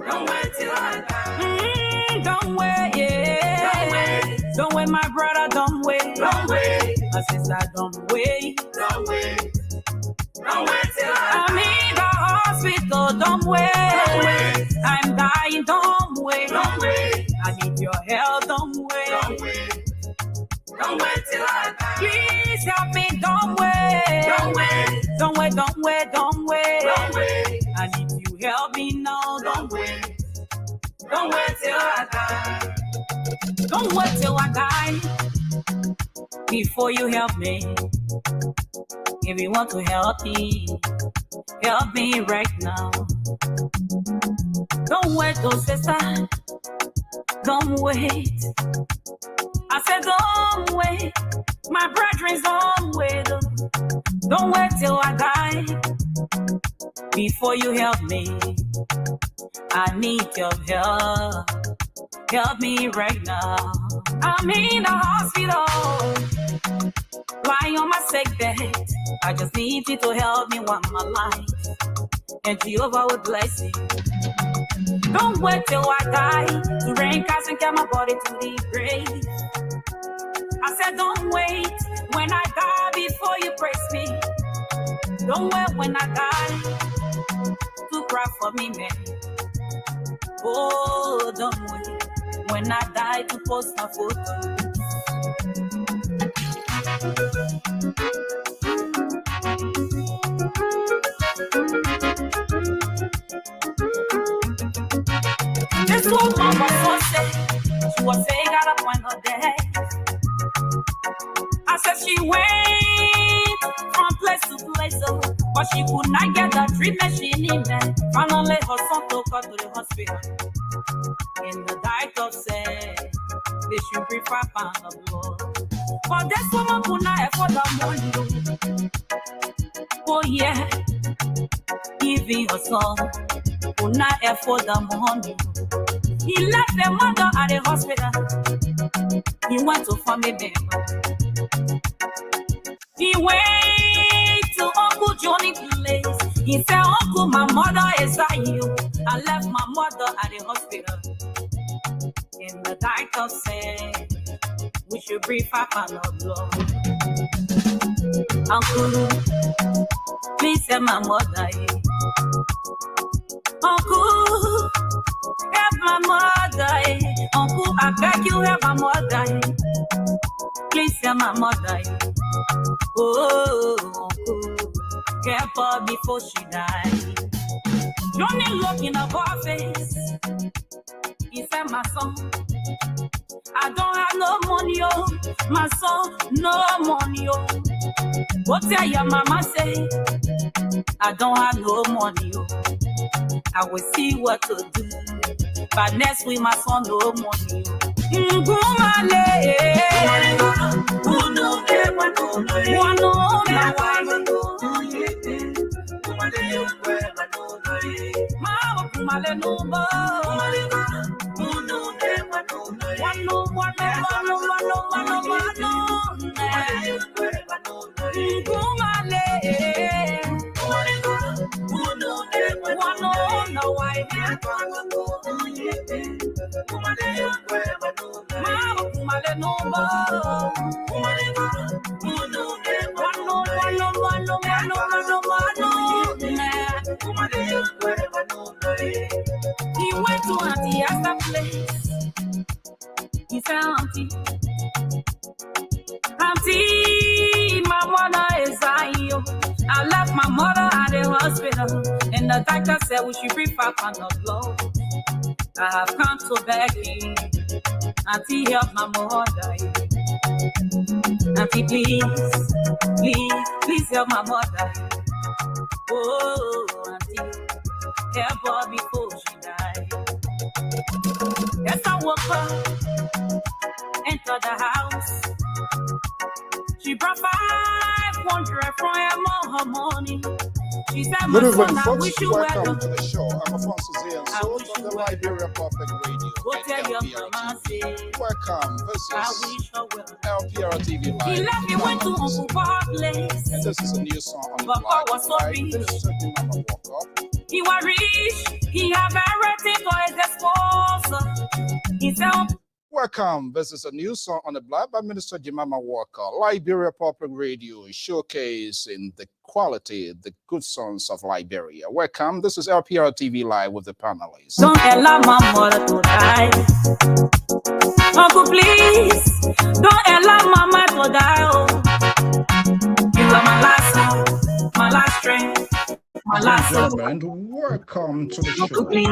Don't wait till I die. Don't wait, yeah. Don't wait. Don't wait, my brother, don't wait. Don't wait. My sister, don't wait. Don't wait. Don't wait till I I'm in the hospital, don't wait. Don't wait. I'm dying, don't wait. Don't wait. I need your help, don't wait. Don't wait. Don't wait till I die. Please help me, don't wait. Don't wait. Don't wait, don't wait, don't wait. Don't wait. I need you help me now, Don't wait. Don't wait till I die. don't wait till I die before you help me. If you want to help me right now. Don't wait, oh sister, don't wait. I said don't wait, my brethren, don't wait. Don't wait till I die before you help me. I need your help. Help me right now. I'm in the hospital, lying on my sick bed. I just need you to help me one my life, and Jehovah will bless you. Don't wait till I die to rain cast and carry my body to the grave. I said don't wait when I die before you praise me. Don't wait when I die to cry for me, man. Oh, don't wait when I die to post my photo. This woman was so sick, she was saying at a point of death. I said she went from place to place, but she could not get the treatment she needed. Finally, her son took her to the hospital. And the doctor said they should bring 5 pounds of blood. But this woman could not afford the money. Oh yeah, even her son could not afford the money. He left the mother at the hospital. He went to family member. He went to Uncle Johnny place. He said, Uncle, my mother is at you. I left my mother at the hospital. And the doctor said, we should bring 5 pounds of blood. Uncle, please help my mother. Uncle, help my mother. Uncle, I beg you, help my mother. Please help my mother. Oh, Uncle, help her before she dies. Johnny looked in her face. He said, my son, I don't have no money, oh. My son, no money, oh. What tell your mama say? I don't have no money, oh. I will see what to do. But next week, my son, no money, oh. He went to Auntie Asa's place. He said, Auntie, my mother is dying. I left my mother at the hospital, and the doctor said we should bring 5 pounds of blood. I have come to beg you, Auntie, help my mother. Auntie, please help my mother. Oh, Auntie, help her before she died. Yes, I woke up, entered the house. She brought 500 from her money. She said, my son, I wish you welcome to the show. I'm Alfonso Zia, source of the Liberia Public Radio. Go tell your mama, say, welcome. This is Lpr-Tv Live. He left, he went to Uncle Bob's place. And this is a new song on the Papa was sorry. This is something Mama Walk Up. He was rich, he have everything for his disposal. He said, welcome. This is a new song on the block by Minister Jemima Walker. Liberia Public Radio showcasing the quality, the good songs of Liberia. Welcome. This is Lpr-Tv Live with the panelists. don't allow my mother to die. Uncle, please, don't allow mama to die. Oh. You are my last hope, my last strength. Gentlemen, welcome to the show. This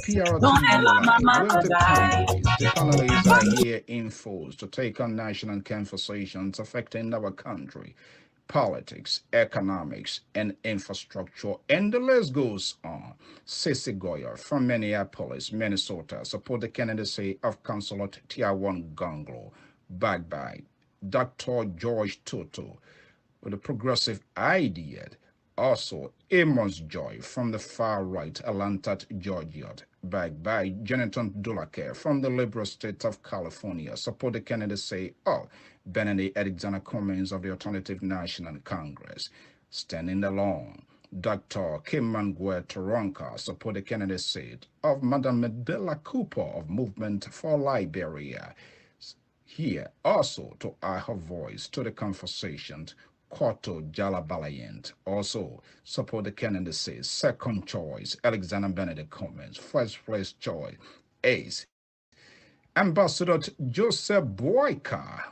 is Lpr-Tv Live with the panelists. The panelists are here in force to take on national conversations affecting our country, politics, economics, and infrastructure, and the list goes on. Sissy Goyer from Minneapolis, Minnesota, support the candidacy of Councillor Tiawan Gonglo, backed by Dr. George Toto with a progressive idea. Also, Amos Joy from the far right, Atlanta, Georgia, backed by Jonathan Dulacare from the liberal state of California, support the candidacy of Benedict Alexander Cummings of the Alternative National Congress. Standing alone, Dr. Kim Mangue Taronka, support the candidacy of Madame Medela Cooper of Movement for Liberia. Here, also to add her voice to the conversation, Koto Jalabalayant, also support the candidacy. Second choice, Alexander Benedict Cummings. First place choice, Ace. Ambassador Joseph BOAKAI,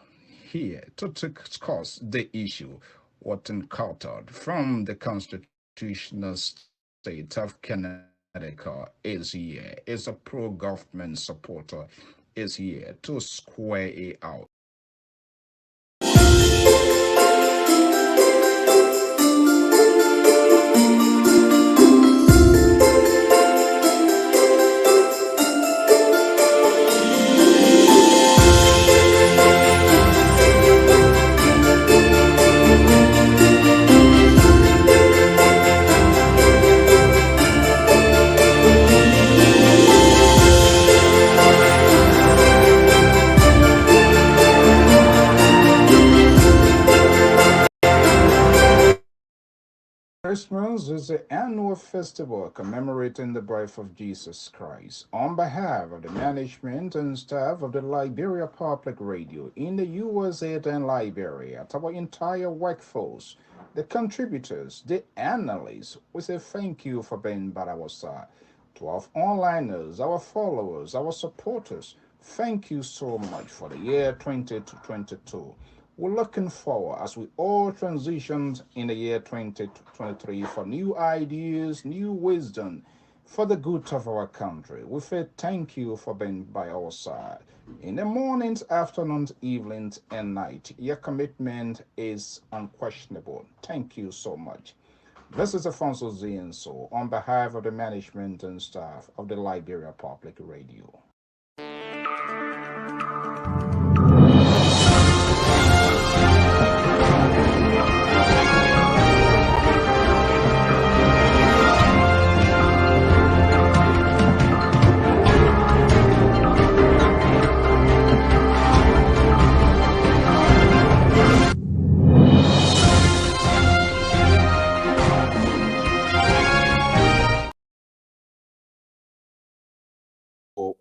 here to discuss the issue what encountered from the constitutional state of Connecticut is here, is a pro-government supporter, is here to square it out. Christmas is the annual festival commemorating the birth of Jesus Christ. On behalf of the management and staff of the Liberia Public Radio in the USA and Liberia, to our entire workforce, the contributors, the analysts, we say thank you for being by our side. To our onliners, our followers, our supporters, thank you so much for the year 2022. We're looking forward as we all transitioned in the year 2023 for new ideas, new wisdom for the good of our country. We say thank you for being by our side. In the mornings, afternoons, evenings, and night, your commitment is unquestionable. Thank you so much. This is Afonso Zienso on behalf of the management and staff of the Liberia Public Radio.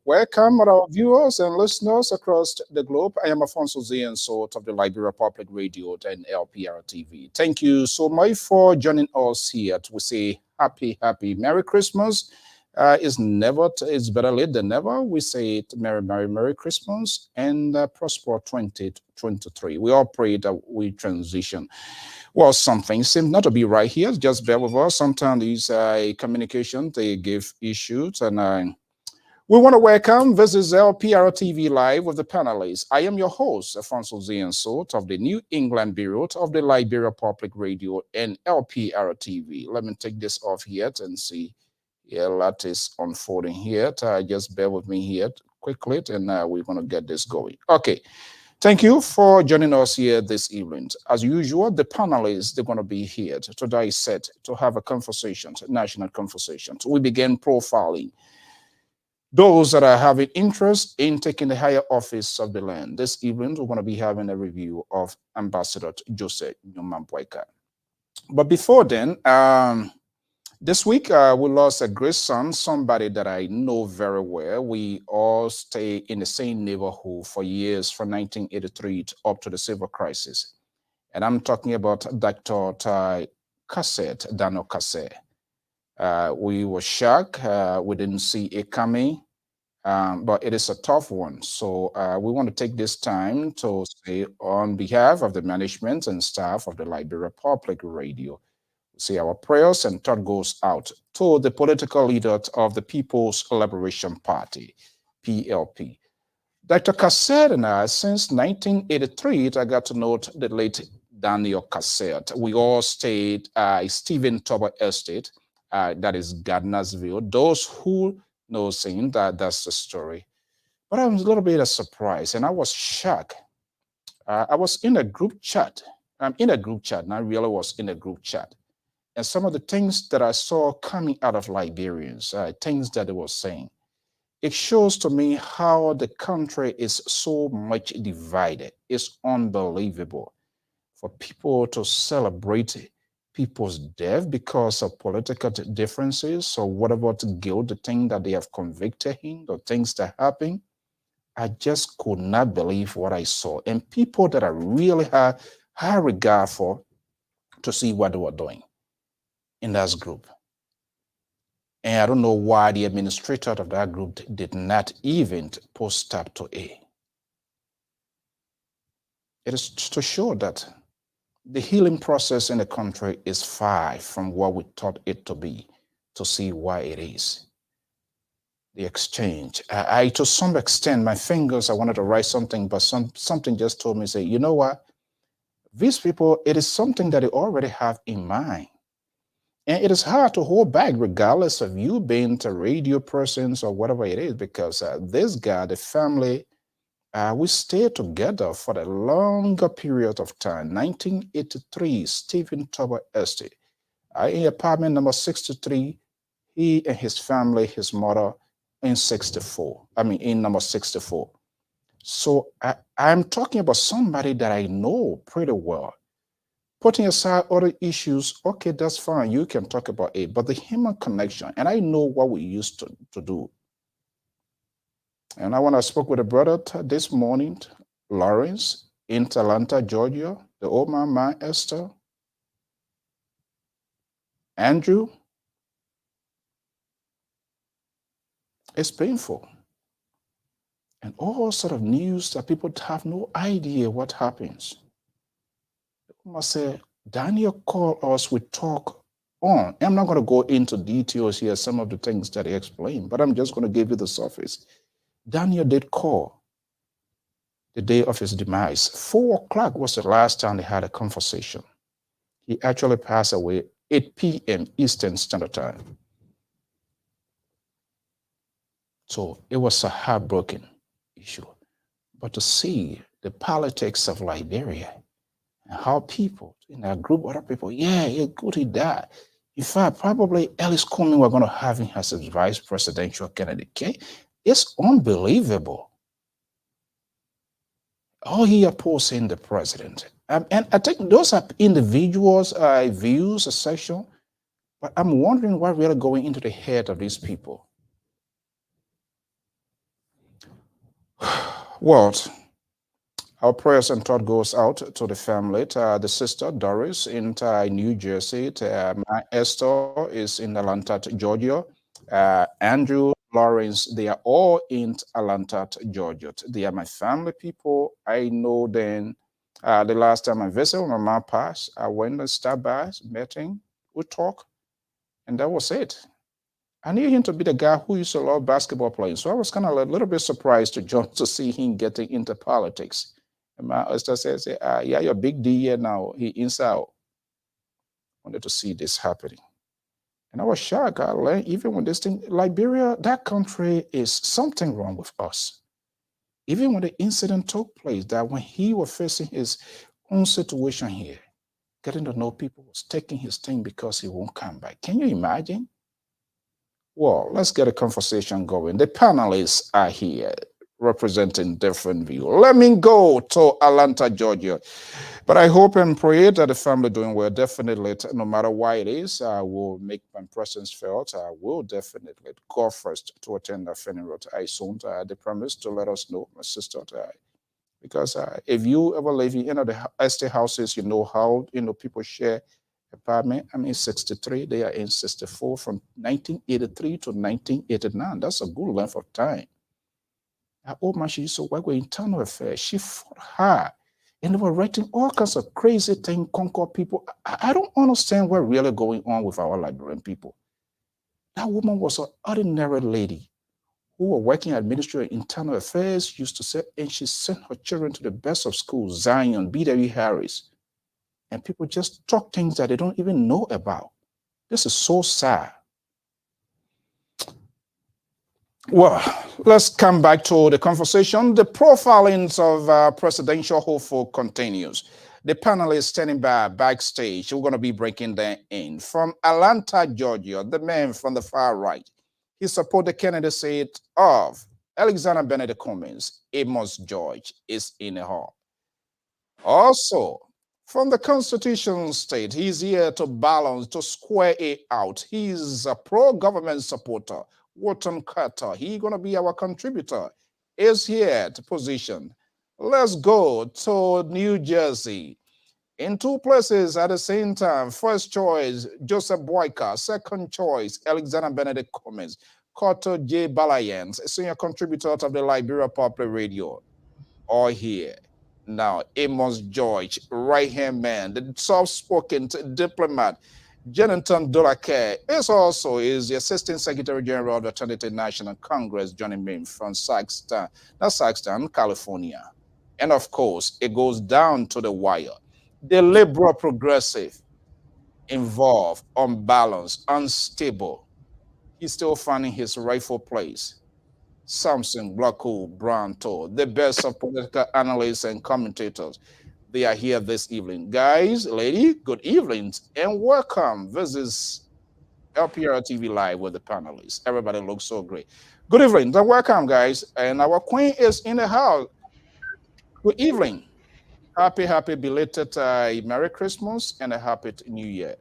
Welcome, our viewers and listeners across the globe. I am Afonso Zienso of the Liberia Public Radio and Lpr-Tv. Thank you so much for joining us here. We say happy Merry Christmas. It's better late than never. We say it Merry Christmas and prosper 2023. We all pray that we transition. Well, something seems not to be right here. Just bear with us. Sometimes these communication, they give issues, and we want to welcome, this is Lpr-Tv Live with the panelists. I am your host, Afonso Zienso of the New England Bureau of the Liberia Public Radio and Lpr-Tv. Let me take this off here and see. Yeah, a lot is unfolding here. Just bear with me here quickly, and we're going to get this going. Okay. Thank you for joining us here this evening. As usual, the panelists, they're going to be here to dissect, to have a conversation, national conversation. So we begin profiling those that are having interest in taking the higher office of the land. This evening, we're going to be having a review of Ambassador Joseph Nyumambweka. But before then, This week, we lost a great son, somebody that I know very well. We all stay in the same neighborhood for years, from 1983 up to the civil crisis. And I'm talking about Dr. Cassette, Daniel Cassette. We were shocked. We didn't see it coming, but it is a tough one. So we want to take this time to say, on behalf of the management and staff of the Liberia Public Radio, see our prayers and thought goes out to the political leader of the People's Liberation Party, PLP. Dr. Cassette and I, since 1983, I got to know the late Daniel Cassette. We all stayed at Stephen Tober Estate, that is Gardnersville. Those who know him, that's the story. But I was a little bit surprised and I was shocked. I was in a group chat. I'm in a group chat, and I really was in a group chat. And some of the things that I saw coming out of Liberians, things that they were saying, it shows to me how the country is so much divided. It's unbelievable for people to celebrate people's death because of political differences or whatever to guilt, the thing that they have convicted him, the things that happen. I just could not believe what I saw. And people that I really had high regard for, to see what they were doing in that group. And I don't know why the administrator of that group did not even post up to A. It is to show that the healing process in the country is far from what we thought it to be, to see why it is. The exchange. I to some extent, my fingers, I wanted to write something, but something just told me, say, you know what? These people, it is something that they already have in mind. And it is hard to hold back, regardless of you being a radio persons or whatever it is, because this guy, the family, we stayed together for a longer period of time. 1983, Stephen Tober Estate, in apartment number 63, he and his family, his mother, in number 64. So I'm talking about somebody that I know pretty well. Putting aside other issues, okay, that's fine. You can talk about it, but the human connection, and I know what we used to do. And when I spoke with a brother this morning, Lawrence, in Atlanta, Georgia, the old man, Esther, Andrew, it's painful. And all sort of news that people have no idea what happens. I say, Daniel called us, we talk on. I'm not going to go into details here, some of the things that he explained, but I'm just going to give you the surface. Daniel did call the day of his demise. 4 o'clock was the last time they had a conversation. He actually passed away 8 p.m. Eastern Standard Time. So it was a heartbroken issue. But to see the politics of Liberia, and how people in that group, other people, yeah, good, he died. In fact, probably Ellis Coleman were going to have him as his vice presidential candidate. Okay? It's unbelievable. All he opposing the president. And I think those are individuals' views, a section, but I'm wondering what really going into the head of these people. Well, our prayers and thought goes out to the family, to the sister Doris in New Jersey, my Esther is in Atlanta, Georgia, Andrew, Lawrence, they are all in Atlanta, Georgia. They are my family people. I know them. The last time I visited, when my mom passed, I went and stopped by, met him, we talked, and that was it. I knew him to be the guy who used to love basketball playing, so I was kind of a little bit surprised to see him getting into politics. And my sister says, yeah, you're a big D here now. He inside. Wanted to see this happening. And I was shocked. I learned even when this thing, Liberia, that country is something wrong with us. Even when the incident took place, that when he was facing his own situation here, getting to know people was taking his thing because he won't come back. Can you imagine? Well, let's get a conversation going. The panelists are here. representing different view. Let me go to Atlanta, Georgia. But I hope and pray that the family doing well. Definitely, no matter why it is, I will make my presence felt. I will definitely go first to attend the funeral. I soon. They promised to let us know, my sister. Because if you ever live in the estate houses, you know how people share apartment. I mean, 63. They are in 64 from 1983 to 1989. That's a good length of time. Oh man, she used to work with internal affairs. She fought hard. And they were writing all kinds of crazy things, conquer people. I don't understand what's really going on with our Liberian people. That woman was an ordinary lady who was working at Ministry of Internal Affairs, used to say, and she sent her children to the best of schools, Zion, B.W. Harris. And people just talk things that they don't even know about. This is so sad. Well, let's come back to the conversation. The profilings of presidential hopeful continues. The panelists standing by backstage. We're going to be breaking them in. From Atlanta, Georgia, the man from the far right. He supported the candidacy of Alexander Benedict Cummings. Amos George is in the hall. Also, from the Constitution State, he's here to balance, to square it out. He's a pro-government supporter. Wharton Carter, he's going to be our contributor, is here to position. Let's go to New Jersey. In two places at the same time. First choice, Joseph BOAKAI. Second choice, Alexander Benedict Cummings. Carter J. Balayans, senior contributor of the Liberia Public Radio. All here. Now, Amos George, right-hand man, the soft-spoken diplomat, Jonathan Dolake is the Assistant Secretary General of the 23rd National Congress, joining me from Saxton, California. And of course, it goes down to the wire. The liberal progressive, involved, unbalanced, unstable. He's still finding his rightful place. Samson Blacko Branto, the best of political analysts and commentators. They are here this evening. Guys, lady, good evening and welcome. This is Lpr-Tv Live with the panelists. Everybody looks so great. Good evening and welcome, guys. And our queen is in the house. Good evening. Happy belated Merry Christmas and a happy New Year.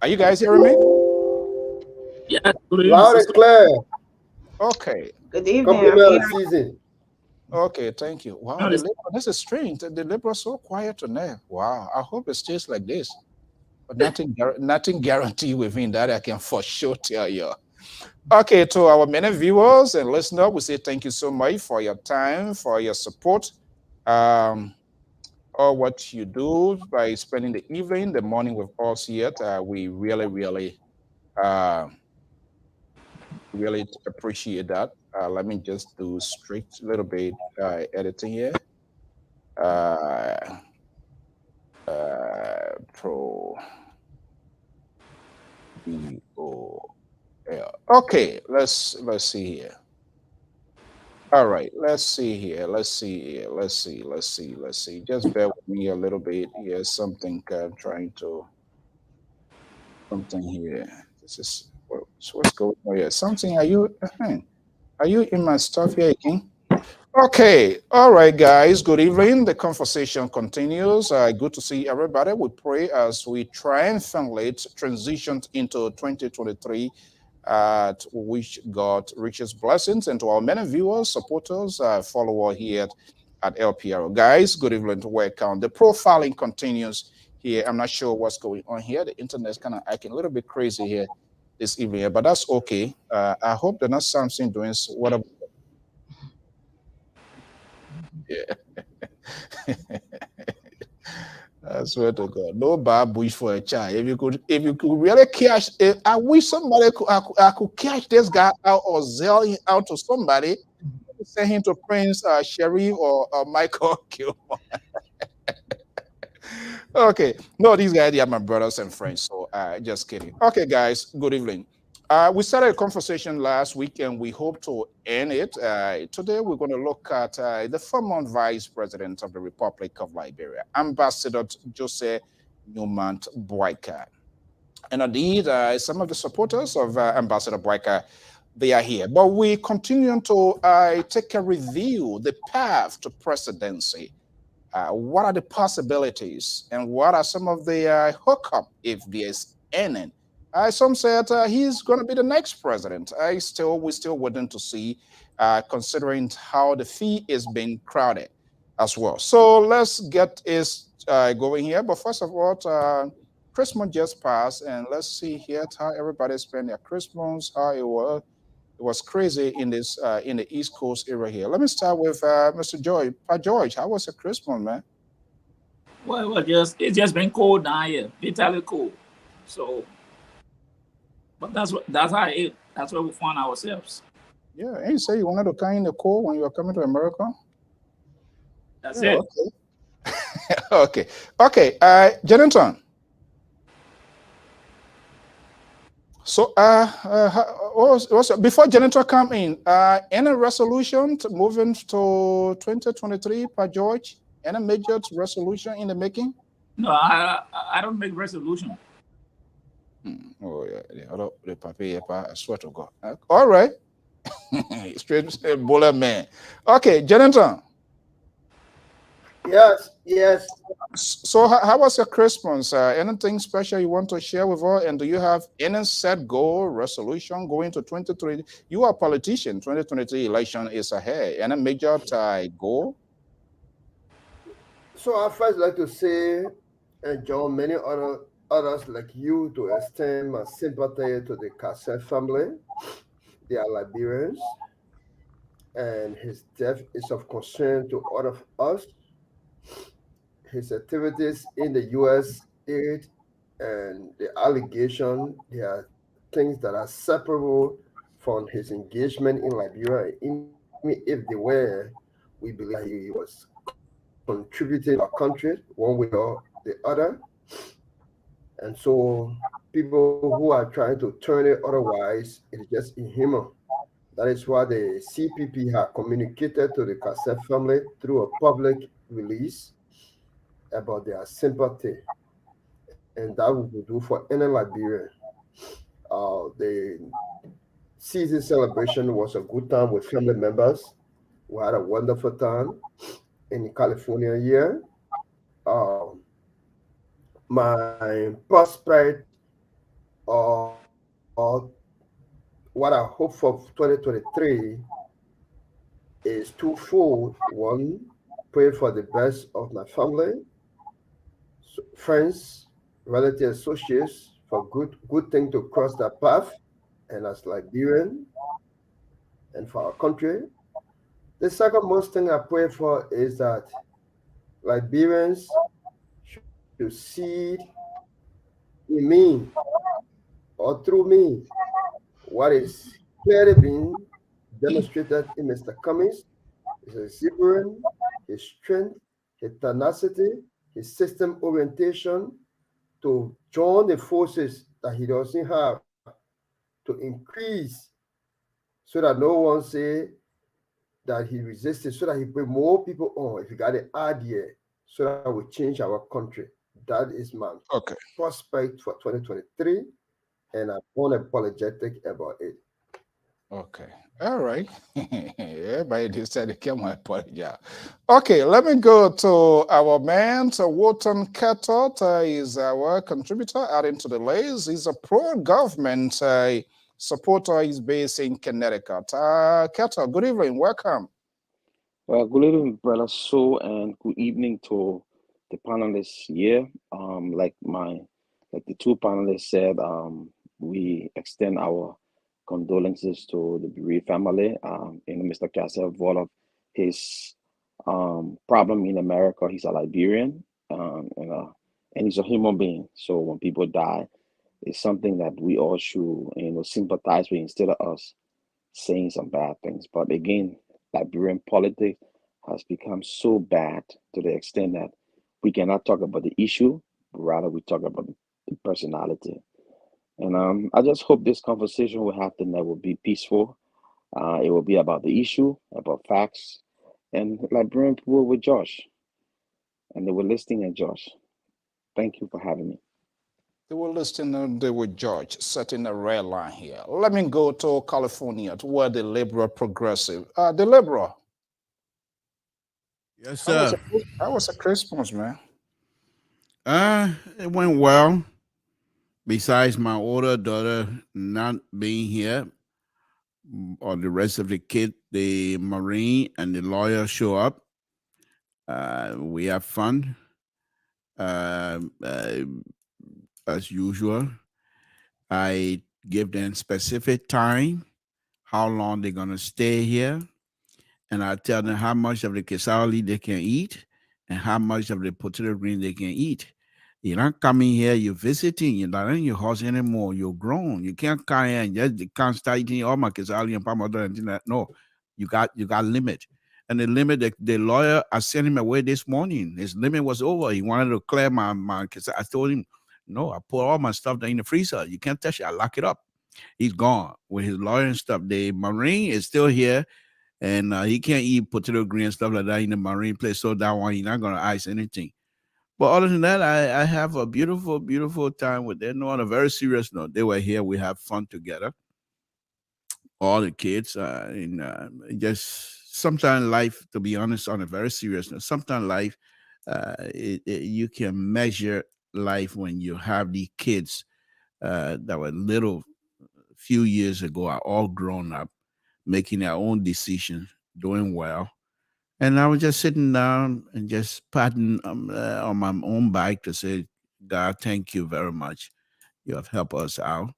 Are you guys hearing me? Yeah. Loud and clear. Okay. Good evening. Compliment season. Okay, thank you. Wow, this is strange. The Liberal so quiet tonight. Wow, I hope it stays like this. But nothing guaranteed within that. I can for sure tell you. Okay, to our many viewers and listeners, we say thank you so much for your time, for your support, all what you do by spending the evening, the morning with us here. We really appreciate that. Let me just do strict little bit editing here. Pro BOL. Okay, let's see here. All right, let's see here. Let's see. Just bear with me a little bit. Here's something I'm trying to here. This is what's going on here. Something. Are you in my stuff here again? Okay, all right, guys. Good evening. The conversation continues. Good to see everybody. We pray as we triumphantly transition into 2023. To wish God richest blessings, and to our many viewers, supporters, followers here at LPR. Guys, good evening. Welcome. The profiling continues here. I'm not sure what's going on here. The internet's kind of acting a little bit crazy here this evening, but that's okay. I hope they're not something doing whatever. Yeah. I swear to God, no bad bush for a child. If you could really catch, I wish somebody I could catch this guy out or sell him out to somebody, send him to Prince Sherry or Michael Gilmore. Okay, no, these guys, they are my brothers and friends, so just kidding. Okay, guys, good evening. We started a conversation last week and we hope to end it. Today, we're going to look at the former Vice President of the Republic of Liberia, Ambassador Joseph Newmont BOAKAI. And indeed, some of the supporters of Ambassador BOAKAI they are here. But we continue to take a review, the path to presidency. What are the possibilities and what are some of the hookup, if there's any? Some said he's going to be the next president. We're still waiting to see, considering how the fee is being crowded as well. So let's get this going here. But first of all, Christmas just passed, and let's see here how everybody spent their Christmas, how it was. It was crazy in this in the East Coast area here. Let me start with Mr. George. George, how was your Christmas, man? Well, it's just been cold down here, bitterly cold. So, but that's how it. That's where we found ourselves. Yeah, and you say you wanted to come in the cold when you were coming to America. That's it. Okay. Okay. Jonathan. So, before Janitor come in, any resolution moving to 2023, Per George? Any major resolution in the making? No, I don't make resolution. Oh yeah, the paper, I swear to God. All right, straight bullet man. Okay, Janitor. Yes. So how was your Christmas? Anything special you want to share with us? And do you have any set goal, resolution going to 2023? You are a politician. 2023 election is ahead. Any major goal? So I first like to say, and John, many others like you, to extend my sympathy to the Cassette family. They are Liberians, and his death is of concern to all of us. His activities in the U.S. aid and the allegation, they are things that are separable from his engagement in Liberia. Even if they were, we believe he was contributing our country one way or the other. And so people who are trying to turn it otherwise, it is just inhuman. That is why the CPP have communicated to the Cassette family through a public release about their sympathy. And that we will do for any Liberian. The season celebration was a good time with family members. We had a wonderful time in California here. My prospect or what I hope for 2023 is twofold. One, pray for the best of my family, friends, relatives, associates, for good thing to cross that path, and as Liberian, and for our country. The second most thing I pray for is that Liberians should see in me or through me what is clearly being demonstrated in Mr. Cummings, his exuberance, his strength, his tenacity, his system orientation to join the forces that he doesn't have, to increase so that no one say that he resisted, so that he bring more people on. If you got an idea, so that we change our country. That is my prospect for 2023, and I'm unapologetic about it. Okay. All right. Everybody decided to come my apology. Okay, let me go to our man, Walton Kettle. He's our contributor adding to the list. He's a pro-government supporter. He's based in Connecticut. Kettle, good evening. Welcome. Well, good evening, Brother So, and good evening to the panelists here. Like the two panelists said, we extend our condolences to the bereaved family. Mr. Cassell brought up his problem in America. He's a Liberian, and he's a human being. So when people die, it's something that we all should, sympathize with instead of us saying some bad things. But again, Liberian politics has become so bad to the extent that we cannot talk about the issue, but rather we talk about the personality. And I just hope this conversation we have tonight will be peaceful. It will be about the issue, about facts, and Liberian people with Josh. And they were listening at Josh. Thank you for having me. They were listening, they were George, setting a red line here. Let me go to California, to where the liberal progressive. The liberal. Yes, How was sir. a Christmas, man? It went well. Besides my older daughter not being here, or the rest of the kid, the Marine and the lawyer show up. We have fun. Uh, uh, as usual, I give them specific time, how long they're gonna stay here, and I tell them how much of the cassava they can eat and how much of the potato green they can eat. You're not coming here, you're visiting, you're not in your house anymore, you're grown. You can't come here and just you can't start eating all my cassava and pomodoro and things like that. No, you got limit. And the limit, the lawyer, I sent him away this morning. His limit was over. He wanted to clear my cassava. I told him, no, I put all my stuff down in the freezer. You can't touch it. I lock it up. He's gone with his lawyer and stuff. The Marine is still here and he can't eat potato green and stuff like that in the Marine place. So that one, he's not gonna ice anything. But other than that, I have a beautiful, beautiful time with them. No, on a very serious note, they were here. We have fun together, all the kids, and just sometimes life, to be honest, on a very serious note, sometimes life, you can measure life when you have these kids that were little few years ago are all grown up, making their own decisions, doing well. And I was just sitting down and just patting on my own back to say, God, thank you very much. You have helped us out.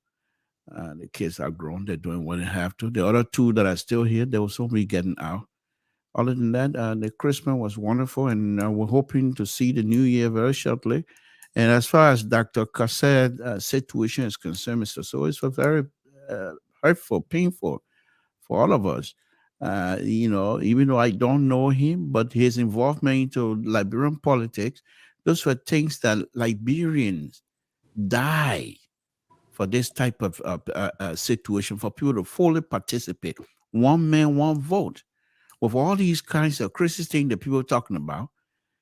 The kids are grown. They're doing what they have to. The other two that are still here, they will soon be getting out. Other than that, the Christmas was wonderful, and we're hoping to see the new year very shortly. And as far as Dr. Kassed's situation is concerned, Mr. So it's very uh, hurtful, painful for all of us. Even though I don't know him, but his involvement into Liberian politics, those were things that Liberians die for this type of situation, for people to fully participate. One man, one vote. With all these kinds of crazy things that people are talking about,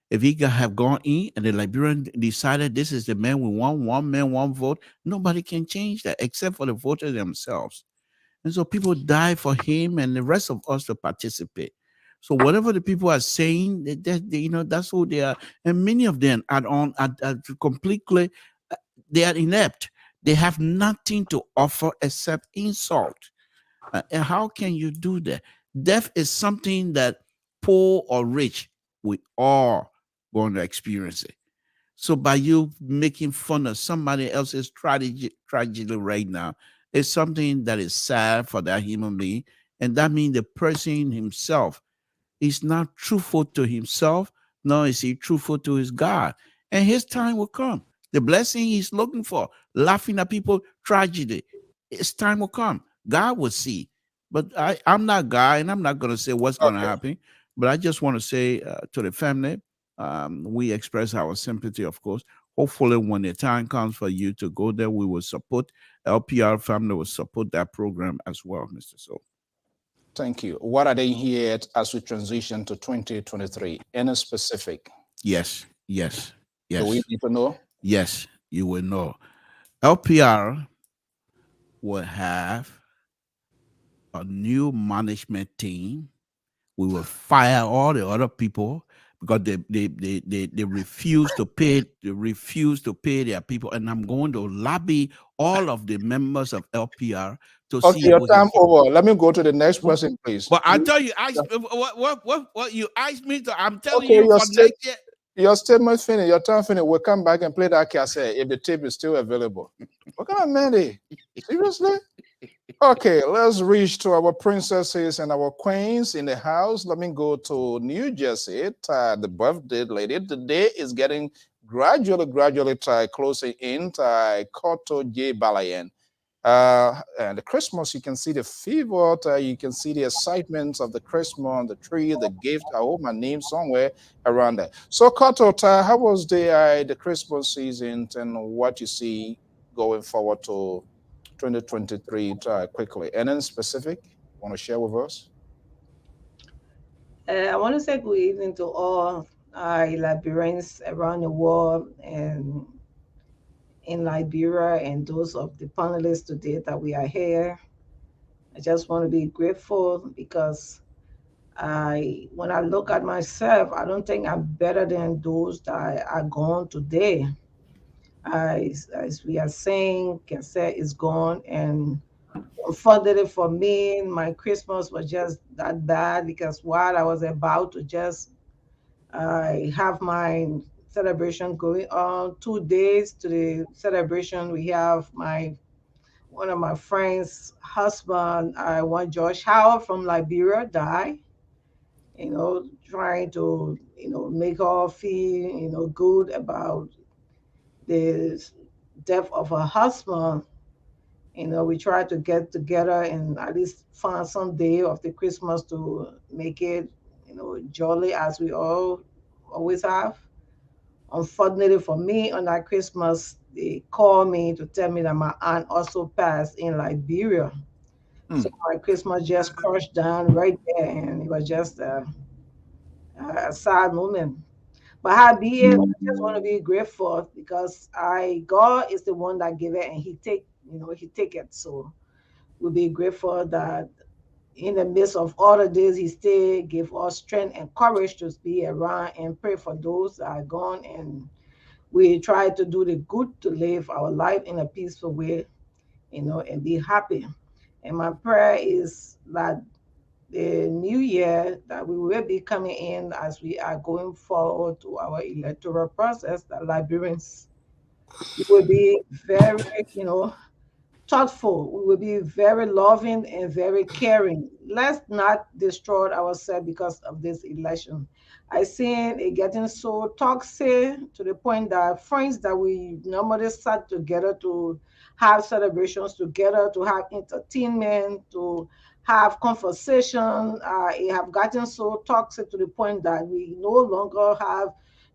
if he have gone in and the Liberian decided this is the man we want, one man, one vote, nobody can change that except for the voters themselves. And so people die for him and the rest of us to participate. So whatever the people are saying, that's who they are. And many of them are completely, they are inept. They have nothing to offer except insult. And how can you do that? Death is something that poor or rich, we all going to experience it. So by you making fun of somebody else's tragedy right now, it's something that is sad for that human being. And that means the person himself is not truthful to himself, nor is he truthful to his God. And his time will come. The blessing he's looking for, laughing at people, tragedy, his time will come. God will see. But I'm not God, and I'm not going to say what's going to happen. But I just want to say to the family, we express our sympathy, of course. Hopefully, when the time comes for you to go there, we will support LPR family will support that program as well, Mr. So. Thank you. What are they here as we transition to 2023? Any specific? Yes. Do we need to know? Yes, you will know. LPR will have a new management team. We will fire all the other people because they refuse to pay. They refuse to pay their people, and I'm going to lobby all of the members of LPR to see. Your time over. Let me go to the next person, please. But I tell you, what you asked me to. I'm telling you for next year. Your statement finished. Your time finished. We'll come back and play that cassette if the tape is still available. What kind of man? Seriously? Okay, let's reach to our princesses and our queens in the house. Let me go to New Jersey. The birthday lady. The day is getting gradually closing in. Koto J. Balayan. And the Christmas, you can see the fever, you can see the excitement of the Christmas, the tree, the gift. I hope my name somewhere around there. So, Koto, how was the Christmas season and what you see going forward to 2023 quickly? Anything specific you want to share with us? I want to say good evening to all our Liberians around the world, and in Liberia and those of the panelists today that we are here. I just want to be grateful because when I look at myself, I don't think I'm better than those that are gone today. As we are saying, Cassette is gone, and unfortunately for me, my Christmas was just that bad because while I was about to just have my celebration going on 2 days to the celebration, we have one of my friends' husband, one George Howard from Liberia, died. Trying to make her feel good about the death of her husband. We try to get together and at least find some day of the Christmas to make it, jolly as we all always have. Unfortunately for me, on that Christmas, they called me to tell me that my aunt also passed in Liberia. So my Christmas just crushed down right there, and it was just a sad moment. But how be it, I just want to be grateful because God is the one that gave it, and He take it. So we'll be grateful that in the midst of all the days, He still give us strength and courage to be around and pray for those that are gone. And we try to do the good to live our life in a peaceful way, and be happy. And my prayer is that the new year that we will be coming in as we are going forward to our electoral process, that Liberians will be very, thoughtful. We will be very loving and very caring. Let's not destroy ourselves because of this election. I seen it getting so toxic to the point that friends that we normally sat together to have celebrations together, to have entertainment, to have conversation, it have gotten so toxic to the point that we no longer have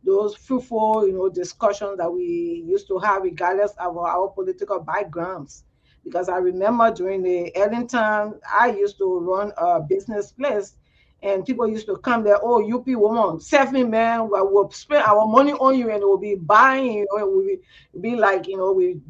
those fruitful, discussions that we used to have regardless of our political backgrounds. Because I remember during the early time, I used to run a business place, and people used to come there. Oh, UP woman, save me, man. We will spend our money on you, and we'll be buying. We'll be like, we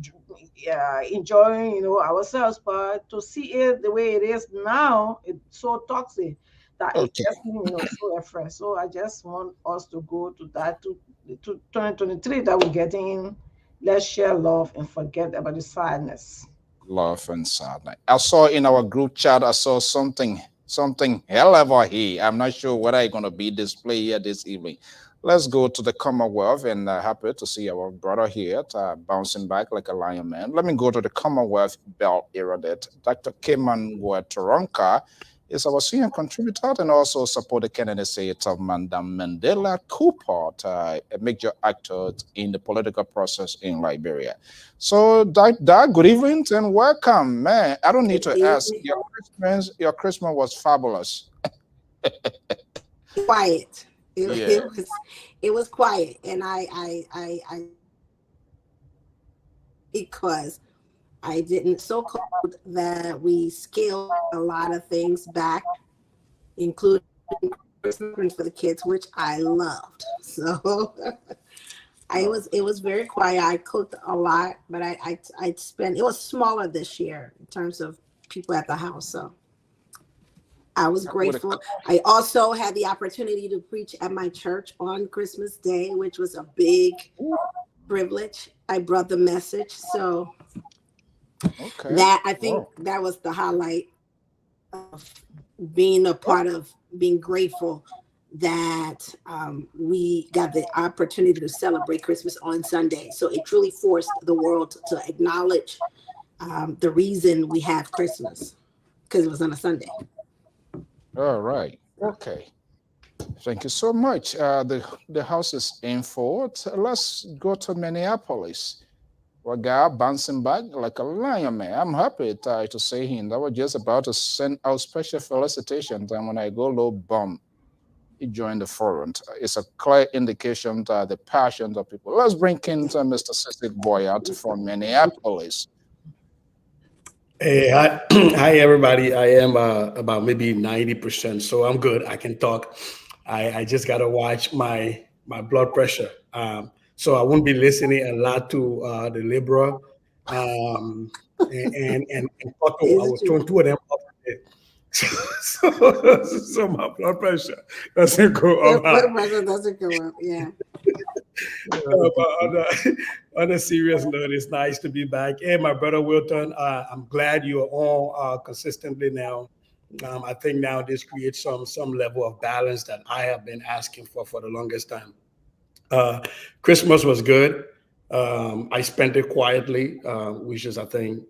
enjoying, ourselves. But to see it the way it is now, it's so toxic that it's Okay. just, so afresh. So I just want us to go to that to 2023 that we're getting. Let's share love and forget about the sadness. Love and sadness. I saw in our group chat, I saw something hell of here. I'm not sure what I'm going to be displayed here this evening. Let's go to the Commonwealth, and happy to see our brother here bouncing back like a lion man. Let me go to the Commonwealth Bell era that Dr. Keman Toronka is our senior contributor and also support the candidacy of Madam Mandela Cooper, a major actor in the political process in Liberia. So, Doc, good evening and welcome, man. I don't need to ask. Your Christmas was fabulous. Quiet. Yeah. It was quiet, and I because I didn't so cold that we scaled a lot of things back, including Christmas for the kids, which I loved. So it was very quiet. I cooked a lot, but I spent, it was smaller this year in terms of people at the house. So I was grateful. I also had the opportunity to preach at my church on Christmas Day, which was a big privilege. I brought the message. So that, I think that was the highlight of being a part of being grateful that we got the opportunity to celebrate Christmas on Sunday. So it truly forced the world to acknowledge the reason we have Christmas, because it was on a Sunday. All right. Okay. Thank you so much. The house is in for it. Let's go to Minneapolis. Well, guy bouncing back like a lion, man. I'm happy to see him. I was just about to send out special felicitations, and when I go low bump, he joined the forum. It's a clear indication that the passion of people. Let's bring in Mr. Cecil Boyard from Minneapolis. Hey, hi everybody. I am about maybe 90%, so I'm good. I can talk. I just gotta watch my blood pressure. So I won't be listening a lot to the Libra. And Cotto, I was throwing two of them up there. So my blood pressure doesn't go Your up blood high. pressure doesn't go up. Yeah. But on a serious note, it's nice to be back. Hey, my brother Wilton, I'm glad you're on consistently now. I think now this creates some level of balance that I have been asking for the longest time. Christmas was good. I spent it quietly, which is, I think,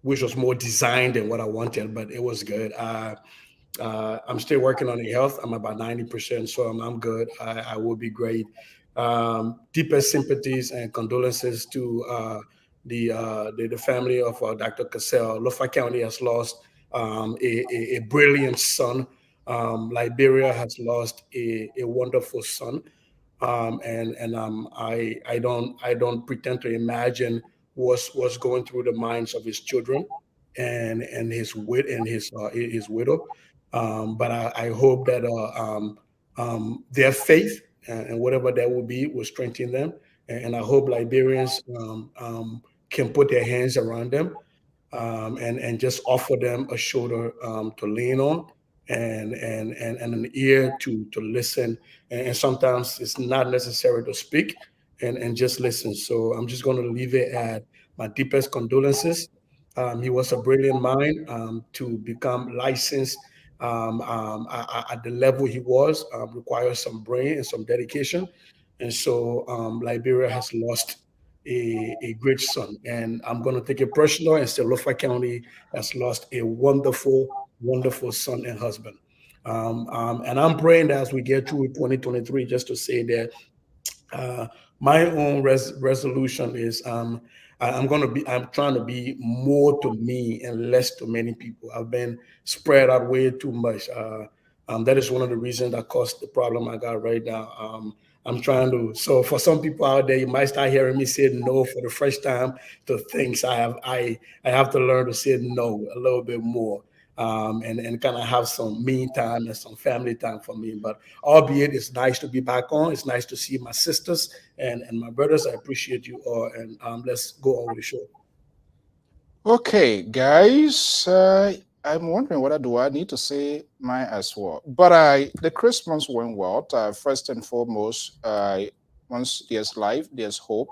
which was more designed than what I wanted, but it was good. I'm still working on the health. I'm about 90%, so I'm good. I will be great. Deepest sympathies and condolences to the family of Dr. Cassell. Lofa County has lost a brilliant son. Liberia has lost a wonderful son. I don't pretend to imagine what's going through the minds of his children and his widow. But I hope that their faith and whatever that will be will strengthen them. And I hope Liberians can put their hands around them and just offer them a shoulder to lean on and an ear to listen. And sometimes it's not necessary to speak and just listen. So I'm just going to leave it at my deepest condolences. He was a brilliant mind to become licensed at the level he was, requires some brain and some dedication. And so Liberia has lost a great son. And I'm going to take it personal and say Lofa County has lost a wonderful, wonderful son and husband. And I'm praying that as we get through 2023, just to say that my own resolution is I'm trying to be more to me and less to many people. I've been spread out way too much. That is one of the reasons that caused the problem I got right now. I'm trying to. So for some people out there, you might start hearing me say no for the first time to things. I have to learn to say no a little bit more. And kind of have some me time and some family time for me. But albeit it's nice to be back on. It's nice to see my sisters and my brothers. I appreciate you all. And let's go on with the show. Okay, guys. I'm wondering whether do I need to say mine as well. But the Christmas went well. First and foremost, once there's life, there's hope.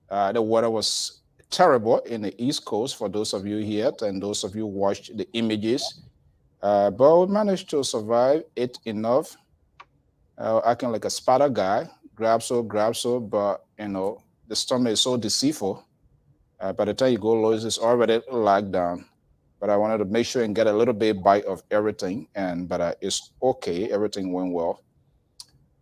The weather was terrible in the East Coast for those of you here and those of you who watched the images. But we managed to survive it enough. Acting like a Sparta guy, grab so, but the storm is so deceitful. By the time you go low, it's already lagged down. But I wanted to make sure and get a little bit bite of everything. But it's okay. Everything went well.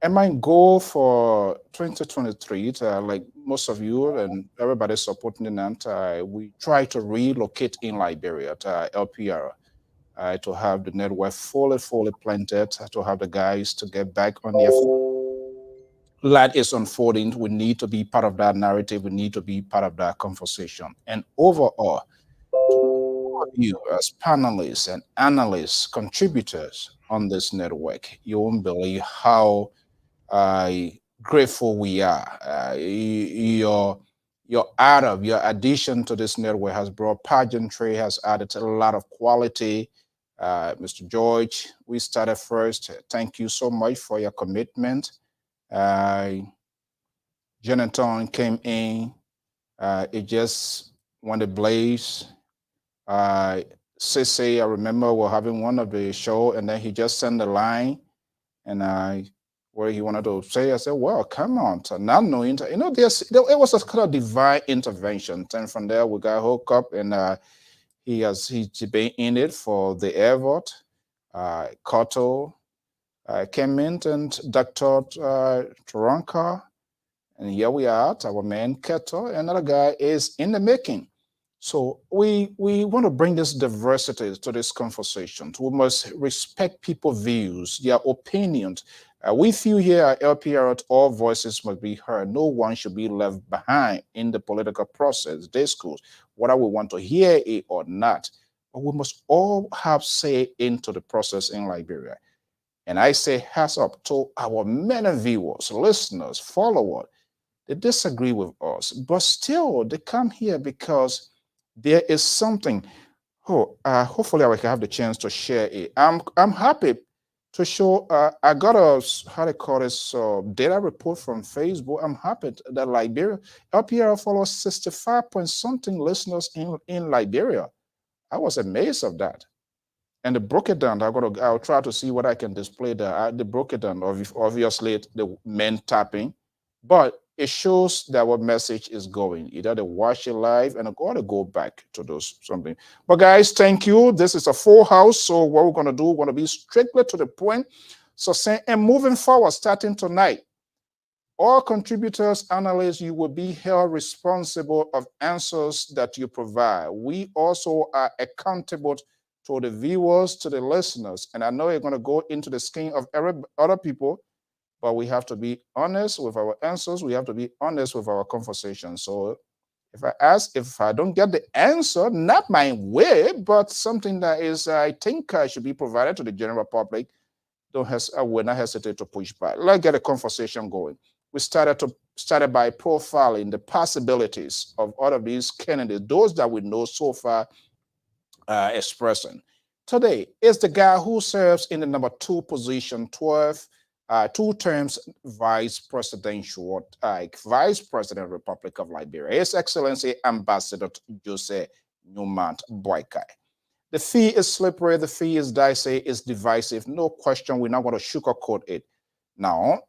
And my goal for 2023, like most of you and everybody supporting the we try to relocate in Liberia to LPR. To have the network fully planted, to have the guys to get back on their that is unfolding. We need to be part of that narrative. We need to be part of that conversation. And overall, you as panelists and analysts, contributors on this network, you won't believe how grateful we are. Your addition to this network has brought pageantry, has added a lot of quality. Mr. George, we started first. Thank you so much for your commitment. Jonathan came in. It just went ablaze. Sissy, I remember we're having one of the show, and then he just sent a line, and where he wanted to say, I said, well, come on, not knowing, it was a kind of divine intervention. And from there, we got hooked up, and he's been in it for the air vote. Cotto came in, and Dr. Taranka, and here we are, our man Keto, another guy is in the making. So we want to bring this diversity to this conversation. We must respect people's views, their opinions. We feel here at LPR, all voices must be heard. No one should be left behind in the political process, discourse, whether we want to hear it or not. But we must all have say into the process in Liberia. And I say hats up to our many viewers, listeners, followers They disagree with us, but still they come here because there is something. Oh, hopefully I will have the chance to share it. I'm happy to show. I got a how they call this data report from Facebook. I'm happy that Liberia LPR follows 65 point something listeners in Liberia. I was amazed of that. And they broke it down. I'll try to see what I can display there. They broke it down. Obviously, the men tapping, but it shows that what message is going. Either they watch it live and or to go back to those something. But guys, thank you. This is a full house. So what we're gonna do, we're gonna be strictly to the point. So saying and moving forward, starting tonight, all contributors, analysts, you will be held responsible of answers that you provide. We also are accountable to the viewers, to the listeners. And I know you're going to go into the skin of other people, but we have to be honest with our answers. We have to be honest with our conversation. So if I don't get the answer, not my way, but something that is, I think should be provided to the general public, I will not hesitate to push back. Let's get a conversation going. We started by profiling the possibilities of all of these candidates, those that we know so far expressing. Today is the guy who serves in the number 2 position, 2 terms vice presidential, vice president, Republic of Liberia. His Excellency Ambassador Jose Newman BOAKAI. The fee is slippery, the fee is dicey, it's divisive. No question, we're not going to sugarcoat it. Now,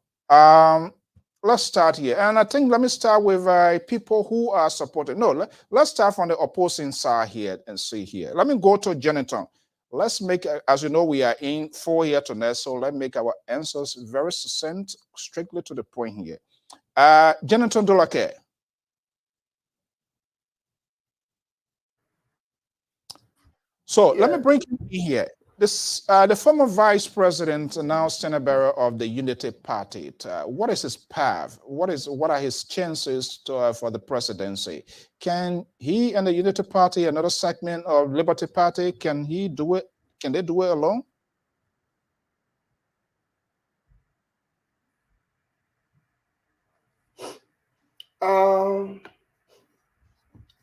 let's start here. And I think let me start with people who are supporting. No, let's start from the opposing side here and see here. Let me go to Jonathan. Let's make, as you know, we are in 4 here tonight, so let's make our answers very succinct, strictly to the point here. Jonathan Dolake. So let me bring you in here. This, the former vice president, now Senate bearer of the Unity Party. What is his path? What are his chances for the presidency? Can he and the Unity Party, another segment of Liberty Party, can he do it? Can they do it alone?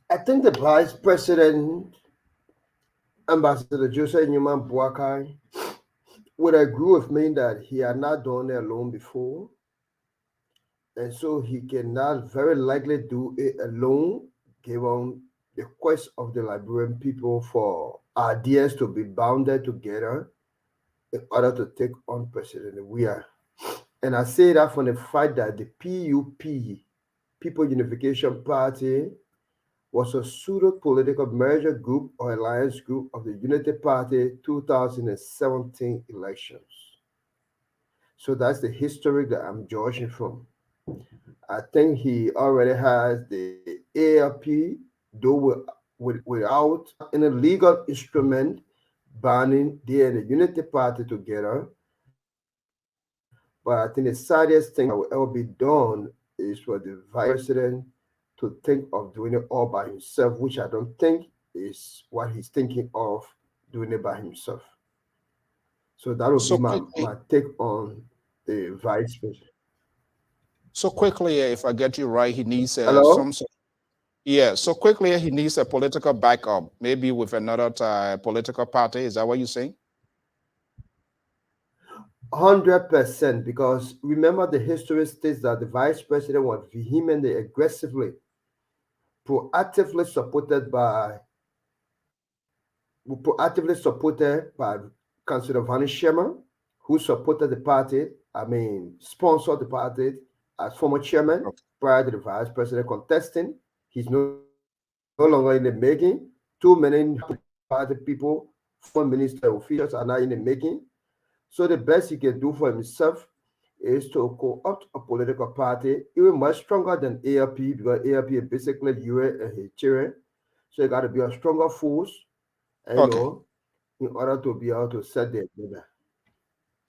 I think the vice president, Ambassador Jose Newman BOAKAI, would agree with me that he had not done it alone before. And so he cannot very likely do it alone, given the quest of the Liberian people for ideas to be bounded together in order to take on President Weah. And I say that from the fact that the PUP, People Unification Party, was a pseudo-political merger group or alliance group of the Unity Party 2017 elections. So that's the history that I'm judging from. I think he already has the ALP, though without any legal instrument banning the Unity Party together. But I think the saddest thing that will ever be done is for the vice president to think of doing it all by himself, which I don't think is what he's thinking of, doing it by himself. So that would be my take on the vice president. So quickly, if I get you right, he needs Hello? so quickly he needs a political backup, maybe with another political party. Is that what you're saying? 100%, because remember the history states that the vice president was vehemently, aggressively, proactively supported by Councillor Vani Sherman, who supported the party, sponsored the party as former chairman prior to the vice president contesting. He's no longer in the making. Too many party people, former minister officials are now in the making. So the best he can do for himself is to co-opt a political party, even much stronger than ALP, because ALP is basically UA and Haitian. So you got to be a stronger force, in order to be able to set the agenda.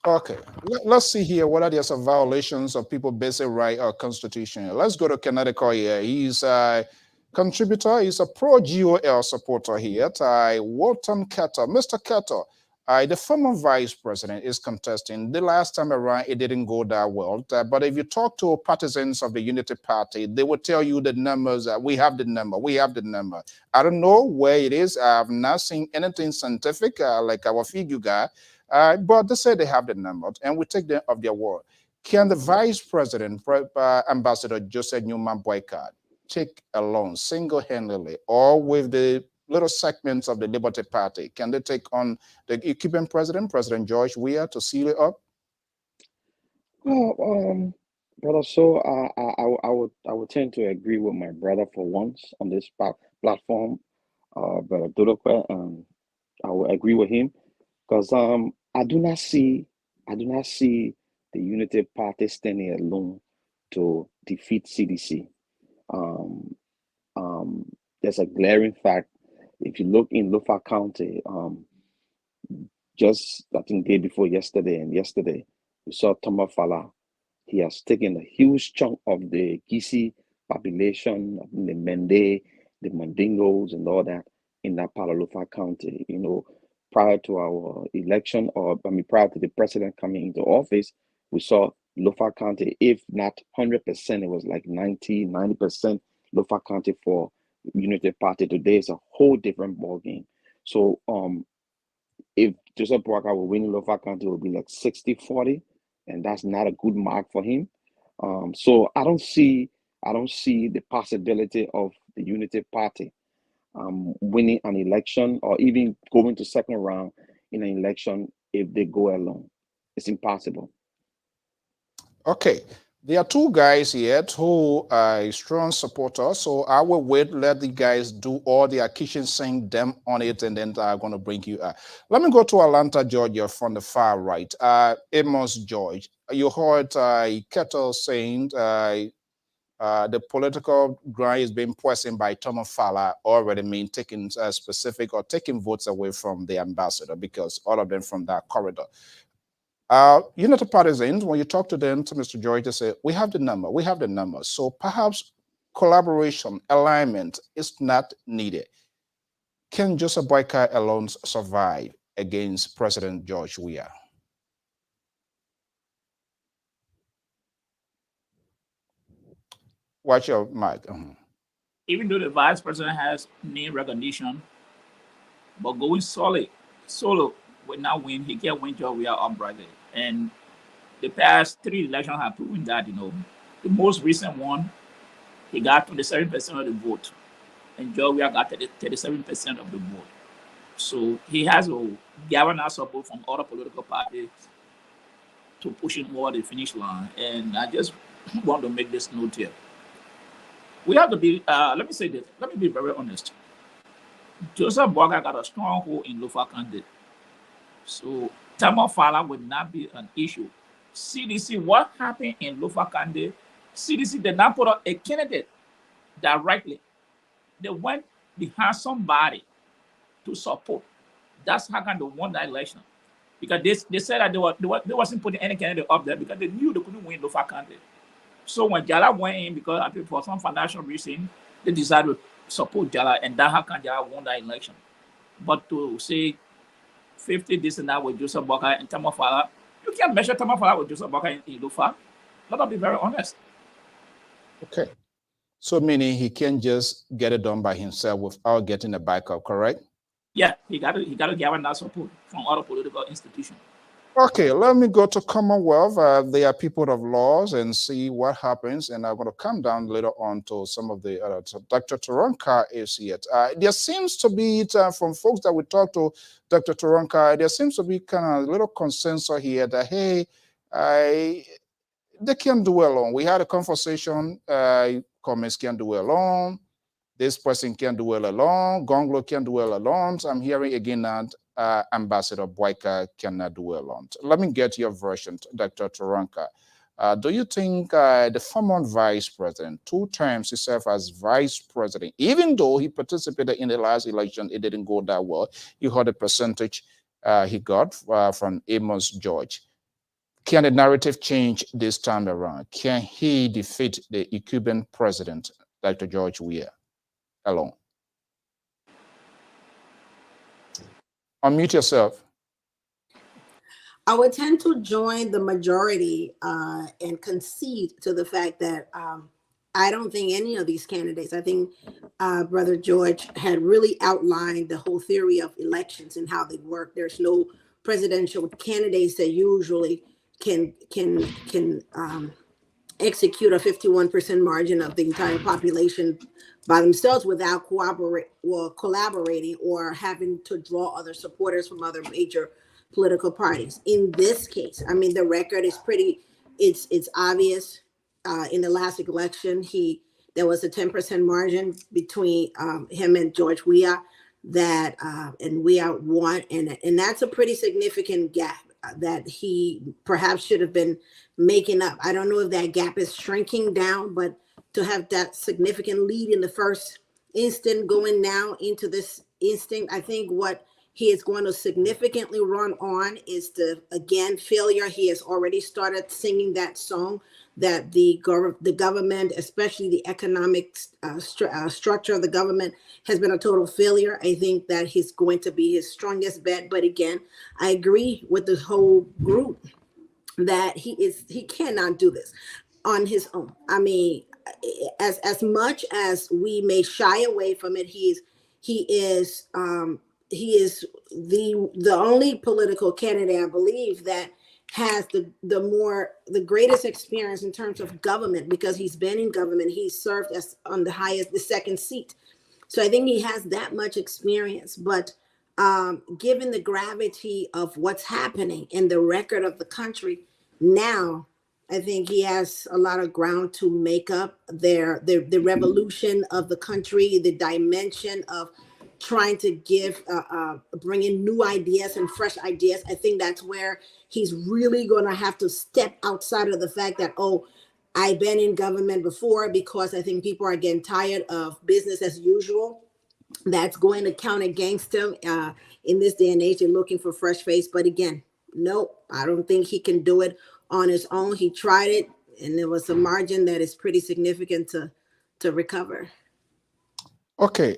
Okay, let's see here whether there's some violations of people's basic right or constitution. Let's go to Connecticut here. He's a contributor. He's a pro-GOL supporter here. Walton Ketter. Mr. Ketter, The former vice president is contesting. The last time around, it didn't go that well. But if you talk to partisans of the Unity Party, they will tell you the numbers. We have the number. We have the number. I don't know where it is. I have not seen anything scientific like our figure guy. But they say they have the numbers, and we take them of their word. Can the vice president, Ambassador Joseph Newman Boycott, take alone, single-handedly, or with the little segments of the Liberty Party? Can they take on the Cuban president, President George Weah, to seal it up? Well, brother, so I would tend to agree with my brother for once on this platform, brother Dodokwe, and I will agree with him because I do not see the Unity Party standing alone to defeat CDC. There's a glaring fact. If you look in Lofa County, just I think day before yesterday and yesterday, we saw Thomas Fala. He has taken a huge chunk of the Gisi population, the Mende, the Mandingos, and all that in that part of Lofa County. You know, prior to our election, prior to the president coming into office, we saw Lofa County, if not 100%, it was like 90% Lofa County for Unity Party. Today is a whole different ballgame. So if Joseph BOAKAI will win Lofa County, it will be like 60-40, and that's not a good mark for him. So I don't see the possibility of the Unity Party winning an election or even going to second round in an election if they go alone. It's impossible. Okay. There are two guys here who are strong supporters, so I will wait, let the guys do all their kitchen sink them on it, and then I'm going to bring you. Let me go to Atlanta, Georgia from the far right. Amos George, you heard Kettle saying the political grind is being poisoned by Thomas Fala already mean taking specific or taking votes away from the ambassador because all of them from that corridor. Unity partisans, when you talk to them, to Mr. George, they say, we have the number, we have the number. So perhaps collaboration, alignment is not needed. Can Joseph BOAKAI alone survive against President George Weah? Watch your mic. Even though the vice president has name recognition, but going solo will not win. He can't win George Weah uprightly. And the past 3 elections have proven that, you know. The most recent one, he got 27% of the vote, and George Weah got 37% of the vote. So he has a galvanized support from other political parties to push him over the finish line. And I just want to make this note here. We have to be, let me say this, let me be very honest. Joseph BOAKAI got a stronghold in Lofa County. So Thomas Fala would not be an issue. CDC, what happened in Lofa County? CDC did not put up a candidate directly. They went behind somebody to support. That's how they won that election. Because they said that they wasn't putting any candidate up there because they knew they couldn't win Lofa County. So when Jala went in, because I think for some financial reason, they decided to support Jala, and that's how Jala won that election. But to say 50 this and that with Joseph BOAKAI and Thomas Fala, you can't measure Thomas Fala with Joseph BOAKAI in Lofa. Let me be very honest. Okay. So meaning he can just get it done by himself without getting a backup, correct? Yeah, he got to gather that support from other political institutions. Okay, let me go to Commonwealth. They are people of laws and see what happens. And I'm going to come down later on to some of the Dr. Turonka is here. There seems to be, from folks that we talk to, Dr. Turonka, there seems to be kind of a little consensus here that, hey, they can do it alone. We had a conversation, comments can do it alone. This person can do it alone. Gonglo can do it alone. So I'm hearing again that Ambassador BOAKAI cannot do it alone. Let me get your version, Dr. Turonka. Do you think the former vice president, 2 terms he served as vice president, even though he participated in the last election, it didn't go that well. You heard the percentage he got from Amos George. Can the narrative change this time around? Can he defeat the Cuban president, Dr. George Weah, alone? Unmute yourself. I would tend to join the majority and concede to the fact that I don't think any of these candidates, I think Brother George had really outlined the whole theory of elections and how they work. There's no presidential candidates that usually can execute a 51% margin of the entire population by themselves without collaborating or having to draw other supporters from other major political parties. In this case, I mean, the record is it's obvious. In the last election, there was a 10% margin between him and George Weah and Weah won, and that's a pretty significant gap that he perhaps should have been making up. I don't know if that gap is shrinking down, but to have that significant lead in the first instant going now into this instant, I think what he is going to significantly run on is failure. He has already started singing that song that the government, especially the economic structure of the government, has been a total failure. I think that he's going to be his strongest bet. But again, I agree with the whole group that he cannot do this on his own. I mean, as much as we may shy away from it, he is the only political candidate, I believe, that has the greatest experience in terms of government, because he's been in government. He's served as on the second seat. So I think he has that much experience. But given the gravity of what's happening in the record of the country now, I think he has a lot of ground to make up the revolution of the country, the dimension of trying to bring in new ideas and fresh ideas. I think that's where he's really going to have to step outside of the fact that, I've been in government before, because I think people are getting tired of business as usual. That's going to count against him in this day and age and looking for fresh face. But again, no, I don't think he can do it on his own. He tried it, and there was a margin that is pretty significant to recover. Okay,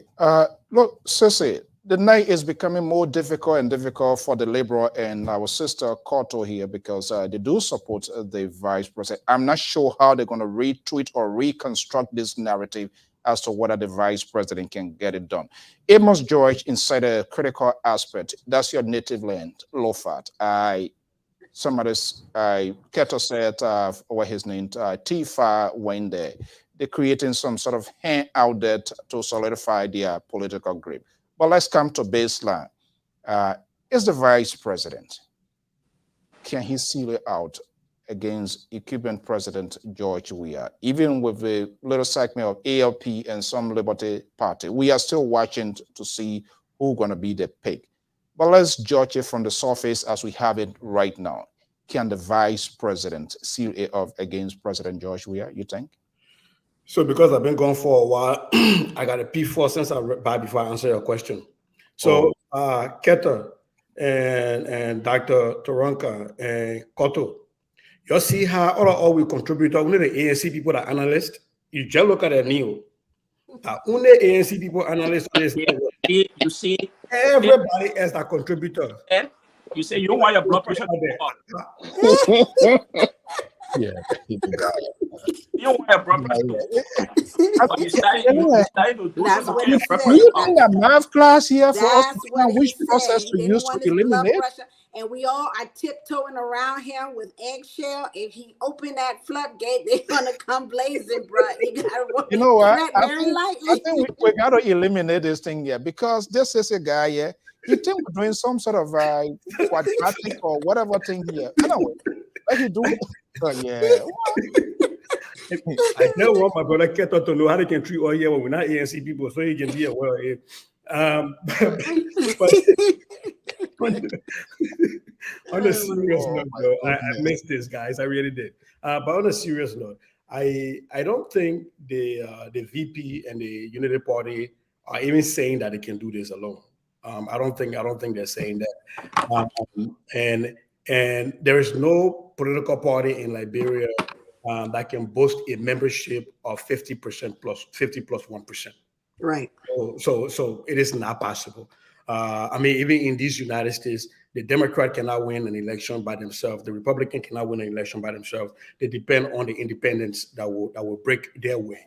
look, Sissy, the night is becoming more difficult and difficult for the Liberal and our sister Cotto here, because they do support the vice president. I'm not sure how they're going to retweet or reconstruct this narrative as to whether the vice president can get it done. Amos George, inside a critical aspect, that's your native land, Lofat. Keto said, what his name, Tifa went there. They're creating some sort of hand out there to solidify their political grip. But let's come to baseline. Is the vice president, can he seal it out against incumbent President George Weah? Even with a little segment of ALP and some Liberty Party, we are still watching to see who's going to be the pick. But let's judge it from the surface as we have it right now. Can the vice president seal it off against President George Weah, you think? So because I've been gone for a while, I got a P4 since I read by before I answer your question. So Keta and Dr. Toronka and Koto, you see how all we contribute, only the ANC people that analysts, you just look at the new. Only ANC people analysts on this. You see everybody as a contributor. You say you don't want your blood pressure to go up. Yeah. You don't want your blood pressure to go up. You started to do something. You in the math class here for us to find which process to use to eliminate? And we all are tiptoeing around him with eggshell. If he opened that floodgate, they're gonna come blazing, bro. You know what? I think we got to eliminate this thing here, because this is a guy here. You think we're doing some sort of quadratic or whatever thing here. Anyway, let you do it. Yeah. I never want my brother Keto to know how they can treat all year when we're not ANC people, so he can be aware. On a serious note, though, I missed this, guys. I really did. But on a serious note, I don't think the VP and the Unity Party are even saying that they can do this alone. I don't think they're saying that. And there is no political party in Liberia that can boast a membership of 50% plus 50 plus 1%. Right. So it is not possible. I mean, even in these United States, The Democrat cannot win an election by themselves. The Republican cannot win an election by themselves. They depend on the independents that will break their way.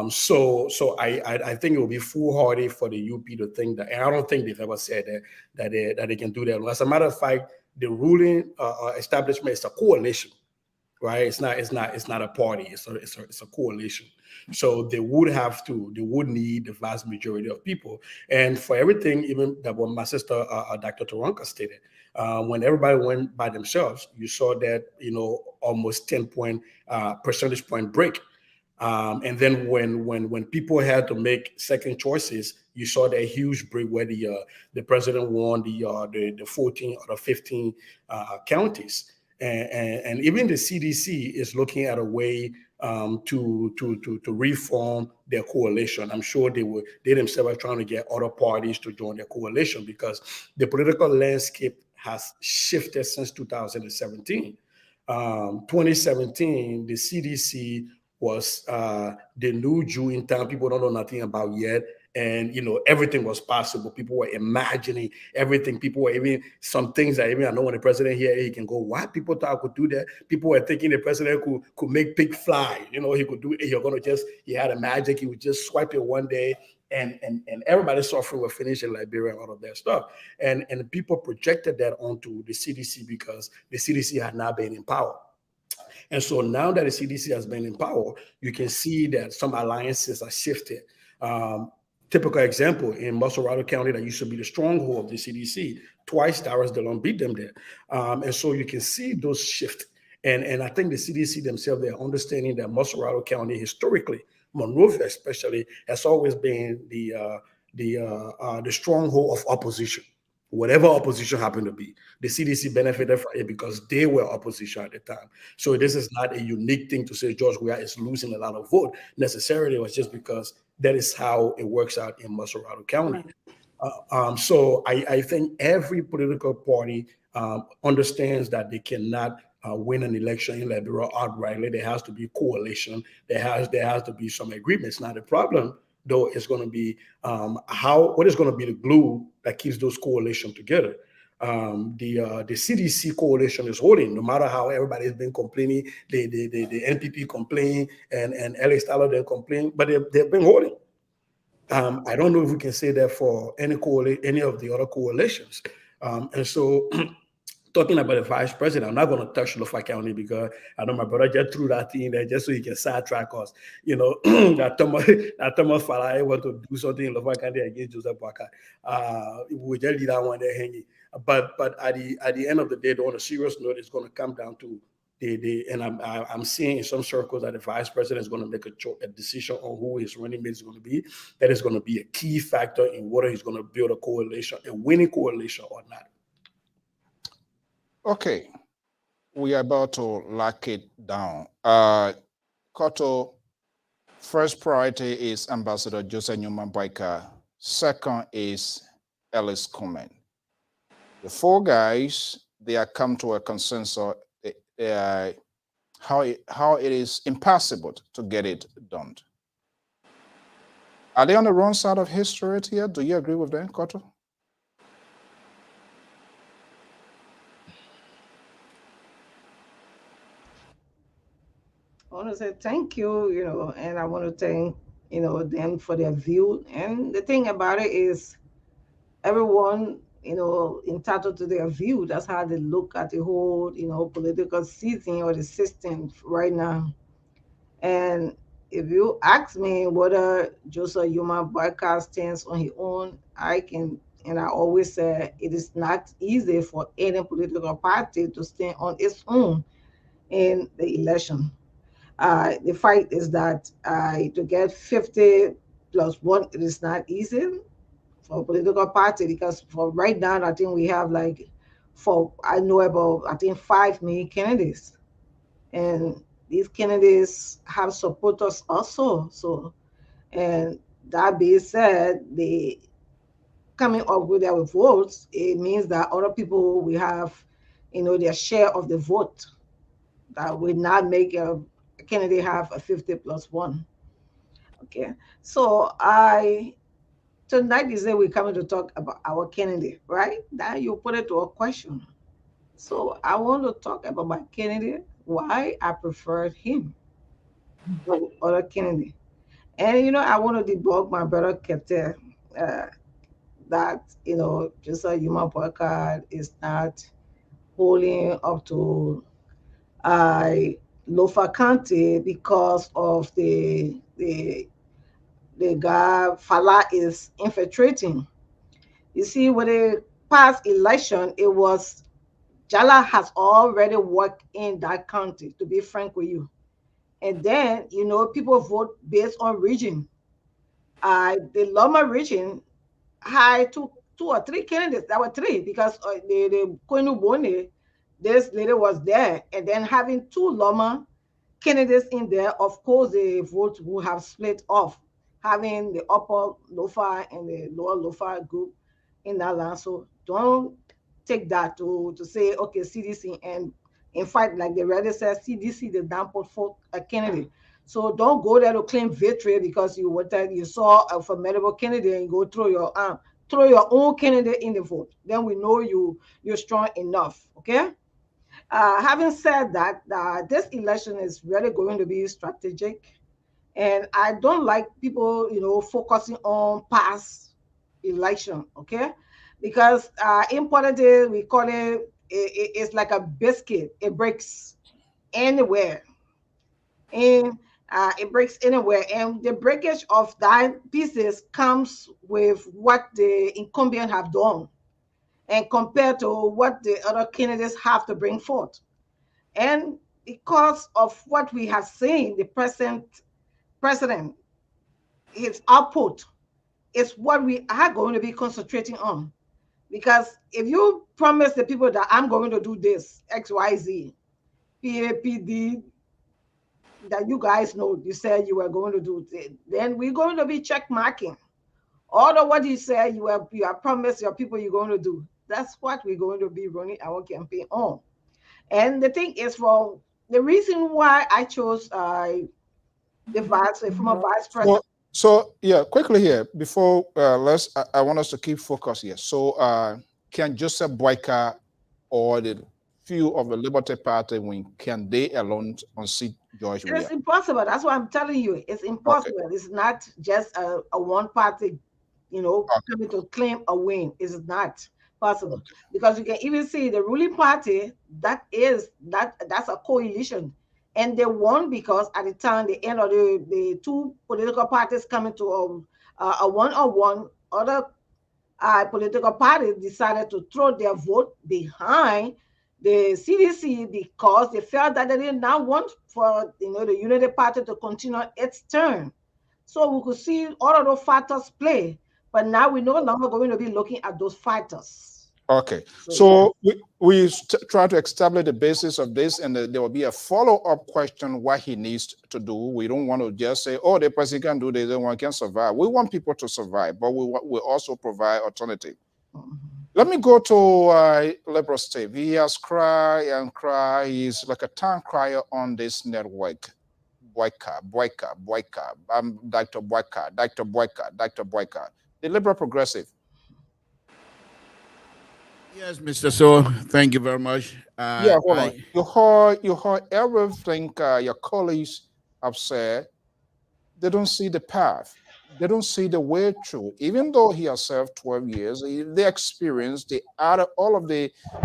So I think it will be foolhardy for the UP to think that, and I don't think they've ever said that they can do that. As a matter of fact, the ruling establishment is a coalition, right? It's not a party. It's a coalition. So they would need the vast majority of people. And for everything, even that what my sister, Dr. Taranka stated, when everybody went by themselves, you saw that, almost 10 percentage point break. And then when people had to make second choices, you saw that huge break where the president won the 14 or the 15 counties. And even the CDC is looking at a way to reform their coalition. I'm sure they themselves are trying to get other parties to join their coalition, because the political landscape has shifted since 2017. 2017, the CDC was the new Jew in town people don't know nothing about yet. And, everything was possible. People were imagining everything. People were even some things that even I know when the president here, he can go, what? People thought I could do that. People were thinking the president could make pig fly. He could do it. He had a magic. He would just swipe it one day and everybody's suffering will finish in Liberia and all of that stuff. And people projected that onto the CDC because the CDC had not been in power. And so now that the CDC has been in power, you can see that some alliances are shifted. Typical example in Musselwhite County, that used to be the stronghold of the CDC. Twice, Darius Dillon beat them there. And so you can see those shift. And I think the CDC themselves, they're understanding that Musselwhite County historically, Monrovia especially, has always been the stronghold of opposition. Whatever opposition happened to be, the CDC benefited from it because they were opposition at the time. So this is not a unique thing to say George Weah is losing a lot of vote necessarily. It was just because that is how it works out in Musselwhite County. So I think every political party understands that they cannot win an election in Liberia outrightly. There has to be coalition. There has to be some agreements. Now the problem, though, is going to be what is going to be the glue that keeps those coalitions together. The CDC coalition is holding, no matter how everybody has been complaining. The NPP complain and Alex Tyler then complain, but they've been holding. I don't know if we can say that for any of the other coalitions. And so talking about the vice president, I'm not going to touch Lpr County because I know my brother just threw that thing there just so he can sidetrack us. That Thomas Farah want to do something in Lpr County against Joseph BOAKAI. We just leave that one there hanging. But at the end of the day, on a serious note, it's going to come down to and I'm seeing in some circles that the vice president is going to make a decision on who his running mate is going to be. That is going to be a key factor in whether he's going to build a coalition, a winning coalition or not. Okay, we are about to lock it down. Koto, first priority is Ambassador Joseph Newman BOAKAI. Second is Ellis Coleman. The four guys, they have come to a consensus how it is impossible to get it done. Are they on the wrong side of history here? Do you agree with them, Koto? I want to say thank you, and I want to thank, them for their view. And the thing about it is everyone, entitled to their view. That's how they look at the whole, political season or the system right now. And if you ask me whether Joseph Newman BOAKAI stands on his own, I always say it is not easy for any political party to stand on its own in the election. The fight is that to get 50 plus 1, it is not easy for a political party, because for right now, I think we have I know about, I think 5 main candidates. And these candidates have supporters also. So, and that being said, they coming up with their votes, it means that other people will have, their share of the vote. That will not make a candidate have a 50 plus 1. Okay, so I tonight you say we're coming to talk about our candidate, right? Now you put it to a question. So I want to talk about my candidate, why I preferred him over other candidate. And I want to debug my brother Kete, that just a human podcast is not holding up to Lofa County because of the guy Fala is infiltrating. You see, when they past election, it was Jala has already worked in that county, to be frank with you. And then, people vote based on region. The Loma region had two or three candidates. There were three because the Koinu Bone, this lady was there. And then having two Loma candidates in there, of course, the vote will have split off, having the upper Lofa and the lower Lofa group in that land. So don't take that to say, okay, CDC. And in fact, like the ready says, CDC did not put forth a candidate. So don't go there to claim victory because you saw a formidable candidate and go throw your own candidate in the vote. Then we know you're strong enough. Okay. Having said that, this election is really going to be strategic, and I don't like people, focusing on past election, okay? Because in politics, we call it's like a biscuit. It breaks anywhere, and it breaks anywhere. And the breakage of that pieces comes with what the incumbent have done, and compared to what the other candidates have to bring forth. And because of what we have seen, the present president, his output is what we are going to be concentrating on. Because if you promise the people that I'm going to do this, X, Y, Z, PAPD, that you guys know, you said you were going to do it, then we're going to be check marking. All of what you said you have promised your people you're going to do. That's what we're going to be running our campaign on. And the thing is, for the reason why I chose the former vice president. So yeah, quickly here before I want us to keep focus here. So can Joseph Boyka or the few of the Liberty Party win? Can they alone unseat George Weah? It's impossible. That's what I'm telling you. It's impossible. Okay. It's not just a one party, coming to claim a win. It's not possible, because you can even see the ruling party that's a coalition, and they won because at the time the end of the two political parties coming to a one-on-one, other political parties decided to throw their vote behind the CDC because they felt that they did not want for the Unity Party to continue its term. So we could see all of those factors play. But now we're no longer going to be looking at those fighters. Okay. So we try to establish the basis of this, and there will be a follow-up question what he needs to do. We don't want to just say, oh, the president can do this, one can survive. We want people to survive, but we also provide alternative. Let me go to Lpr-Tv. He has cried and cried. He's like a town crier on this network. BOAKAI. I'm Dr. BOAKAI. The Liberal Progressive. Yes, Mr. So, thank you very much. Yeah, hold on. You heard everything your colleagues have said. They don't see the path. They don't see the way through. Even though he has served 12 years, the experience, the other, all of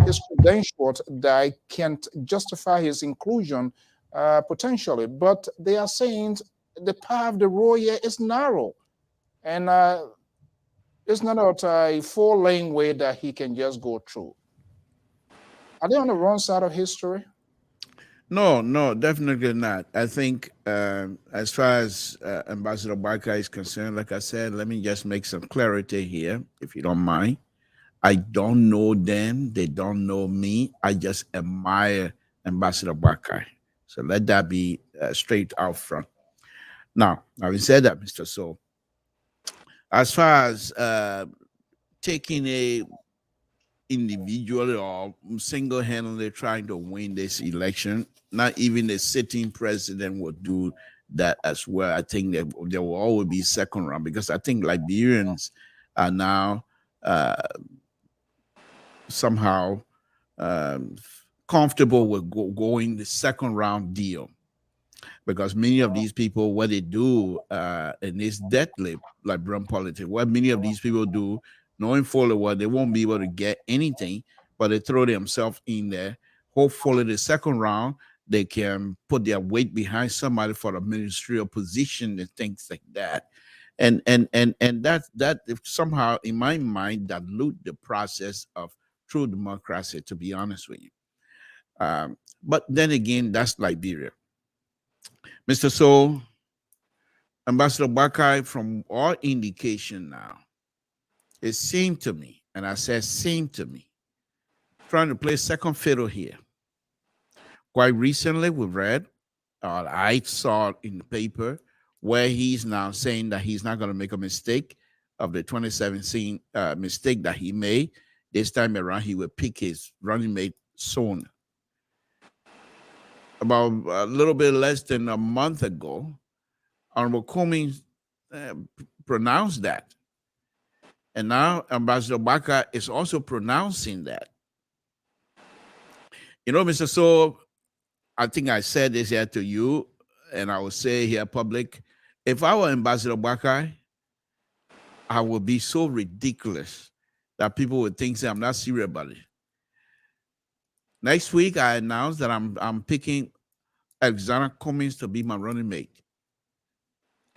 his credentials that can't justify his inclusion potentially. But they are saying the path, the road here is narrow. And it's not a 4-lane way that he can just go through. Are they on the wrong side of history? No, definitely not. I think as far as Ambassador BOAKAI is concerned, like I said, let me just make some clarity here, if you don't mind. I don't know them. They don't know me. I just admire Ambassador BOAKAI. So let that be straight out front. Now, having said that, Mr. So, as far as taking a individually or single-handedly trying to win this election, not even the sitting president would do that as well. I think that there will always be second round, because I think Liberians are now somehow comfortable with going the second round deal, because many of these people, what they do in this deadly Liberian politics, what many of these people do, knowing fully well they won't be able to get anything, but they throw themselves in there. Hopefully, the second round they can put their weight behind somebody for a ministerial position and things like that. And that somehow, in my mind, dilute the process of true democracy. To be honest with you, but then again, that's Liberia. Mr. So, Ambassador BOAKAI, from all indication now, it seemed to me, and I said seemed to me, trying to play second fiddle here. Quite recently, we read, I saw in the paper, where he's now saying that he's not going to make a mistake of the 2017 mistake that he made. This time around, he will pick his running mate soon. About a little bit less than a month ago, Honorable Cummings pronounced that. And now Ambassador BOAKAI is also pronouncing that. You know, Mr. So, I think I said this here to you, and I will say here public, if I were Ambassador BOAKAI, I would be so ridiculous that people would think that I'm not serious about it. Next week, I announced that I'm picking Alexander Cummings to be my running mate.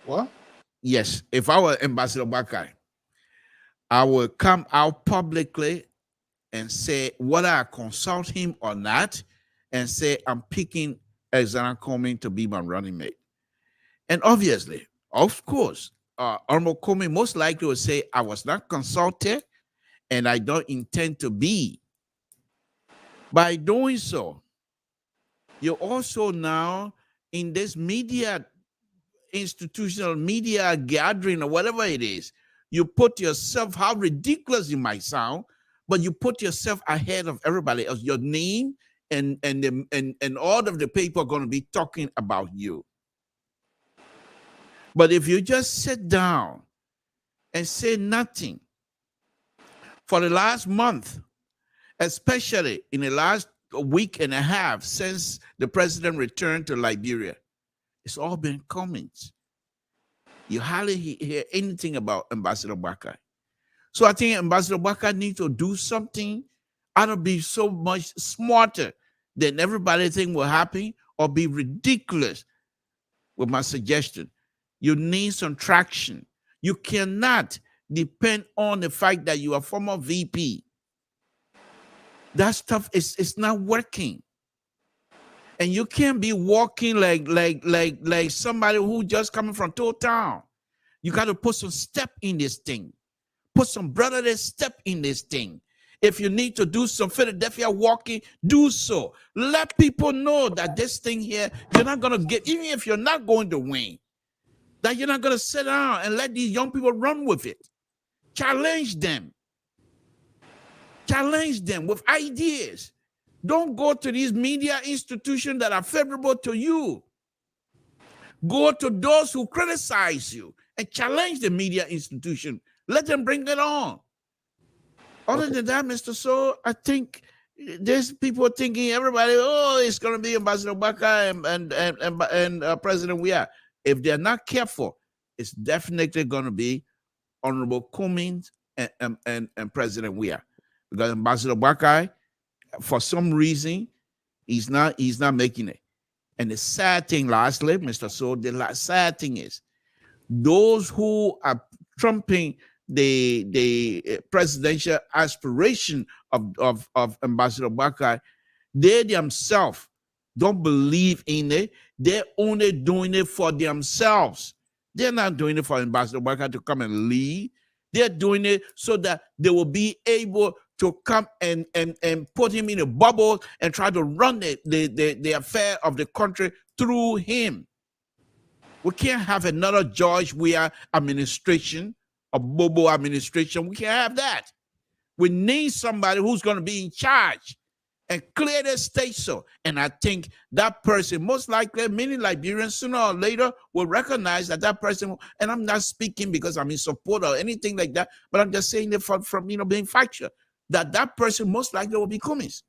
What? Yes, if I were Ambassador BOAKAI, I would come out publicly and say whether I consult him or not, and say I'm picking Alexander Cummings to be my running mate. And obviously, of course, Honorable Cummings most likely would say I was not consulted and I don't intend to be. By doing so, you're also now in this media, institutional media gathering or whatever it is, you put yourself, how ridiculous it might sound, but you put yourself ahead of everybody else. Your name and all of the people are going to be talking about you. But if you just sit down and say nothing for the last month, especially in the last week and a half since the president returned to Liberia, it's all been comments. You hardly hear anything about Ambassador BOAKAI. So I think Ambassador BOAKAI needs to do something, either be so much smarter than everybody think will happen, or be ridiculous with my suggestion. You need some traction. You cannot depend on the fact that you are former VP. That stuff is not working. And you can't be walking like somebody who just coming from town. You got to put some step in this thing. Put some brotherly step in this thing. If you need to do some Philadelphia walking, do so. Let people know that this thing here, you're not going to get, even if you're not going to win, that you're not going to sit down and let these young people run with it. Challenge them. Challenge them with ideas. Don't go to these media institutions that are favorable to you. Go to those who criticize you and challenge the media institution. Let them bring it on. Other than that, Mr. So, I think there's people thinking everybody, oh, it's going to be Ambassador BOAKAI and President Weah. If they're not careful, it's definitely going to be Honorable Cummings and President Weah. Because Ambassador BOAKAI, for some reason, he's not making it. And the sad thing, lastly, Mr. So, the sad thing is, those who are trumping the presidential aspiration of Ambassador BOAKAI, they themselves don't believe in it. They're only doing it for themselves. They're not doing it for Ambassador BOAKAI to come and lead. They're doing it so that they will be able to come and put him in a bubble and try to run the affair of the country through him. We can't have another George Weah administration, a Bobo administration. We can't have that. We need somebody who's going to be in charge and clearly state so. And I think that person, most likely, many Liberians sooner or later will recognize that that person, and I'm not speaking because I'm in support or anything like that, but I'm just saying it from being factual, that person most likely will be Cummings,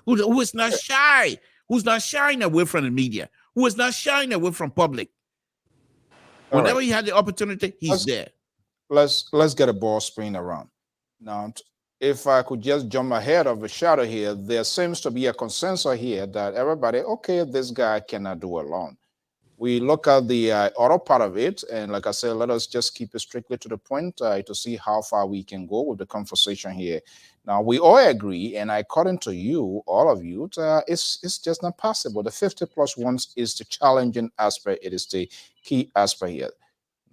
who is not shy, who's not shying away from the media, who is not shying away from public. Whenever he had the opportunity, he's there. Let's get a ball spinning around. Now, if I could just jump ahead of the shadow here, there seems to be a consensus here that everybody, okay, this guy cannot do alone. We look at the other part of it, and like I said, let us just keep it strictly to the point to see how far we can go with the conversation here. Now, we all agree, and according to you, all of you, it's just not possible. The 50+1 is the challenging aspect. It is the key aspect here.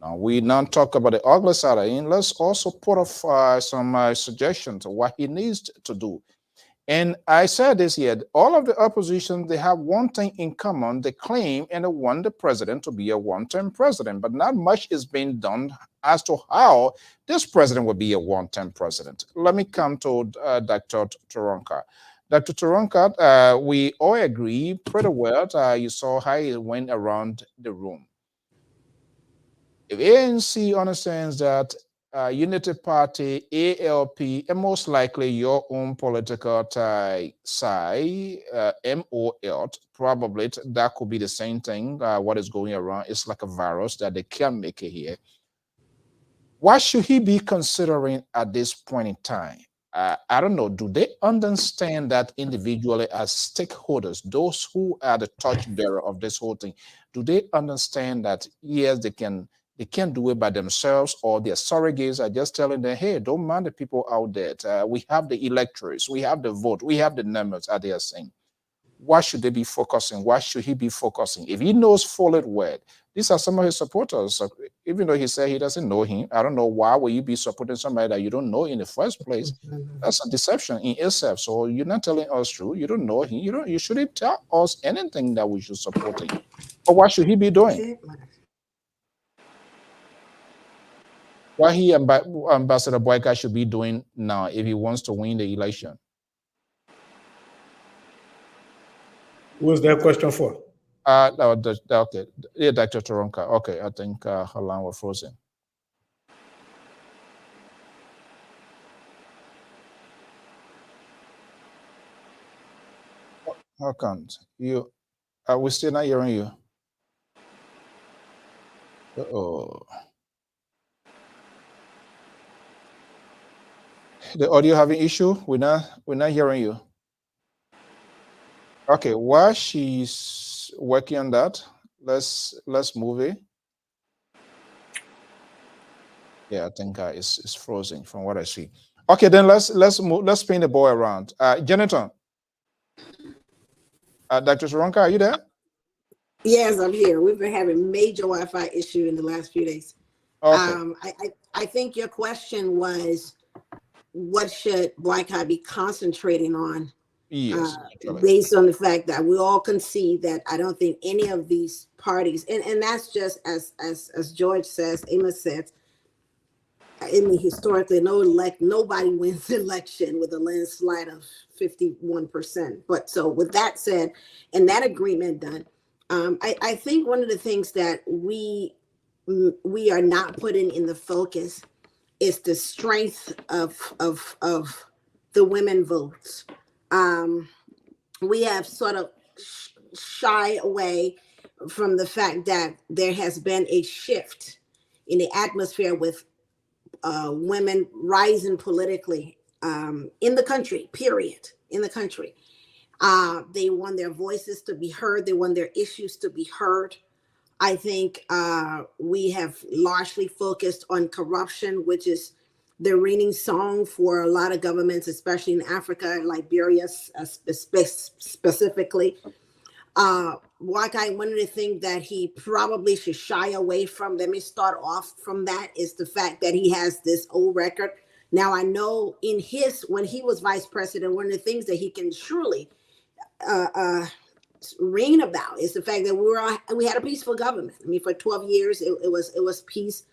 Now, we now talk about the ugly side of it. Let's also put off some suggestions of what he needs to do. And I said this here, all of the opposition, they have one thing in common. They claim and they want the president to be a one-term president, but not much is being done as to how this president will be a one-term president. Let me come to Dr. Turonka. Dr. Turonka, we all agree pretty well. You saw how it went around the room. If ANC understands that Unity Party, ALP, and most likely your own political side, MOL, probably that could be the same thing. What is going around? It's like a virus that they can't make it here. What should he be considering at this point in time? I don't know. Do they understand that individually as stakeholders, those who are the torchbearer of this whole thing, do they understand that, yes, they can't do it by themselves, or their surrogates are just telling them, hey, don't mind the people out there. We have the electors, we have the vote, we have the numbers, as they are saying. What should they be focusing? What should he be focusing? If he knows full well, these are some of his supporters. So even though he said he doesn't know him, I don't know why will you be supporting somebody that you don't know in the first place. That's a deception in itself. So you're not telling us true. You don't know him. You shouldn't tell us anything that we should support him. But what should he be doing? What he Ambassador BOAKAI should be doing now if he wants to win the election? Who is that question for? Okay, yeah, Dr. Turonka. Okay, I think her line was frozen. How comes you? We're still not hearing you. The audio having issue. We're not hearing you. Okay, while she's working on that, let's move it. Yeah, I think it's frozen from what I see. Okay, then let's move. Let's spin the ball around. Jonathan, Dr. Turonka, are you there? Yes, I'm here. We've been having major Wi-Fi issue in the last few days. Okay. I think your question was, what should BOAKAI be concentrating on? Yes, based on the fact that we all concede that I don't think any of these parties, and that's just as George says, Amos said, I mean, historically, nobody wins the election with a landslide of 51%. But so with that said, and that agreement done, I think one of the things that we are not putting in the focus is the strength of the women votes. We have sort of shy away from the fact that there has been a shift in the atmosphere with women rising politically in the country, period, in the country. They want their voices to be heard. They want their issues to be heard. I think we have largely focused on corruption, which is the reigning song for a lot of governments, especially in Africa, Liberia specifically. BOAKAI, one of the things that he probably should shy away from, let me start off from that, is the fact that he has this old record. Now, I know when he was vice president, one of the things that he can surely ring about is the fact that we had a peaceful government. I mean, for 12 years, it was peace.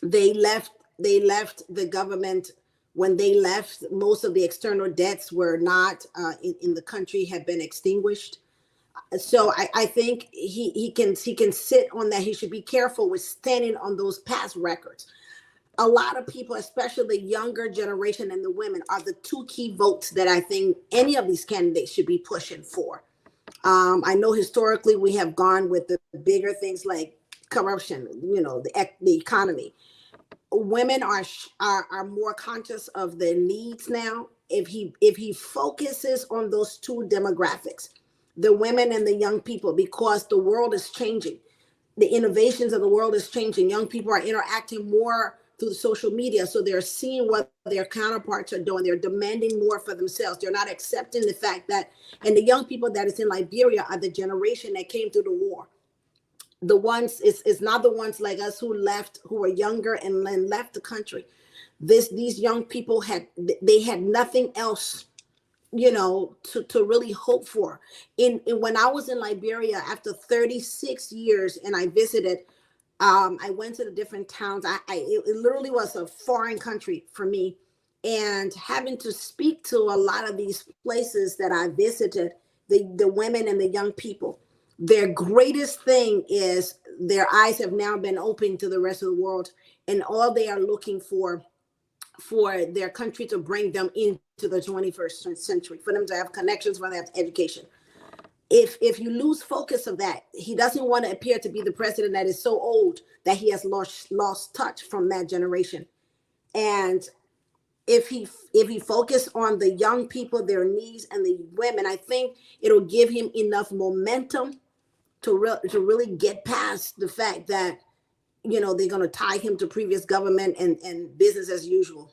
They left the government When they left, most of the external debts were not in the country, had been extinguished. So I think he can sit on that. He should be careful with standing on those past records. A lot of people, especially the younger generation and the women, are the two key votes that I think any of these candidates should be pushing for. I know historically we have gone with the bigger things like corruption, the economy. Women are more conscious of their needs now. If he focuses on those two demographics, the women and the young people, because the world is changing, the innovations of the world is changing. Young people are interacting more through the social media, so they're seeing what their counterparts are doing. They're demanding more for themselves. They're not accepting the fact that, and the young people that is in Liberia are the generation that came through the war. The ones, it's not the ones like us who were younger and then left the country. These young people had nothing else, to really hope for. When I was in Liberia after 36 years and I visited, I went to the different towns. It literally was a foreign country for me, and having to speak to a lot of these places that I visited, the women and the young people, their greatest thing is their eyes have now been opened to the rest of the world, and all they are looking for their country to bring them into the 21st century, for them to have connections, for them to have education. If you lose focus of that, he doesn't want to appear to be the president that is so old that he has lost touch from that generation. And if he focus on the young people, their needs, and the women, I think it'll give him enough momentum to really get past the fact that, they're going to tie him to previous government and business as usual.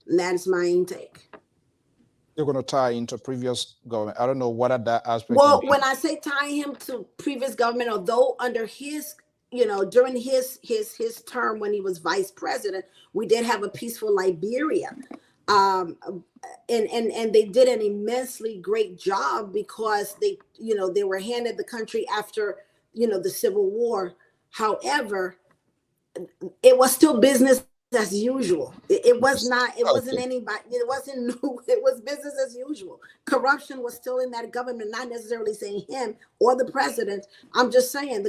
And that's my intake. You're going to tie into previous government. I don't know what that aspect. Well, when I say tie him to previous government, although under his, during his term when he was vice president, we did have a peaceful Liberia. And they did an immensely great job because they were handed the country after, the Civil War. However, it was still business as usual. It wasn't anybody, it wasn't new, it was business as usual. Corruption was still in that government, not necessarily saying him or the president. I'm just saying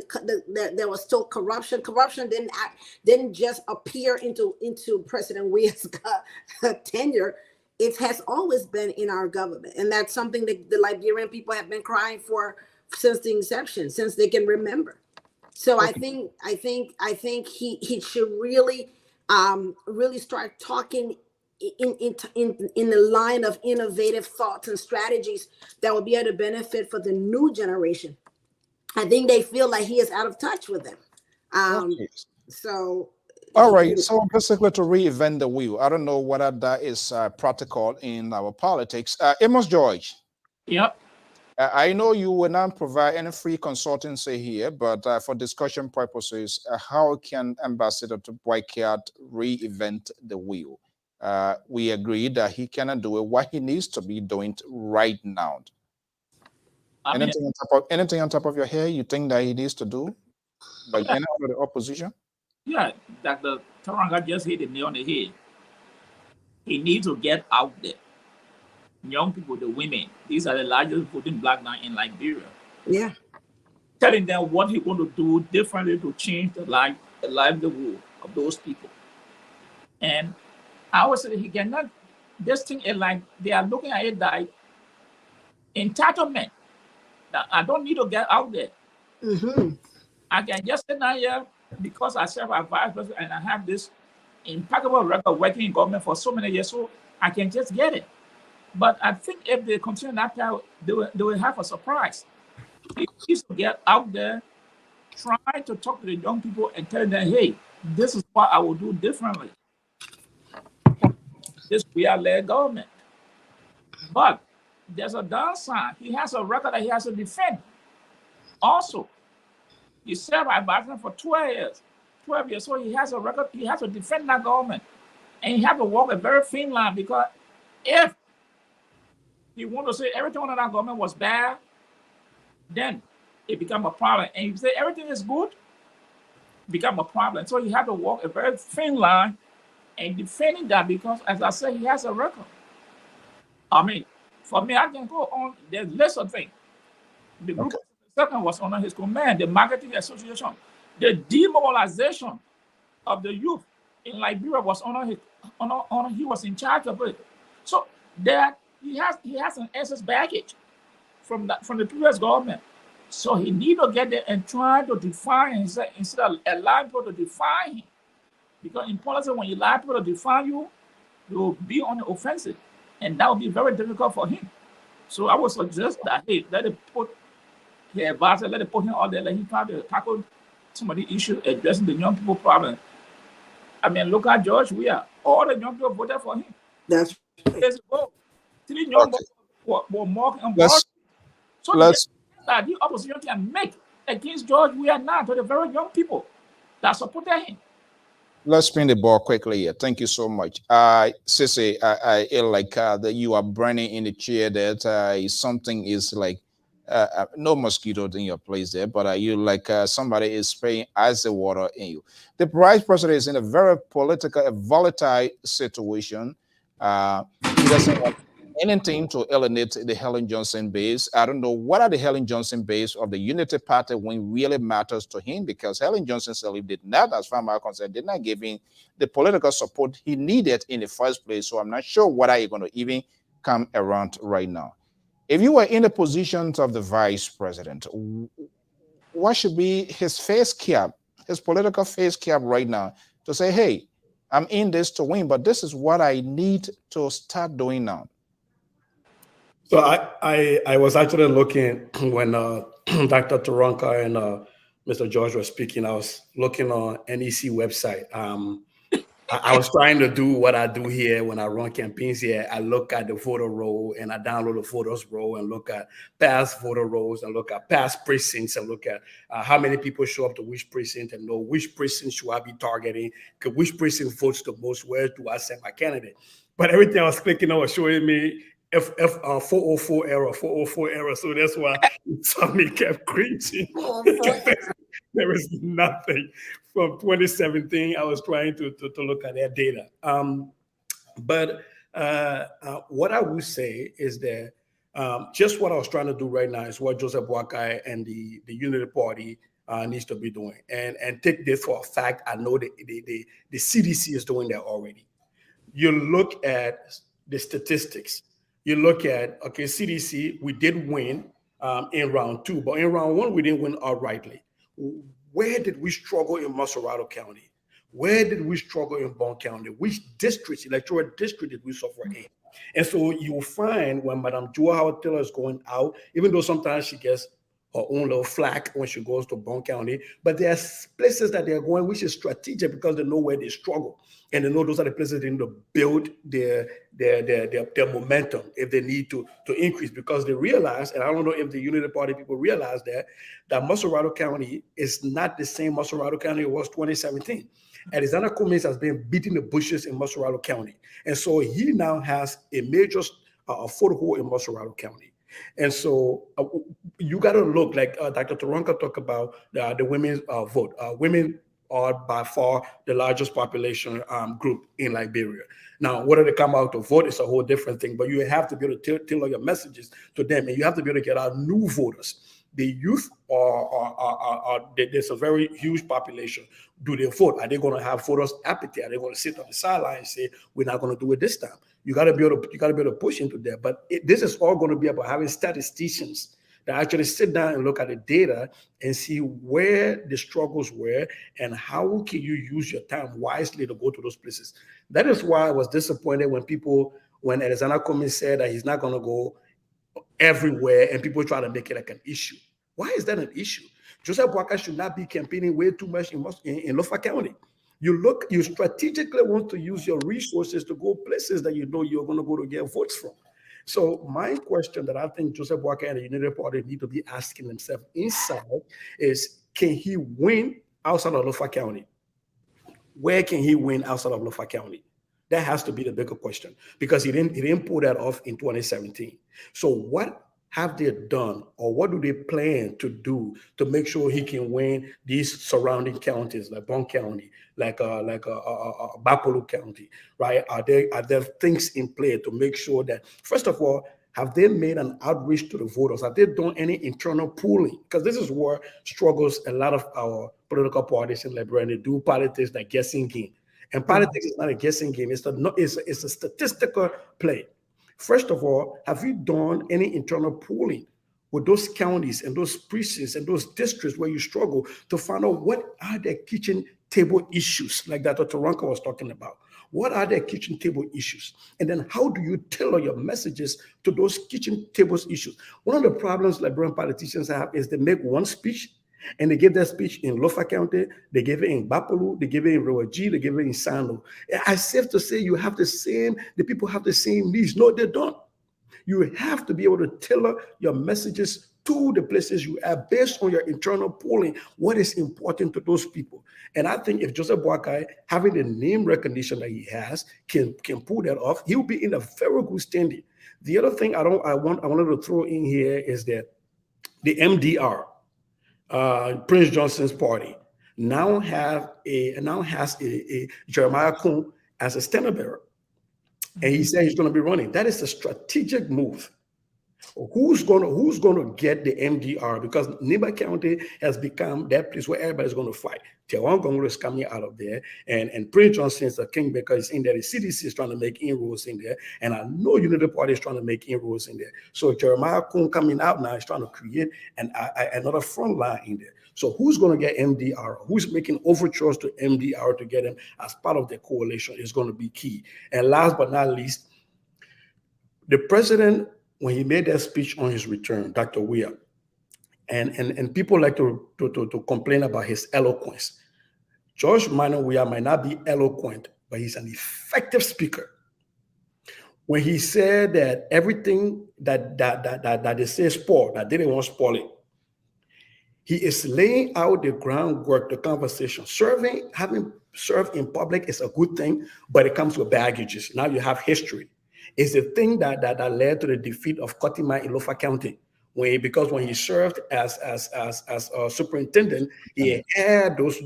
there was still corruption. Corruption didn't just appear into President Weah's tenure. It has always been in our government. And that's something that the Liberian people have been crying for since the inception, since they can remember. So I think he should really start talking in the line of innovative thoughts and strategies that will be able to benefit for the new generation. I think they feel like he is out of touch with them. So. All right. So basically, to reinvent the wheel, I don't know whether that is practical in our politics. Amos George. Yep. I know you will not provide any free consultancy here, but for discussion purposes, how can Ambassador to BOAKAI reinvent the wheel? We agreed that he cannot do it. What he needs to be doing right now. Anything on top of your hair you think that he needs to do? Like any of the opposition? Yeah, Dr. Taranga just hit the nail on the head. He needs to get out there. Young people, the women, these are the largest voting black now in Liberia. Yeah. Telling them what he's going to do differently to change the livelihood of those people. And I always say he cannot, this thing is like, they are looking at it like entitlement. Now, I don't need to get out there. Mm-hmm. I can just sit down here because I serve as vice president and I have this impeccable record working in government for so many years, so I can just get it. But I think if they continue that path, they will have a surprise. He needs to get out there, try to talk to the young people and tell them, hey, this is what I will do differently. This we-are-led government. But there's a downside. He has a record that he has to defend. Also, he served as president for 12 years. 12 years, so he has a record, he has to defend that government. And he has to walk a very thin line, because if he want to say everything under that government was bad, then it become a problem. And if you say everything is good, it become a problem. So you have to walk a very thin line and defending that because, as I said, he has a record. I mean, for me, I can go on. There's lots of things. The group second was under his command, the marketing association, the demobilization of the youth in Liberia was he was in charge of it. So that he has an excess baggage from the previous government. So he need to get there and try to define instead of allowing people to define him. Because in policy, when you allow people to define you, you will be on the offensive. And that will be very difficult for him. So I would suggest that, hey, let it put the advisor, let it put him out there, let him try to tackle some of the issues addressing the young people problem. I mean, look at George Weah. All the young people voted for him. That's right. 3 young people were marked on board. So that the opposition can make against George Weah now to the very young people that supported him. Let's spin the ball quickly here. Thank you so much. Sissy, I feel like that you are burning in the chair, that something is like, no mosquito in your place there, but you like somebody is spraying icy water in you. The vice president is in a very volatile situation. He doesn't want anything to alienate the Helen Johnson base. I don't know what are the Helen Johnson base of the Unity Party when really matters to him, because Helen Johnson did not, as far as I'm concerned, did not give him the political support he needed in the first place. So I'm not sure whether he's going to even come around right now. If you were in the position of the vice president, what should be his face cap, his political face cap right now to say, hey, I'm in this to win, but this is what I need to start doing now? So I was actually looking when Dr. Taronka and Mr. George were speaking. I was looking on NEC website. I was trying to do what I do here when I run campaigns here. I look at the voter roll and I download the photos roll and look at past voter rolls and look at past precincts and look at how many people show up to which precinct and know which precinct should I be targeting, which precinct votes the most, where do I send my candidate. But everything I was clicking on was showing me 404 error, 404 error. So that's why something kept cringing. There is nothing from 2017. I was trying to look at that data. But what I would say is that just what I was trying to do right now is what Joseph BOAKAI and the Unity Party needs to be doing. And take this for a fact. I know the CDC is doing that already. You look at the statistics. You look at, okay, CDC, we did win in round 2, but in round 1, we didn't win outrightly. Where did we struggle in Massarato County? Where did we struggle in Bond County? Which districts, electoral district did we suffer in? And so you'll find when Madam Joa Howard Taylor is going out, even though sometimes she gets her own little flack when she goes to Bond County, but there are places that they're going which is strategic because they know where they struggle. And they know those are the places they need to build their momentum if they need to increase, because they realize, and I don't know if the Unity Party people realize that Massarato County is not the same Massarato County it was 2017. Alexander Cummings has been beating the bushes in Massarato County. And so he now has a major foothold in Massarato County. And so you got to look, like Dr. Taronka talked about the women's vote. Women are by far the largest population group in Liberia. Now, whether they come out to vote is a whole different thing, but you have to be able to tailor your messages to them, and you have to be able to get out new voters. The youth there's a very huge population. Do they vote? Are they going to have voters' apathy? Are they going to sit on the sideline and say, we're not going to do it this time? You got to be able to push into that. But this is all going to be about having statisticians that actually sit down and look at the data and see where the struggles were and how can you use your time wisely to go to those places. That is why I was disappointed when Alexander Cummings said that he's not going to go everywhere and people try to make it like an issue. Why is that an issue? Joseph BOAKAI should not be campaigning way too much in Lofa County. You strategically want to use your resources to go places that you know you're going to go to get votes from. So my question that I think Joseph BOAKAI and the Unity Party need to be asking themselves inside is, can he win outside of Lofa County? Where can he win outside of Lofa County? That has to be the bigger question, because he didn't pull that off in 2017. So what have they done, or what do they plan to do to make sure he can win these surrounding counties, like Bon County, like Bapolo County, right? Are there things in play to make sure that, first of all, have they made an outreach to the voters? Have they done any internal polling? Because this is where struggles a lot of our political parties in Liberia. They do politics like guessing game, and politics is not a guessing game. It's a statistical play. First of all, have you done any internal polling with those counties and those precincts and those districts where you struggle to find out what are their kitchen table issues, like that Dr. Ranka was talking about? What are their kitchen table issues? And then how do you tailor your messages to those kitchen tables issues? One of the problems Liberian politicians have is they make one speech and they give that speech in Lofa County, they give it in Bapolo, they give it in Rowaji, they give it in Sando. I safe to say the people have the same needs. No, they don't. You have to be able to tailor your messages to the places you are based on your internal polling, what is important to those people. And I think if Joseph BOAKAI, having the name recognition that he has, can pull that off, he'll be in a very good standing. The other thing I wanted to throw in here is that the MDR, Prince Johnson's party, now has a Jeremiah Kuhn as a standard bearer, and he said he's going to be running. That is a strategic move. Who's going to get the MDR? Because Niba County has become that place where everybody's going to fight. Tewan Gongo is coming out of there, and Prince Johnson is the kingmaker, is in there. The CDC is trying to make inroads in there, and I know Unity Party is trying to make inroads in there. So Jeremiah Kuhn coming out now is trying to create another front line in there. So who's going to get MDR? Who's making overtures to MDR to get him as part of the coalition is going to be key. And last but not least, the president, when he made that speech on his return, Dr. Weah, and people like to complain about his eloquence. George Minor Weah might not be eloquent, but he's an effective speaker. When he said that everything that they say spoil, that they didn't want to spoil it, he is laying out the groundwork, the conversation. Having served in public is a good thing, but it comes with baggages. Now you have history. It's the thing that led to the defeat of Kotima in Lofa County. Because when he served as a superintendent, he had those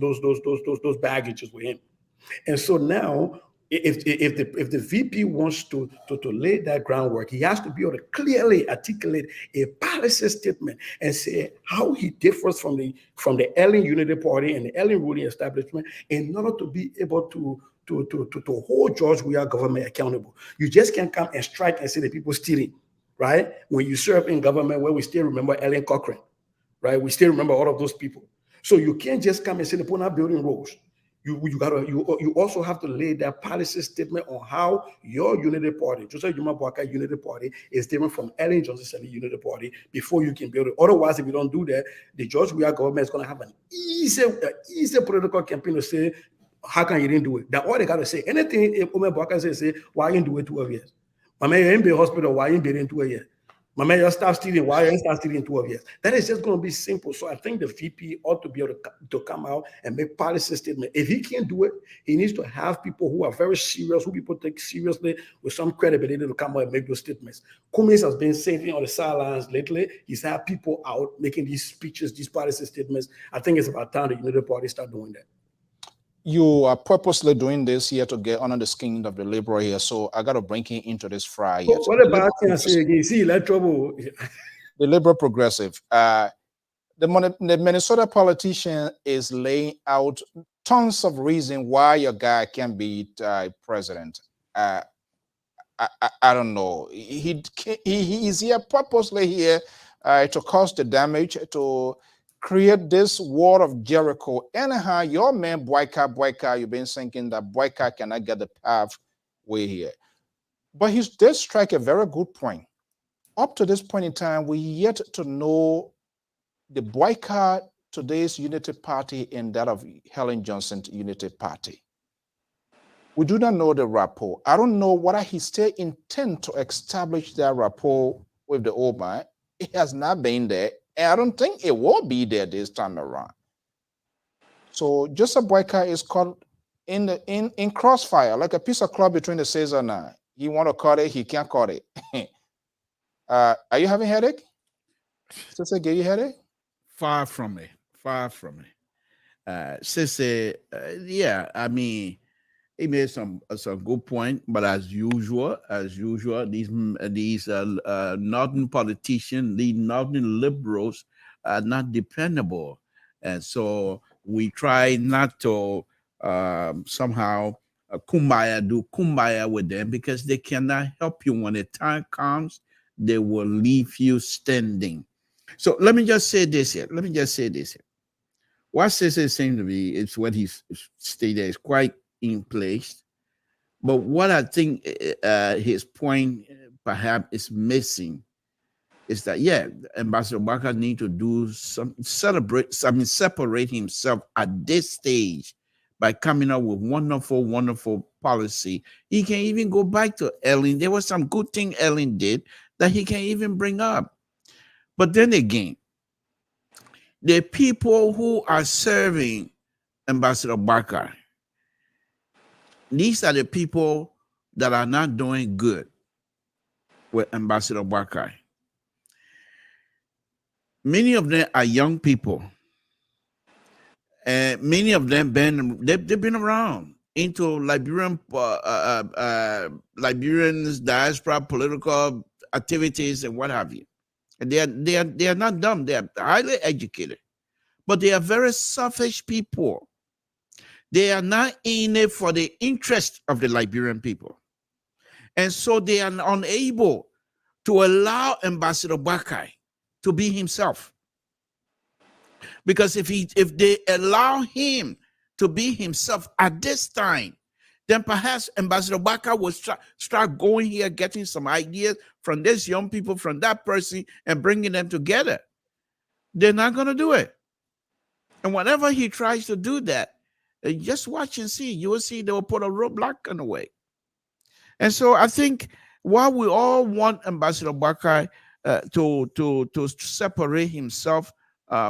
baggages with him. And so now, if the VP wants to lay that groundwork, he has to be able to clearly articulate a policy statement and say how he differs from the Ellen Unity Party and the Ellen ruling establishment in order to be able to hold George Weah government accountable. You just can't come and strike and say the people stealing, right? When you serve in government, where we still remember Ellen Cochran, right? We still remember all of those people. So you can't just come and say the people are not building roads. You also have to lay that policy statement on how your Unity Party, Joseph Juma BOAKAI Unity Party, is different from Ellen Johnson Unity Party before you can build it. Otherwise, if you don't do that, the George Weah government is going to have an easy political campaign to say, how come you didn't do it? That's all they got to say. Anything if BOAKAI say, why you didn't do it 12 years? My man, you're in the hospital, why you didn't in 12 years? My man, you start stealing, why you start stealing in 12 years? That is just going to be simple. So I think the VP ought to be able to come out and make policy statement. If he can't do it, he needs to have people who are very serious, who people take seriously with some credibility to come out and make those statements. Cummings has been sitting on the sidelines lately. He's had people out making these speeches, these policy statements. I think it's about time the Unity Party start doing that. You are purposely doing this here to get under the skin of the liberal here, so I got to bring him into this fry here. What about again? See, let trouble. The liberal progressive. The Minnesota politician is laying out tons of reasons why your guy can be president. I don't know. He is here purposely here to cause the damage, to create this wall of Jericho. Anyhow, your man BOAKAI, you've been thinking that BOAKAI cannot get the pathway here. But he did strike a very good point. Up to this point in time, we yet to know the BOAKAI today's Unity Party and that of Helen Johnson's Unity Party. We do not know the rapport. I don't know whether he still intends to establish that rapport with the old man. It has not been there. And I don't think it will be there this time around. So Joseph BOAKAI is caught in crossfire, like a piece of cloth between the scissors and knife. He want to cut it, he can't cut it. Are you having a headache? Sister Gay, you had it? Far from it. Far from it. Sister, yeah, I mean, he made some good point, but as usual, these northern politicians, these northern liberals, are not dependable, and so we try not to somehow do kumbaya with them, because they cannot help you when the time comes. They will leave you standing. So let me just say this here. What Cesar seems to be, it's what he's stated, is quite in place. But what I think his point perhaps is missing is that, yeah, Ambassador BOAKAI need to do separate himself at this stage by coming up with wonderful, wonderful policy. He can even go back to Ellen. There was some good thing Ellen did that he can even bring up. But then again, the people who are serving Ambassador BOAKAI, these are the people that are not doing good with Ambassador BOAKAI. Many of them are young people, and many of them they've been around into Liberians diaspora political activities and what have you. And they are not dumb. They are highly educated, but they are very selfish people. They are not in it for the interest of the Liberian people. And so they are unable to allow Ambassador BOAKAI to be himself. Because if they allow him to be himself at this time, then perhaps Ambassador BOAKAI will start going here, getting some ideas from these young people, from that person, and bringing them together. They're not going to do it. And whenever he tries to do that, just watch and see. You will see they will put a roadblock in the way. And so I think while we all want Ambassador BOAKAI to separate himself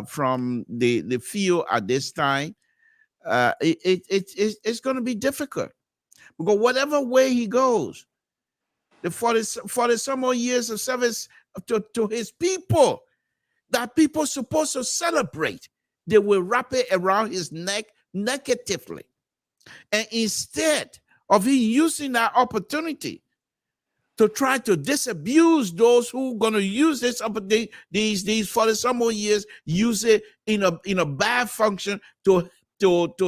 from the field at this time, it's going to be difficult. Because whatever way he goes, the 40 some more years of service to his people, that people supposed to celebrate, they will wrap it around his neck negatively. And instead of him using that opportunity to try to disabuse those who are going to use this opportunity, these 40 some more years, use it in a bad function to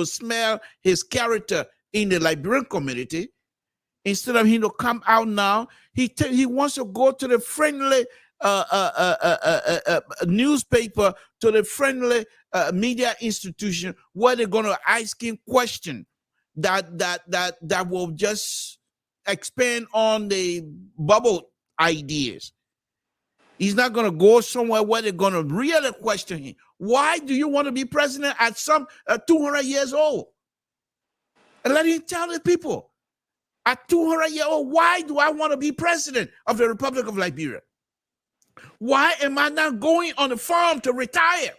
smell his character in the Liberian community, instead of him to come out now, he wants to go to the friendly newspaper, to the friendly media institution, where they're going to ask him questions that will just expand on the bubble ideas. He's not going to go somewhere where they're going to really question him. Why do you want to be president at some 200 years old? And let him tell the people, at 200 years old, why do I want to be president of the Republic of Liberia? Why am I not going on the farm to retire?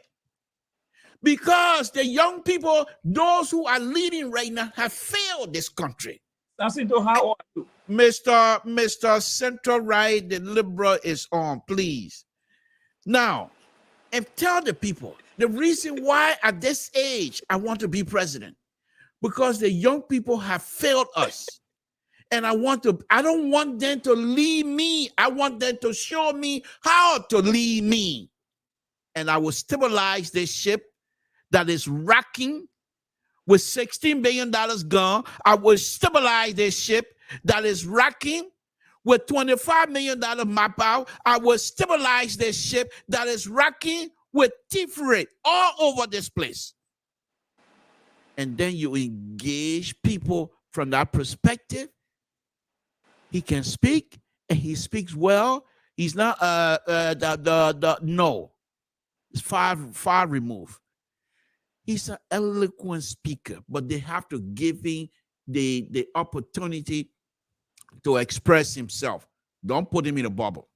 Because the young people, those who are leading right now, have failed this country. Jacinto, how are you? Mr. Central Right, the liberal is on, please. Now, and tell the people the reason why at this age I want to be president, because the young people have failed us. And I don't want them to lead me. I want them to show me how to lead me. And I will stabilize this ship that is rocking with $16 billion gone. I will stabilize this ship that is rocking with $25 million map out. I will stabilize this ship that is rocking with thievery all over this place. And then you engage people from that perspective. He can speak, and he speaks well. He's not no. It's far removed. He's an eloquent speaker, but they have to give him the opportunity to express himself. Don't put him in a bubble.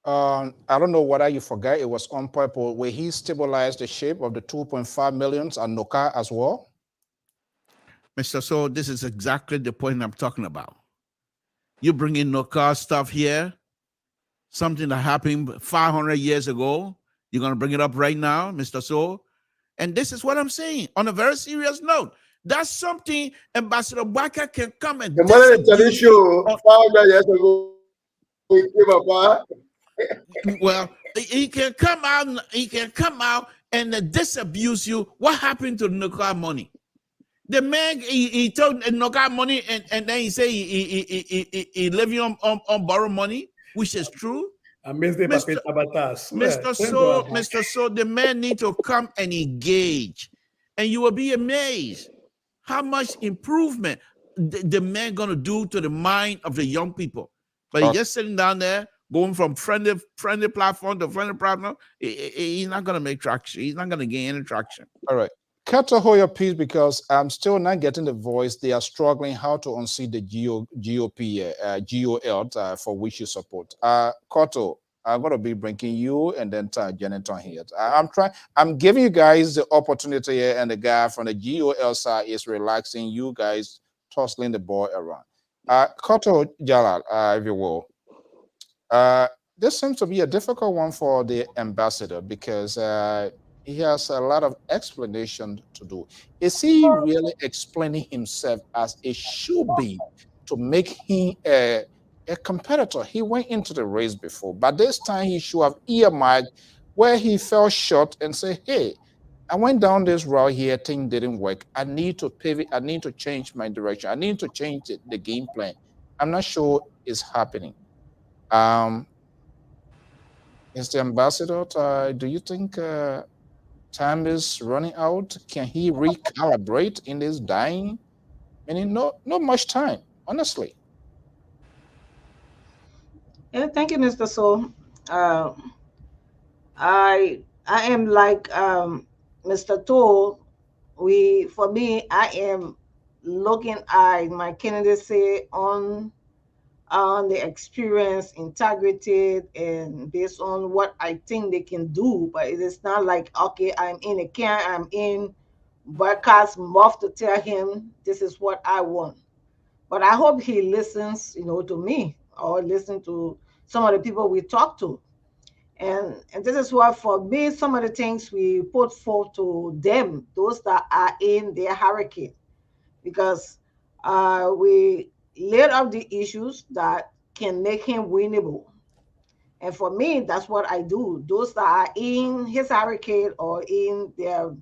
I don't know whether you forgot, it was on purpose. Will he stabilize the shape of the 2.5 millions and Noka as well? Mr. So this is exactly the point I'm talking about. You bring in Noka stuff here, something that happened 500 years ago. You're going to bring it up right now, Mr. So. And this is what I'm saying on a very serious note. That's something Ambassador BOAKAI can come and the money the show 500 years ago. Well, he can come out. He can come out and disabuse you. What happened to Nuka money? The man he told Nuka money, and then he say he living on borrowed money, which is true. Mr. So, the man need to come and engage, and you will be amazed how much improvement the man gonna do to the mind of the young people. But he's just sitting down there, going from friendly platform to friendly platform. He's not gonna make traction. He's not gonna gain any traction. All right. Kato, hold your peace, because I'm still not getting the voice. They are struggling how to unseat the GOP, GOL for which you support. Kato, I'm going to be bringing you and then Janet on here. I'm giving you guys the opportunity here, and the guy from the GOL side is relaxing. You guys tossing the ball around. Kato Jalal, if you will. This seems to be a difficult one for the ambassador, because he has a lot of explanation to do. Is he really explaining himself as it should be to make him a competitor? He went into the race before, but this time he should have earmarked where he fell short and say, hey, I went down this route here, thing didn't work. I need to pivot. I need to change my direction. I need to change the game plan. I'm not sure it's happening. Mr. Ambassador, do you think time is running out? Can he recalibrate in this dying? Meaning, not much time, honestly. Yeah, thank you, Mr. So. I am like Mr. Toll. For me, I am looking at my candidacy on the experience, integrity, and based on what I think they can do. But it is not like, okay, I'm in broadcast mouth to tell him this is what I want. But I hope he listens, to me, or listen to some of the people we talk to. And this is why, for me, some of the things we put forth to them, those that are in their hierarchy, because we laid out the issues that can make him winnable. And for me, that's what I do. Those that are in his hierarchy or in their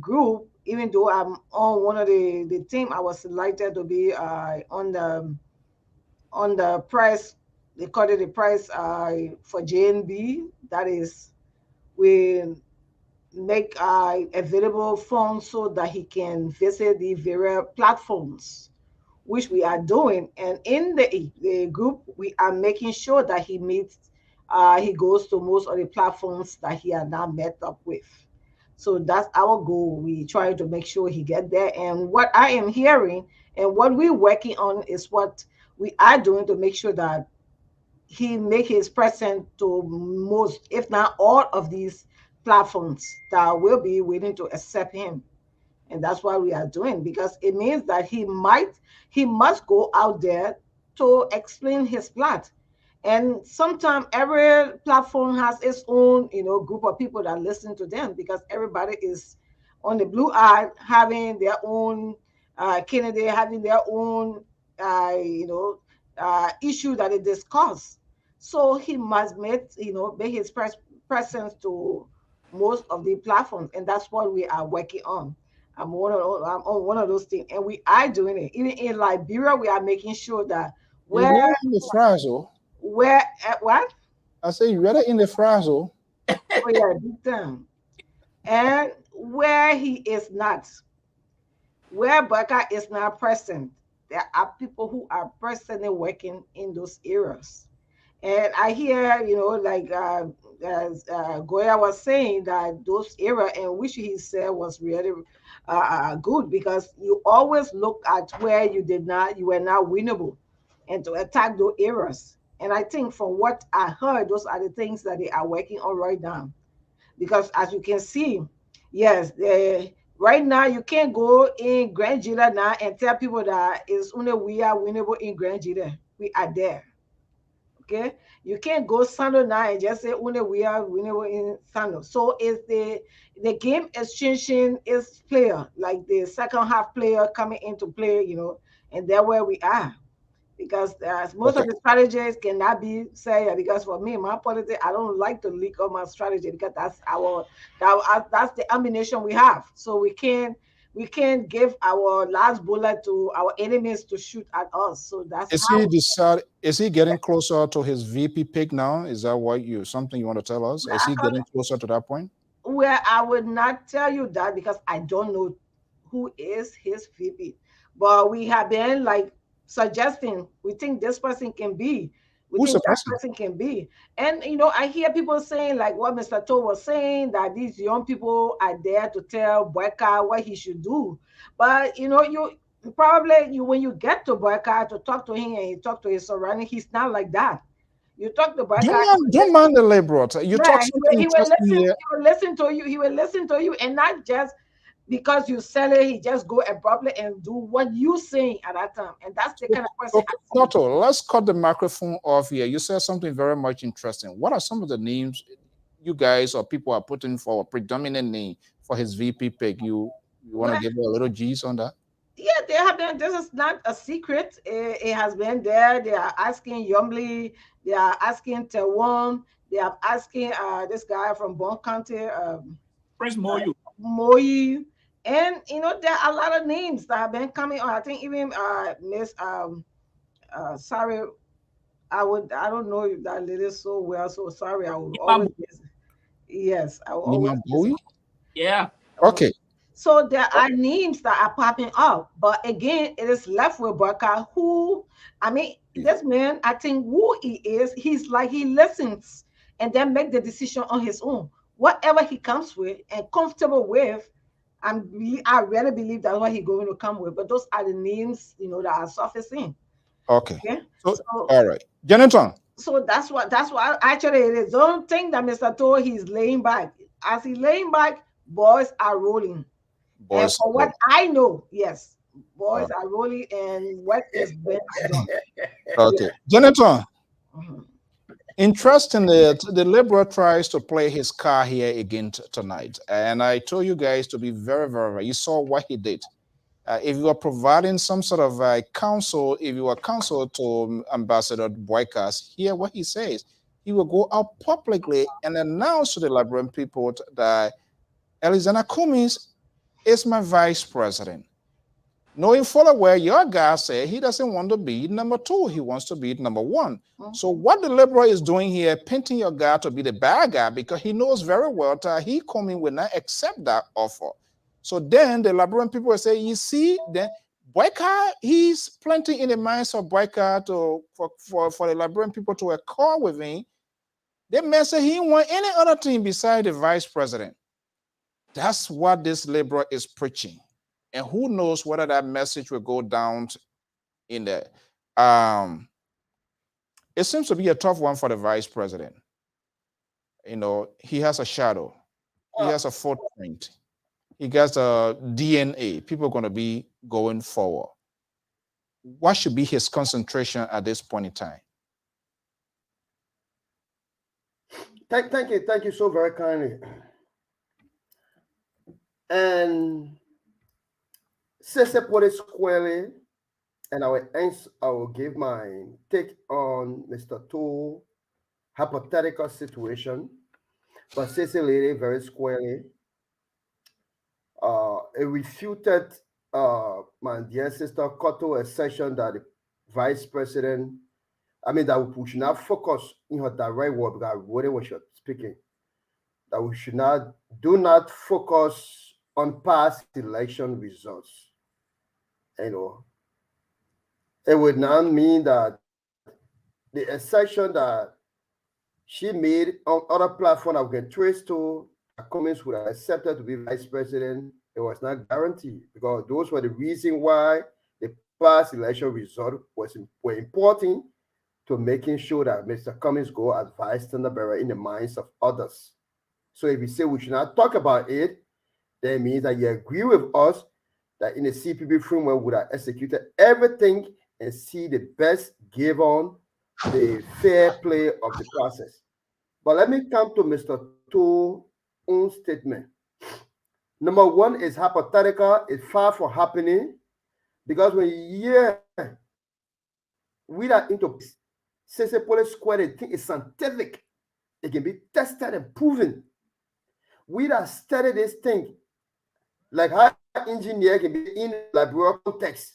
group, even though I'm on one of the team, I was selected to be on the press. They call it the price for JNB. That is, we make available funds so that he can visit the various platforms, which we are doing. And in the group, we are making sure that he goes to most of the platforms that he has now met up with. So that's our goal. We try to make sure he get there. And what I am hearing and what we're working on is what we are doing to make sure that he make his presence to most, if not all, of these platforms that will be willing to accept him. And that's what we are doing, because it means that he must go out there to explain his plot. And sometimes every platform has its own, group of people that listen to them, because everybody is on the blue eye having their own candidate, having their own, issue that they discuss. So he must make his presence to most of the platforms, and that's what we are working on. I'm on one of those things, and we are doing it. Even in Liberia, we are making sure that what? I say you read it in the frazzle. Oh yeah, big time. And where he is not, where BOAKAI is not present, there are people who are personally working in those areas. And I hear, like as Goya was saying, that those areas in which he said was really good, because you always look at where you were not winnable, and to attack those areas. And I think from what I heard, those are the things that they are working on right now. Because as you can see, yes, right now you can't go in Grand Gila now and tell people that it's only we are winnable in Grand Gila. We are there. Okay, you can't go Sando now and just say only we are in Sando. So is the game is changing its player, like the second half player coming into play, and that's where we are. Because most of the strategies cannot be said. Because for me, my politics, I don't like to leak all my strategy because that's that's the ammunition we have. So we can't give our last bullet to our enemies to shoot at us. So that's is he getting closer to his VP pick now? Is that something you want to tell us? Is he getting closer to that point? Well, I would not tell you that because I don't know who is his VP. But we have been like suggesting we think this person can be. Who's the person? Person can be. And I hear people saying like what Mr. Toe was saying, that these young people are there to tell BOAKAI what he should do. But you probably when you get to BOAKAI to talk to him and you talk to his surrounding, he's not like that. You talk to BOAKAI. Don't mind the liberal. You talk something he will listen to you. He will listen to you, and not just because you sell it, he just go abruptly and do what you saying at that time. And that's the kind of person. Toto, let's cut the microphone off here. You said something very much interesting. What are some of the names you guys or people are putting for a predominant name for his VP pick? You want to give a little G's on that? Yeah, they have been. This is not a secret. It has been there. They are asking Yomli. They are asking Tewon. They are asking this guy from Bon County, Prince Moyu. Moyi. And there are a lot of names that have been coming on. I think even Miss sorry, I don't know that lady so well, so sorry. I will always yes, I will always yeah. Okay. So there are names that are popping up, but again, it is left with BOAKAI, who, I mean, this man, I think who he is, he's like he listens and then make the decision on his own. Whatever he comes with and comfortable with, I really believe that's what he's going to come with. But those are the names, that are surfacing. Okay. So all right, Jonathan. So that's what actually it is. Don't think that Mr. Toe he's laying back. As he's laying back, boys are rolling. And for what I know, yes, boys are rolling, and what is being done. Okay, Jonathan. Interestingly, the Liberal tries to play his car here again tonight, and I told you guys to be very, very. You saw what he did. If you are providing some sort of counsel, if you are counsel to Ambassador BOAKAI, hear what he says. He will go out publicly and announce to the Liberian people that Alexander Cummings is my vice president. Knowing full well your guy said he doesn't want to be number 2, he wants to be number 1. So what the Liberal is doing here, painting your guy to be the bad guy, because he knows very well that he Cummings will not accept that offer. So then the Liberian people will say, you see, then BOAKAI, he's planting in the minds of BOAKAI for the Liberian people to accord with him. They may say he want any other thing beside the vice president. That's what this Liberal is preaching. And who knows whether that message will go down in there. It seems to be a tough one for the vice president. He has a shadow. He has a footprint. He gets a DNA. People are going to be going forward. What should be his concentration at this point in time? Thank you so very kindly. And since I put it squarely, and I will give my take on Mr. Toe hypothetical situation, but Cecily lady very squarely. It refuted my dear sister Cotto's assertion that the vice president, that we should not focus in her direct word, because what was she speaking, that we should do not focus on past election results. It would not mean that the assertion that she made on other platforms that we can trace to that Cummings would have accepted to be vice president, it was not guaranteed, because those were the reason why the past election result were important to making sure that Mr. Cummings go as vice standard bearer in the minds of others. So if you say we should not talk about it, then it means that you agree with us that in the CPP framework would have executed everything and see the best give on the fair play of the process. But let me come to Mr. To's own statement. Number one is hypothetical, it's far from happening, because when you hear we are into CC Police Squad, the thing is scientific. It can be tested and proven. We that study this thing, like how engineer can be in Liberia context.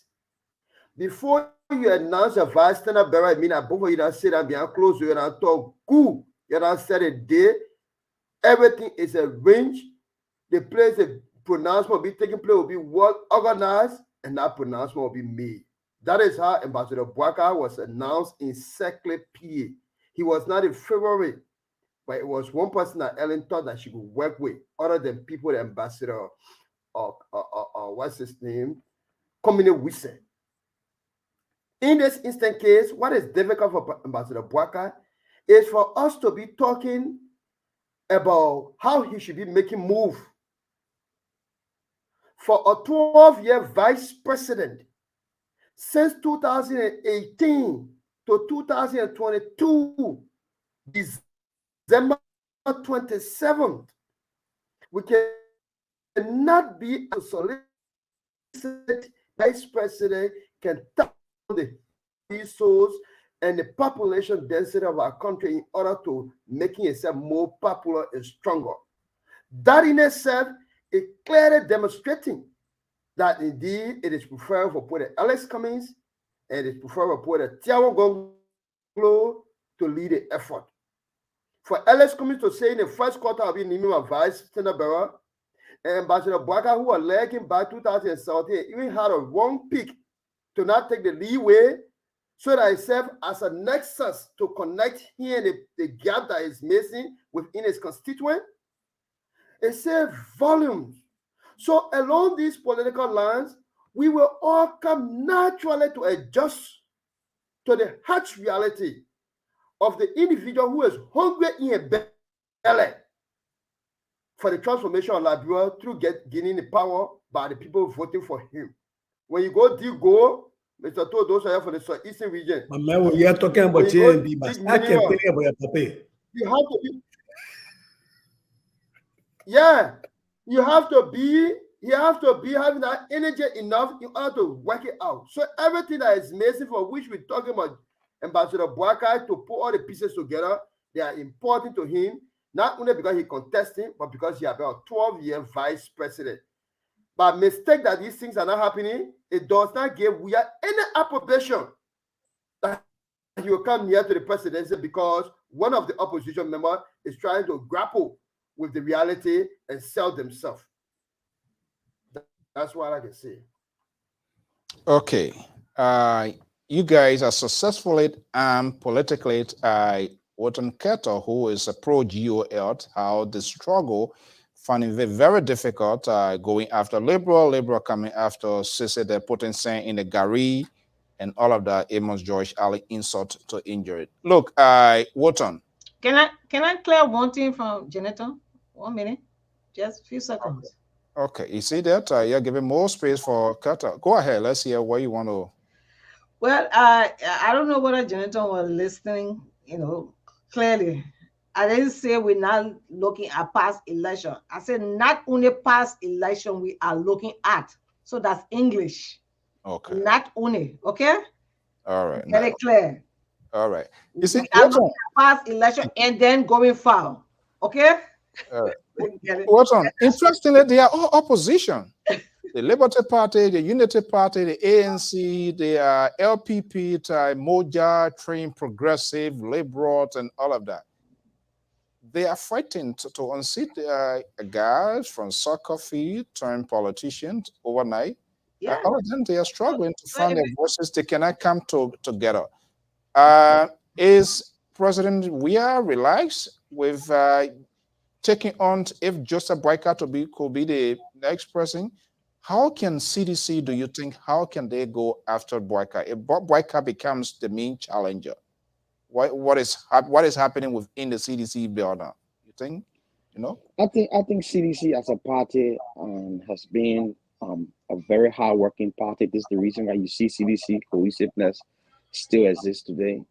Before you announce a vice standard bearer, I mean, before you don't say that behind close, you don't talk good, you don't set a day, everything is arranged. The place the pronouncement will be taking place will be well organized, and that pronouncement will be made. That is how Ambassador BOAKAI was announced in Seclet, PA. He was not in February, but it was one person that Ellen thought that she could work with, other than people, the ambassador, what's his name, Community Wilson. In this instant case, what is difficult for Ambassador BOAKAI is for us to be talking about how he should be making move. For a 12-year vice president, since 2018 to 2022, December 27th, we cannot be a solicited vice president can tap the resource and the population density of our country in order to making itself more popular and stronger. That in itself is clearly demonstrating that indeed it is preferable for President Alex Cummings and it is preferable for the Tiago Gonglo to lead the effort. For Alex Cummings to say in the first quarter of the new vice standard bearer, and Ambassador BOAKAI, who was lagging by 2017, even had a wrong pick to not take the leeway, so that it served as a nexus to connect here the gap that is missing within his constituent. It says volumes. So along these political lines, we will all come naturally to adjust to the harsh reality of the individual who is hungry in a belly for the transformation of Liberia through gaining the power by the people voting for him. When you go dig gold, Mr. Todd, those are for the Eastern region. We are talking about you have to be, yeah, you have to be having that energy enough in order to work it out. So everything that is missing, for which we're talking about Ambassador BOAKAI, to put all the pieces together, they are important to him, not only because he's contesting, but because he has been a 12-year vice president. But mistake that these things are not happening, it does not give we are any approbation that he will come near to the presidency, because one of the opposition members is trying to grapple with the reality and sell themselves. That's what I can say. Okay. You guys are successfully politically Wharton Keto, who is a pro-GO, how the struggle finding it very difficult going after Liberal coming after Sisse, the potency in the Gary and all of that Amos George Ali insult to injury. Look, Wharton. Can I clear one thing from Janetta? 1 minute, just a few seconds. Okay, you see that you're giving more space for Carter. Go ahead. Let's hear what you want to. Well, I don't know whether Janetta was listening. Clearly, I didn't say we're not looking at past election. I said not only past election we are looking at. So that's English. Okay. Not only. Okay. All right. Very clear. All right. You see, we are looking at past election and then going forward. Okay. Wharton, interestingly, they are all opposition. The Liberty Party, the Unity Party, the ANC, the LPP, Moja, Train Progressive, Liberals, and all of that. They are fighting to unseat guys from soccer field turned politicians overnight. Yeah. All of them, they are struggling to find their voices. They cannot come together. Is President Weah relaxed with taking on if Joseph BOAKAI could be the next person? How can CDC, do you think, how can they go after BOAKAI? If BOAKAI becomes the main challenger, what is happening within the CDC building? You think, I think CDC as a party has been a very hard-working party. This is the reason why you see CDC cohesiveness still exists today.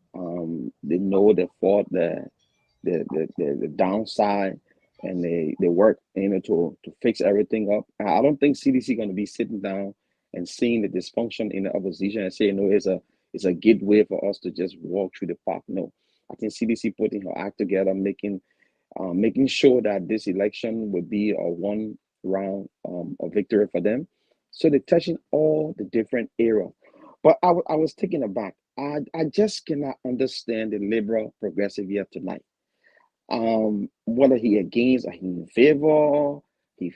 They know the fault, the downside, and they work, to fix everything up. I don't think CDC going to be sitting down and seeing the dysfunction in the opposition and saying, no, it's a good way for us to just walk through the park. No, I think CDC putting her act together, making sure that this election would be a one round a victory for them. So they're touching all the different areas. But I was taken aback. I just cannot understand the liberal progressive here tonight. Whether he against or he in favor, he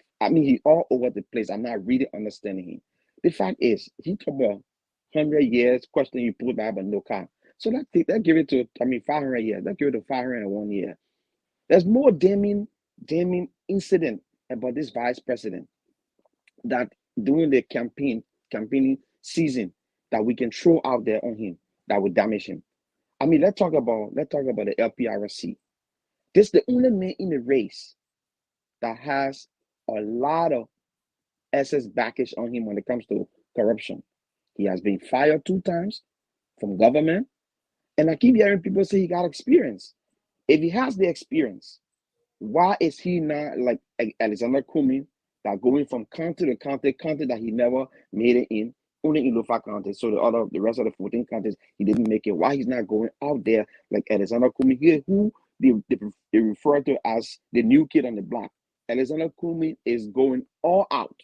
all over the place. I'm not really understanding him. The fact is, he talk about 100 years, question you put Bible no car. So that give it to 500 years. That give it to 501 years. There's more damning incident about this vice president that during the campaigning season that we can throw out there on him that would damage him. Let's talk about the Lpr-Tv. This is the only man in the race that has a lot of excess baggage on him when it comes to corruption. He has been fired 2 times from government, and I keep hearing people say he got experience. If he has the experience, why is he not like Alexander Cumming, that going from county to county that he never made it in, only in Lofa County? So the rest of the 14 counties he didn't make it. Why he's not going out there like Alexander Cumming here, who they refer to as the new kid on the block? Alexander Cumming is going all out,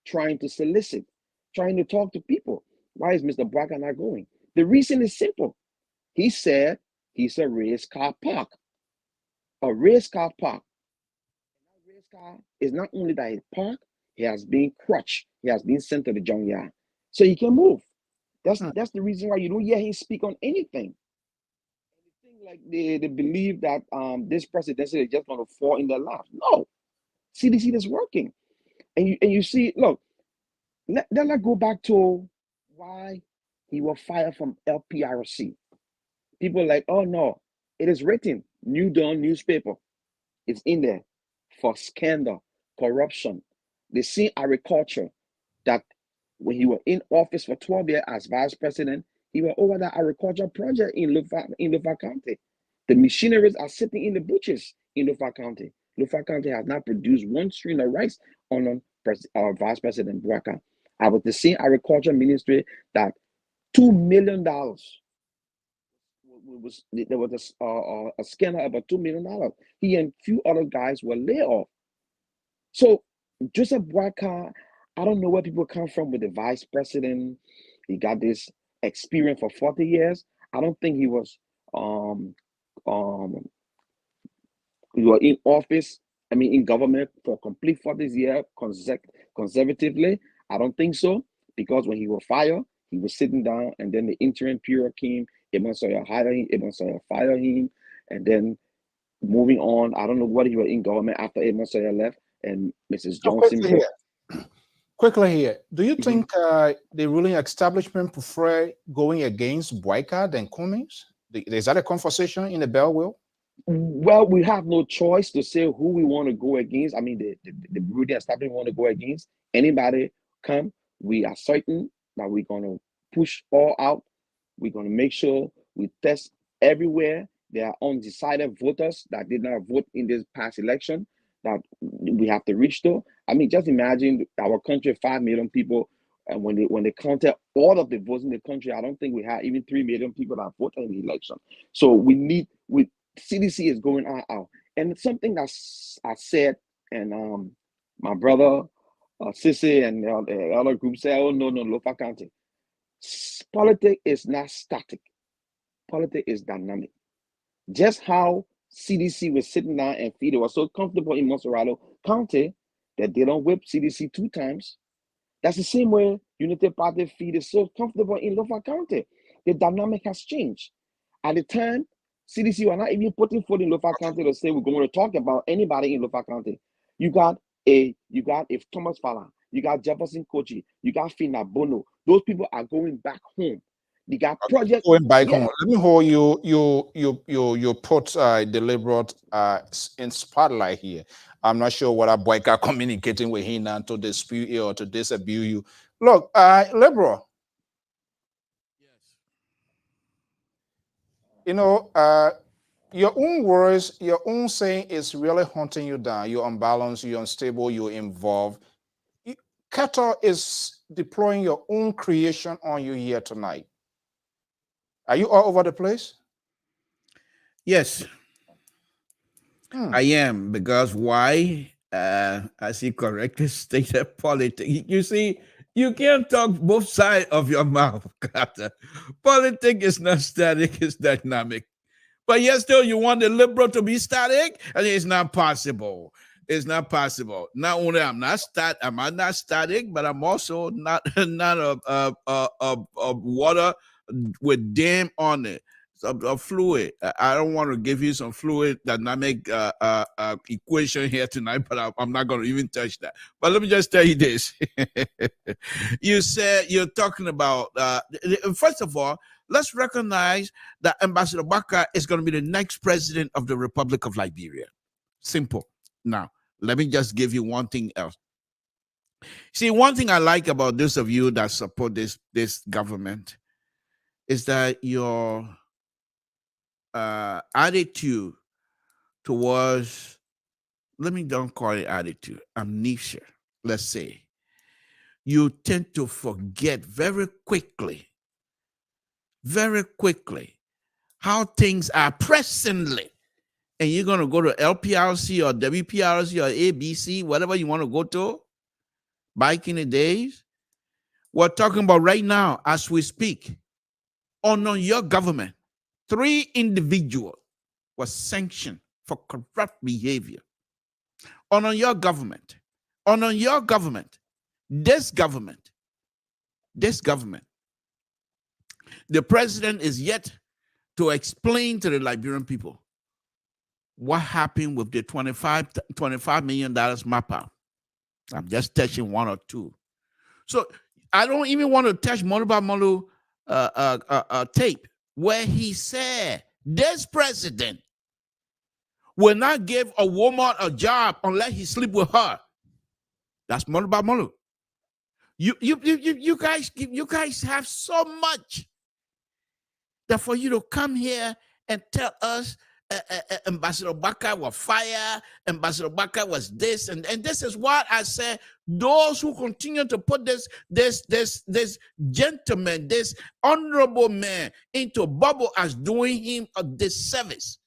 trying to solicit, trying to talk to people. Why is Mr. BOAKAI not going? The reason is simple. He said he's a race car park. A race car park. That race car is not only that he parked, he has been crushed. He has been sent to the junkyard. So he can move. That's the reason why you don't hear him speak on anything. Like they believe that this presidency is just going to fall in their lap. No. CDC is working. And you see, look, let's go back to why he was fired from Lpr-Tv. People are like, oh no, it is written, New Dawn newspaper. It's in there for scandal, corruption. They see agriculture, that when he was in office for 12 years as vice president, he was over the agriculture project in Lofa County. The machineries are sitting in the butchers in Lofa County. Lofa County has not produced 1 string of rice on Vice President BOAKAI. I was the same agriculture ministry that $2 million. There was a scandal about $2 million. He and a few other guys were laid off. So Joseph BOAKAI, I don't know where people come from with the vice president. He got this experience for 40 years. I don't think he was in office, in government for complete 40 years consecutively. I don't think so, because when he was fired, he was sitting down, and then the interim period came. Ibn Sawyer hired him, Ibn Sawyer fired him, and then moving on. I don't know what he was in government after Ibn Sawyer left, and Mrs. Johnson. Quickly here, do you think the ruling establishment prefer going against BOAKAI than Cummings? Is that a conversation in the Bell Wheel? Well, we have no choice to say who we want to go against. The ruling establishment want to go against. Anybody come, we are certain that we're going to push all out. We're going to make sure we test everywhere. There are undecided voters that did not vote in this past election that we have to reach to. Just imagine our country, 5 million people, and when they counted all of the votes in the country, I don't think we had even 3 million people that voted in the election. So CDC is going out. And something that I said, and my brother, Sissy, and the other group said, oh, no, Lofa County. Politics is not static. Politics is dynamic. Just how CDC was sitting down and feed, it was so comfortable in Monserrado County that they don't whip CDC 2 times. That's the same way Unity Party feed is so comfortable in Lofa County. The dynamic has changed. At the time, CDC were not even putting foot in Lofa County to say we're going to talk about anybody in Lofa County. You got Thomas Fala, you got Jefferson Kochi, you got Fina Bono. Those people are going back home. They got projects going back home. Let me hold you put deliberate in spotlight here. I'm not sure what BOAKAI communicating with him now to dispute you or to disabuse you. Look, liberal. you know, your own words, your own saying is really hunting you down. You're unbalanced, you're unstable, you're involved. Qatar is deploying your own creation on you here tonight. Are you all over the place? Yes, I am, because why? As you correctly stated, politics. You see, you can't talk both sides of your mouth, Carter. Politics is not static, it's dynamic. But yet still you want the liberal to be static, and it's not possible. It's not possible. Not only am I not static, but I'm also not a water with dam on it. A fluid. I don't want to give you some fluid dynamic equation here tonight, but I'm not going to even touch that. But let me just tell you this. You said you're talking about, first of all, let's recognize that Ambassador BOAKAI is going to be the next president of the Republic of Liberia. Simple. Now, let me just give you one thing else. See, one thing I like about those of you that support this government is that your attitude towards, let me don't call it attitude, amnesia, let's say. You tend to forget very quickly how things are presently. And you're going to go to Lpr-Tv or WPRC or ABC, whatever you want to go to, back in the days. We're talking about right now, as we speak, on your government, 3 individuals were sanctioned for corrupt behavior. On your government, this government, the president is yet to explain to the Liberian people what happened with the $25 million map out. I'm just touching 1 or 2. So I don't even want to touch Moluba Molu tape where he said this president will not give a woman a job unless he sleep with her. That's Moluba Molu. You guys have so much that for you to come here and tell us Ambassador BOAKAI was fired, Ambassador BOAKAI was this, and this is what I said. Those who continue to put this gentleman, this honorable man into a bubble as doing him a disservice.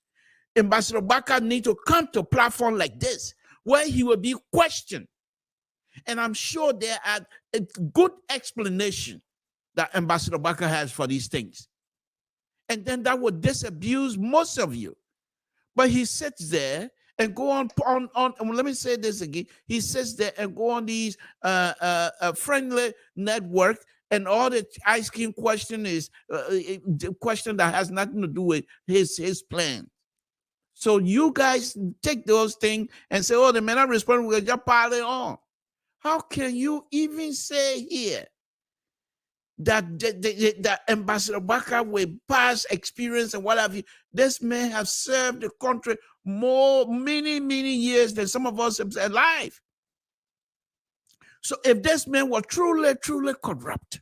Ambassador BOAKAI need to come to a platform like this where he will be questioned. And I'm sure there are a good explanation that Ambassador BOAKAI has for these things. And then that would disabuse most of you. But he sits there and go on, let me say this again. He sits there and go on these friendly network, and all the asking question is the question that has nothing to do with his plan. So you guys take those things and say, oh, the men are responding, we're just piling on. How can you even say here that Ambassador BOAKAI with past experience and what have you, this man have served the country many years than some of us have alive. So if this man was truly corrupt,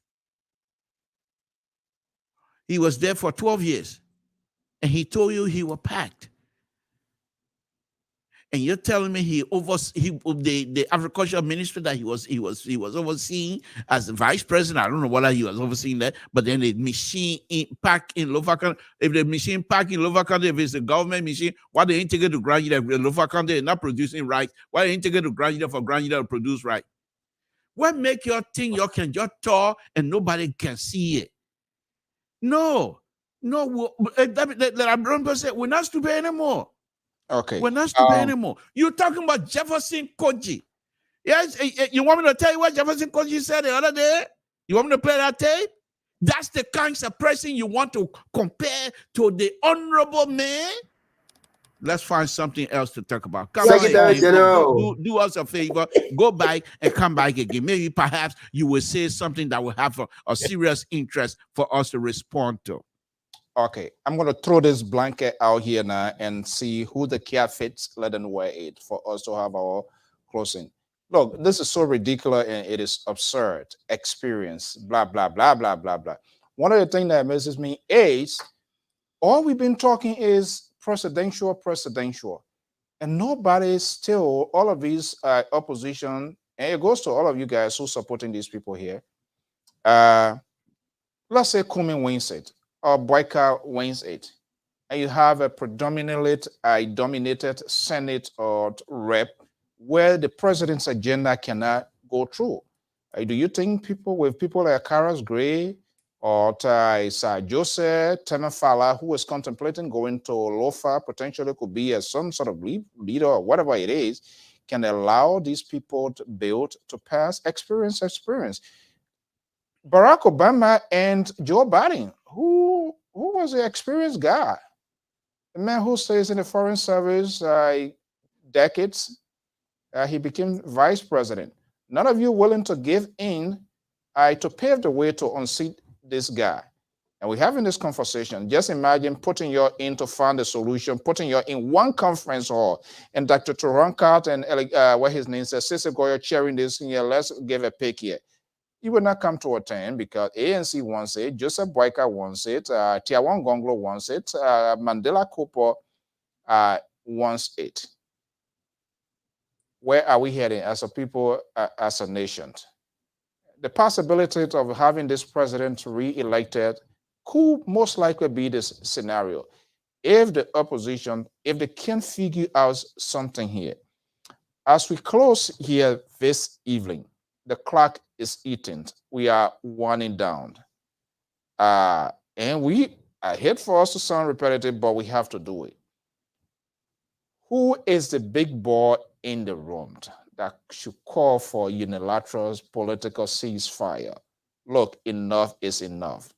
he was there for 12 years and he told you he was packed. And you're telling me the agricultural minister that he was overseeing as the vice president. I don't know whether he was overseeing that, but then the machine pack in lower country. If the machine pack in lower country, if it's a government machine, why they ain't take it to granular? Lower country is not producing right. Why they ain't take it to granular for granular to produce right? What make your thing you can just talk and nobody can see it? No, we're not stupid anymore. Okay. We're not stupid anymore. You're talking about Jefferson Koji. Yes, you want me to tell you what Jefferson Koji said the other day? You want me to play that tape? That's the kind of person you want to compare to the honorable man? Let's find something else to talk about. Come on, do us a favor. Go back and come back again. Maybe perhaps you will say something that will have a serious interest for us to respond to. Okay, I'm going to throw this blanket out here now and see who the cat fits. Let them wear it for us to have our closing. Look, this is so ridiculous and it is absurd. Experience, blah, blah, blah, blah, blah, blah. One of the things that amazes me is All we've been talking is presidential, and nobody is still, all of these opposition, and it goes to all of you guys who supporting these people here. Let's say Kumi wins it, or BOAKAI wins it, and you have a predominantly dominated Senate or rep where the president's agenda cannot go through. Do you think people like Karas Gray or Joseph Temefala, who is contemplating going to Lofa, potentially could be as some sort of leader or whatever it is, can allow these people to build, to pass experience? Barack Obama and Joe Biden, who was an experienced guy, a man who stays in the foreign service decades. He became vice president. None of you willing to give in to pave the way to unseat this guy. And we're having this conversation. Just imagine putting your in to find a solution, putting your in one conference hall, and Dr. Turankat and what his name says, Sisi Goyo chairing this here. Let's give a pick here. You will not come to attend because ANC wants it, Joseph BOAKAI wants it, Tiawan Gonglo wants it, Mandela Kupo wants it. Where are we heading as a people, as a nation? The possibility of having this president re-elected could most likely be this scenario. If the opposition, if they can't figure out something here. As we close here this evening, the clock is eating. We are winding down. And I hate for us to sound repetitive, but we have to do it. Who is the big boy in the room that should call for unilateral political ceasefire? Look, enough is enough.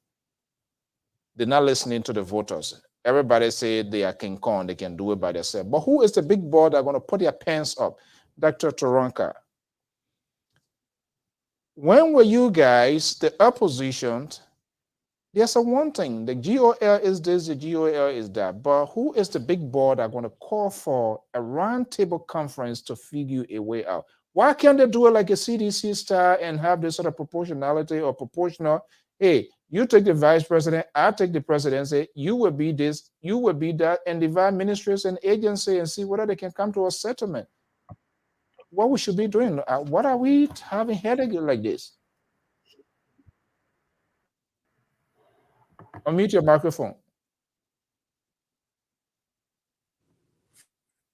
They're not listening to the voters. Everybody say they are King Kong, they can do it by themselves. But who is the big boy that are going to put their pants up? Dr. Turanka. When were you guys, the opposition, there's one thing, the GOL is this, the GOL is that, but who is the big board that are going to call for a roundtable conference to figure a way out? Why can't they do it like a CDC style and have this sort of proportionality or proportional? Hey, you take the vice president, I take the presidency, you will be this, you will be that, and divide ministries and agency and see whether they can come to a settlement. What we should be doing? What are we having headache like this? Unmute your microphone.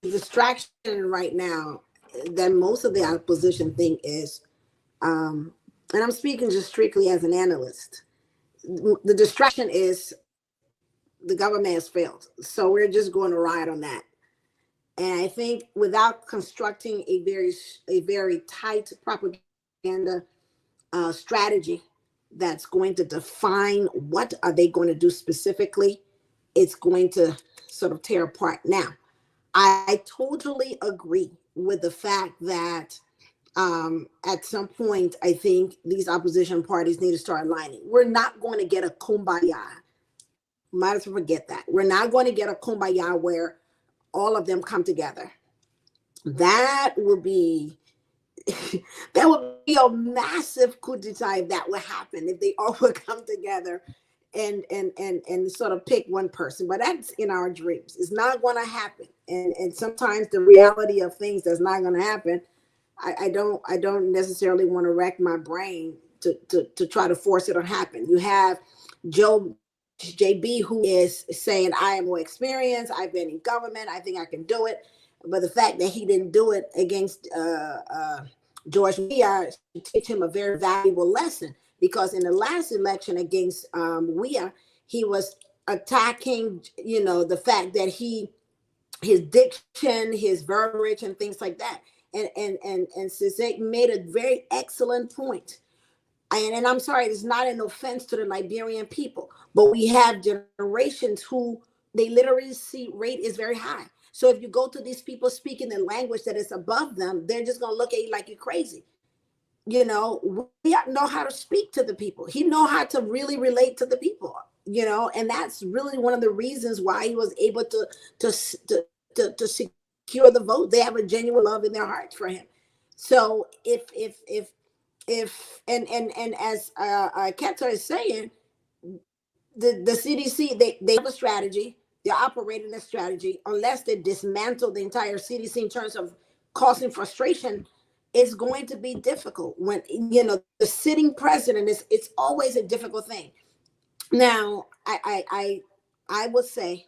The distraction right now that most of the opposition think is, and I'm speaking just strictly as an analyst, the distraction is the government has failed. So we're just going to ride on that. And I think without constructing a very tight propaganda strategy that's going to define what are they going to do specifically, it's going to sort of tear apart. Now, I totally agree with the fact that at some point, I think these opposition parties need to start aligning. We're not going to get a kumbaya. Might as well forget that. We're not going to get a kumbaya where all of them come together. That would be a massive coup d'etat if that would happen, if they all would come together and sort of pick one person. But that's in our dreams. It's not going to happen. And sometimes the reality of things that's not going to happen, I don't necessarily want to wreck my brain to try to force it to happen. You have JB, who is saying, I am more experienced, I've been in government, I think I can do it. But the fact that he didn't do it against George Weah should teach him a very valuable lesson, because in the last election against Weah, he was attacking, the fact that his diction, his verbiage, and things like that. And Sisek made a very excellent point. And I'm sorry, it's not an offense to the Liberian people, but we have generations who they literally see rate is very high. So if you go to these people speaking in language that is above them, they're just going to look at you like you're crazy. We know how to speak to the people. He know how to really relate to the people, and that's really one of the reasons why he was able to secure the vote. They have a genuine love in their hearts for him. So if as Keta is saying, the CDC, they have a strategy. They're operating a strategy. Unless they dismantle the entire CDC in terms of causing frustration, it's going to be difficult. When the sitting president is, it's always a difficult thing. Now, I would say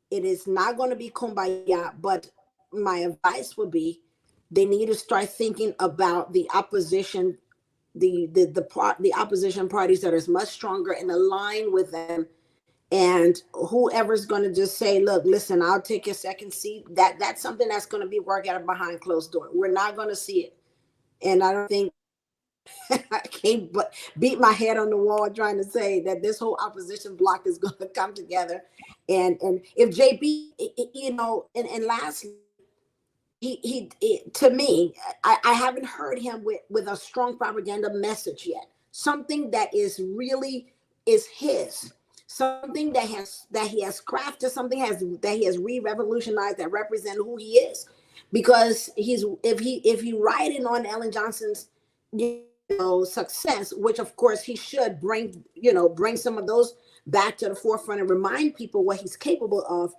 it is not going to be kumbaya, but my advice would be they need to start thinking about the opposition, the opposition parties that are much stronger and align with them. And whoever's going to just say, look, listen, I'll take your second seat, that's something that's going to be worked out behind closed door. We're not going to see it. And I don't think I can't but beat my head on the wall trying to say that this whole opposition bloc is going to come together. And if JB, and lastly, he to me, I haven't heard him with a strong propaganda message yet. Something that is really is his. Something that he has crafted, something that he has re-revolutionized, that represent who he is. Because if he riding on Ellen Johnson's success, which of course he should bring some of those back to the forefront and remind people what he's capable of.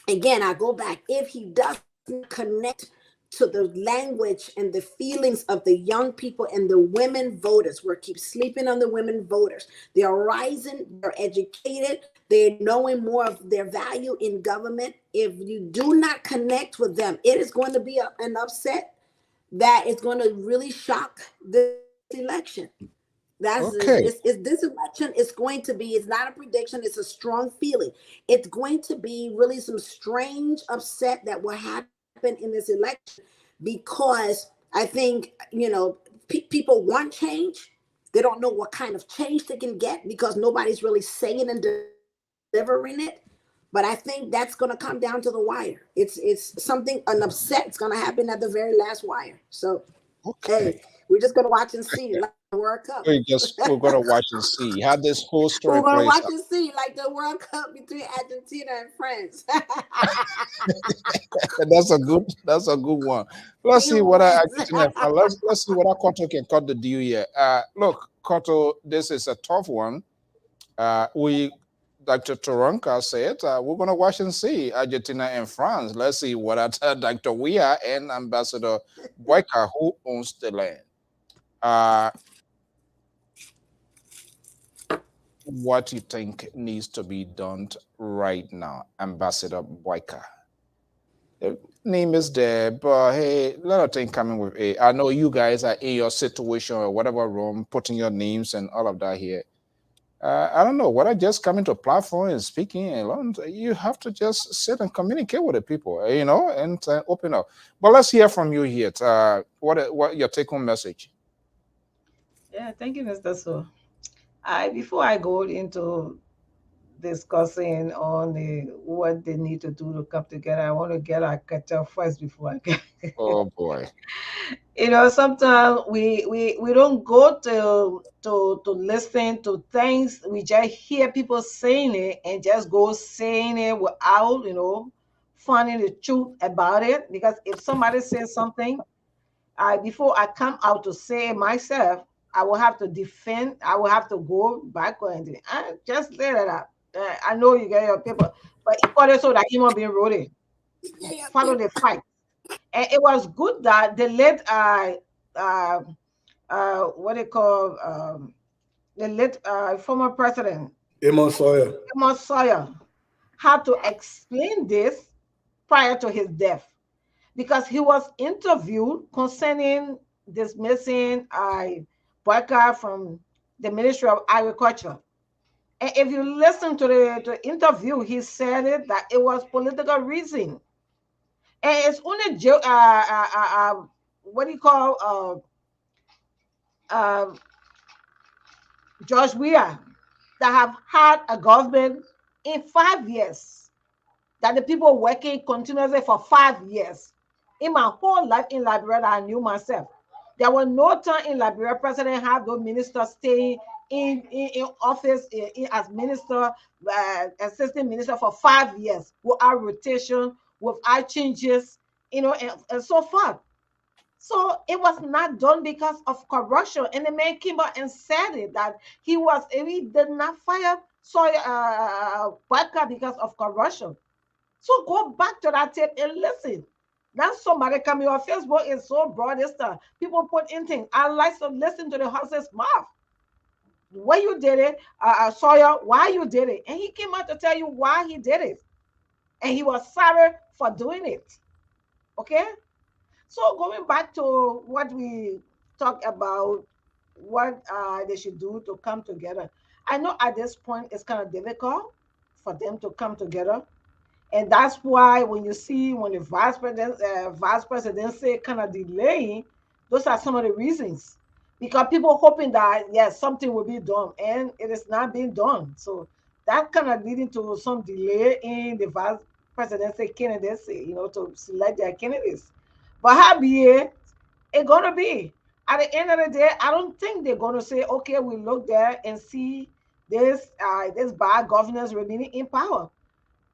Again, I go back, if he doesn't connect to the language and the feelings of the young people and the women voters, we keep sleeping on the women voters. They are rising, they're educated, they're knowing more of their value in government. If you do not connect with them, it is going to be an upset that is going to really shock this election. That's Okay. this election is going to be, it's not a prediction, it's a strong feeling. It's going to be really some strange upset that will happen in this election, because I think people want change. They don't know what kind of change they can get because nobody's really saying and delivering it. But I think that's going to come down to the wire. It's something, an upset is going to happen at the very last wire. So hey, we're just going to watch and see, like the World Cup. We're going to watch and see how this whole story We're going to plays watch out. and see, like the World Cup between Argentina and France. That's a good one. Let's see what Argentina. Let's see what our Cotto can cut the deal here. Look, Cotto, this is a tough one. We, Dr. Toronka said, we're going to watch and see Argentina and France. Let's see what Dr. Weah and Ambassador BOAKAI, who owns the land. What you think needs to be done right now, Ambassador BOAKAI? The name is there, but hey, a lot of things coming with it. I know you guys are in your situation or whatever room, putting your names and all of that here. I don't know, whether just coming to a platform and speaking alone, you have to just sit and communicate with the people, and open up. But let's hear from you here. What your take-home message? Yeah, thank you, Mr. So. Before I go into discussing on what they need to do to come together, I want to get our catcher first before I get. Oh boy. Sometimes we don't go to listen to things. We just hear people saying it and just go saying it without finding the truth about it. Because if somebody says something, before I come out to say it myself, I will have to defend. I will have to go back and just let it out. I know you get your paper, but equally so that human being wrote it. Follow the fight. And it was good that they let what they call they let former president Amos Sawyer had to explain this prior to his death, because he was interviewed concerning dismissing BOAKAI from the Ministry of Agriculture. And if you listen to the interview, he said that it was political reason. And it's only what do you call George Weah that have had a government in 5 years, that the people working continuously for 5 years. In my whole life in Liberia, I knew myself. There was no time in Liberia president had those ministers staying in office as minister, assistant minister for 5 years without rotation, without changes, and so forth. So it was not done because of corruption. And the man came out and said it, that he did not fire BOAKAI because of corruption. So go back to that tape and listen. Then somebody come your Facebook is so broad and stuff. People put in things. I like to listen to the horse's mouth. When you did it, Sawyer, why you did it. And he came out to tell you why he did it. And he was sorry for doing it. Okay? So going back to what we talked about, what they should do to come together. I know at this point it's kind of difficult for them to come together. And that's why when you see when the vice presidency kind of delaying, those are some of the reasons. Because people hoping that yes, something will be done, and it is not being done. So that kind of leading to some delay in the vice presidency candidacy, to select their candidates. But how be it, it's gonna be. At the end of the day, I don't think they're gonna say, okay, we look there and see this bad governance remaining in power.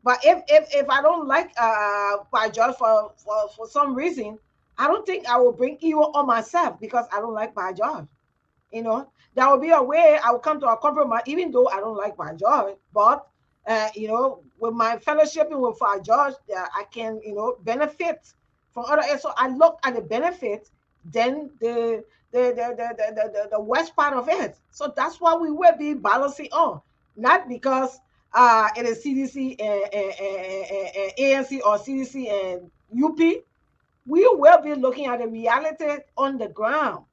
But if I don't like Bajaj for some reason, I don't think I will bring evil on myself because I don't like Bajaj. There will be a way I will come to a compromise, even though I don't like Bajaj. But with my fellowshipping with Bajaj, I can benefit from other. So I look at the benefit, then the worst part of it. So that's why we will be balancing on, not because it is CDC and ANC or CDC and UP. We will be looking at the reality on the ground.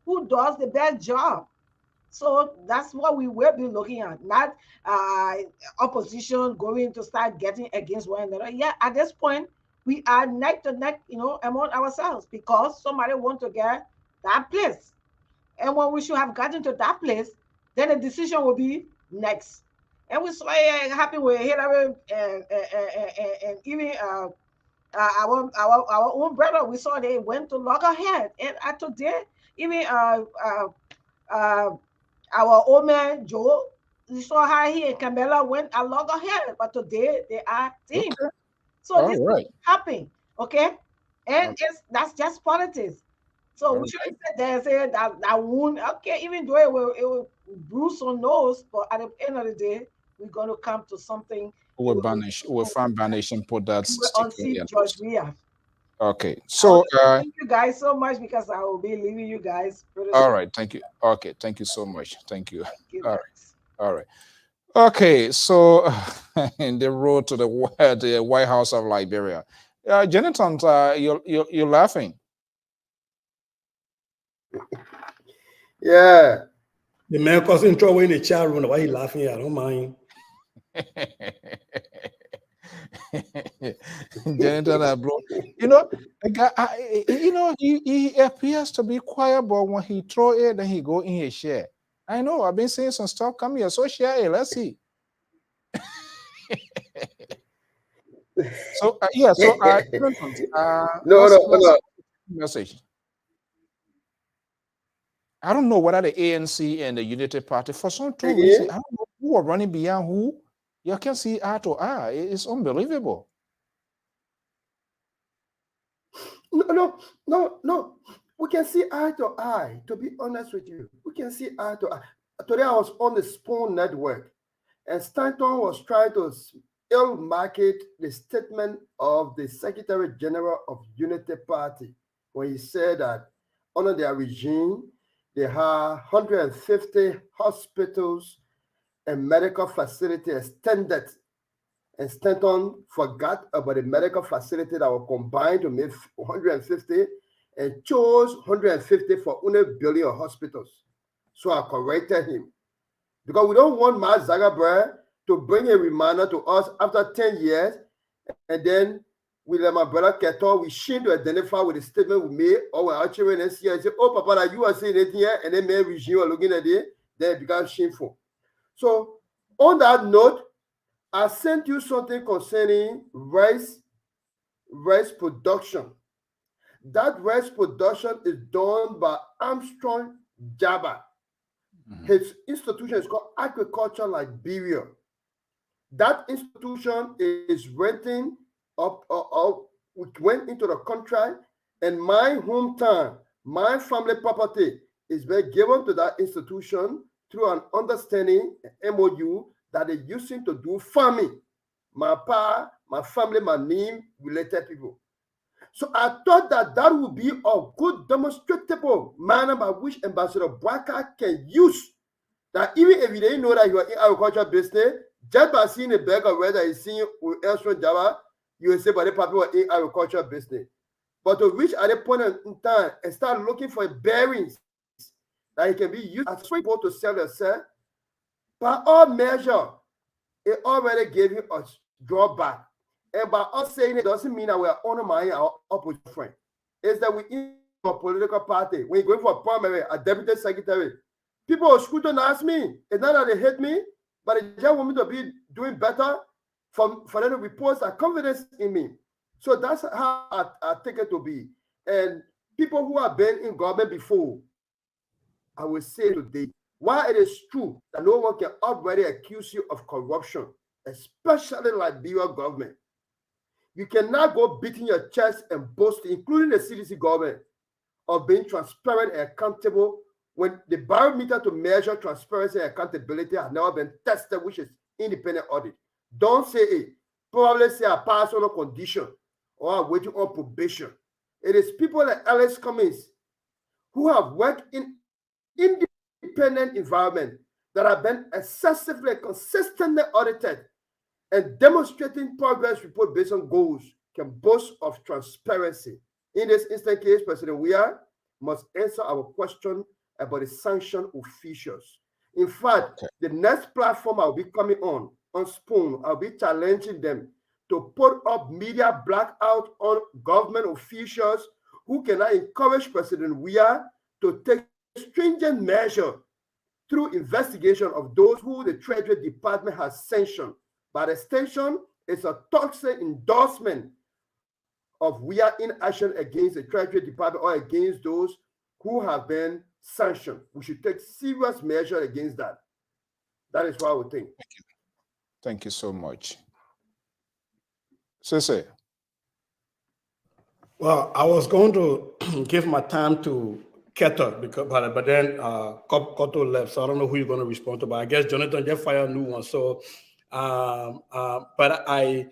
Who does the best job? So that's what we will be looking at, not opposition going to start getting against one another. Yeah, at this point, we are neck to neck, among ourselves because somebody want to get that place. And when we should have gotten to that place, then the decision will be next. And we saw it happen with Hillary and even our own brother. We saw they went to loggerhead, and today even our old man Joe, we saw how he and Camilla went a loggerhead, but today they are team. Okay. So All this right. is happening, okay? And that's just politics. So we shouldn't sit there and say that wound, okay, even though it will bruise on nose, but at the end of the day, we're going to come to something. We'll find banish and put that We'll unseat George Weah. Okay. So thank you guys so much because I will be leaving you guys. All right. Thank you. Okay. Thank you so much. Thank you. Thank you all right. All right. Okay. So in the road to the White House of Liberia, Jonathan, you're laughing. Yeah. The man causing trouble in the chat room. Why he laughing? I don't mind. Jonathan, bro, the guy, he appears to be quiet, but when he throw it, then he go in his share. I know. I've been saying some stuff. Come here, so share it. Let's see. So yeah. So no. Message. I don't know whether the ANC and the Unity Party, for some reason, I don't know who are running beyond who. You can see eye to eye. It's unbelievable. No. We can see eye to eye. To be honest with you, we can see eye to eye. Today I was on the Spoon Network, and Stanton was trying to ill-market the statement of the Secretary General of Unity Party when he said that under their regime, they have 150 hospitals and medical facility extended. And Stanton forgot about the medical facility that were combined to make 150 and chose 150 for only billion hospitals. So I corrected him. Because we don't want Mark Zuckerberg to bring a reminder to us after 10 years, and then we let my brother Keto, we shame to identify with the statement we made, or when our children and say, oh, Papa, that you are saying it here, and then my regime are looking at it, then it becomes shameful. So on that note, I sent you something concerning rice production. That rice production is done by Armstrong Jabba. His institution is called Agriculture Liberia. That institution is renting went into the contract, and my hometown, my family property is being given to that institution through an understanding MOU that they're using to do farming. My pa, my family, my name, related people. So I thought that that would be a good demonstrable manner by which Ambassador BOAKAI can use that even if you didn't know that you are in agricultural business, just by seeing a bag of weather is seeing with elsewhere Java, you will say, but the people are in agricultural business. But to reach at a point in time and start looking for bearings that it can be used as springboard to sell yourself, by all measure, it already gave you a drawback. And by us saying it doesn't mean that we are undermining our opposition friend. It's that we in a political party. When you're going for a primary, a deputy secretary, people will scrutinize me. It's not that they hate me, but they just want me to be doing better for them to repose their confidence in me. So that's how I take it to be. And people who have been in government before, I will say today, while it is true that no one can already accuse you of corruption, especially Liberia government, you cannot go beating your chest and boasting, including the CDC government, of being transparent and accountable when the barometer to measure transparency and accountability has never been tested, which is independent audit. Don't say it. Probably say I pass on a condition or I'm waiting on probation. It is people like Alex Cummings who have worked in independent environment that have been excessively consistently audited and demonstrating progress report based on goals can boast of transparency. In this instant case, President Weah must answer our question about the sanctioned officials. In fact, the next platform I'll be coming on Spoon, I'll be challenging them to put up media blackout on government officials who cannot encourage President Weah to take stringent measure through investigation of those who the Treasury Department has sanctioned. By extension, it's a toxic endorsement of Weah inaction against the Treasury Department or against those who have been sanctioned. We should take serious measure against that. That is what I would think. Thank you so much. Sese. Well, I was going to give my time to Keter, but then Koto left, so I don't know who you're going to respond to. But I guess Jonathan just fired a new one. So, but I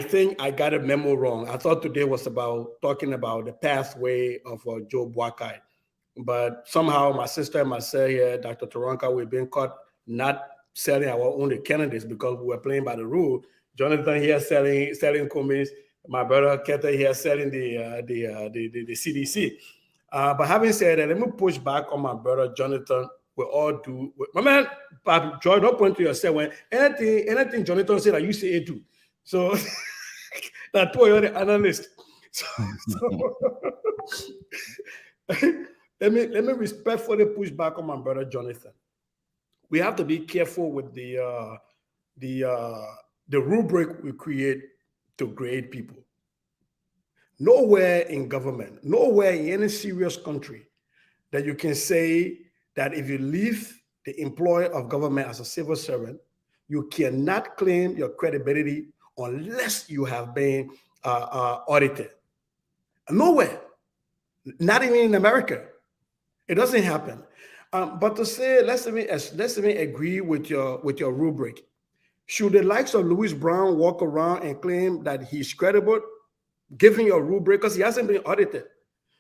think I got a memo wrong. I thought today was about talking about the pathway of Joe BOAKAI, but somehow my sister and myself here, Dr. Taranka, we've been caught not selling our own candidates because we were playing by the rule. Jonathan here selling Cummings, my brother Keter here selling the CDC. But having said that, let me push back on my brother Jonathan. We all do. My man, Joy, don't point to yourself when anything Jonathan said that you say it too. So that's why you're the analyst. So let me respectfully push back on my brother Jonathan. We have to be careful with the rubric we create to grade people. Nowhere in government, nowhere in any serious country that you can say that if you leave the employ of government as a civil servant, you cannot claim your credibility unless you have been audited. Nowhere, not even in America. It doesn't happen. But to say, let's even agree with your rubric. Should the likes of Louis Brown walk around and claim that he's credible, given your rubric, because he hasn't been audited?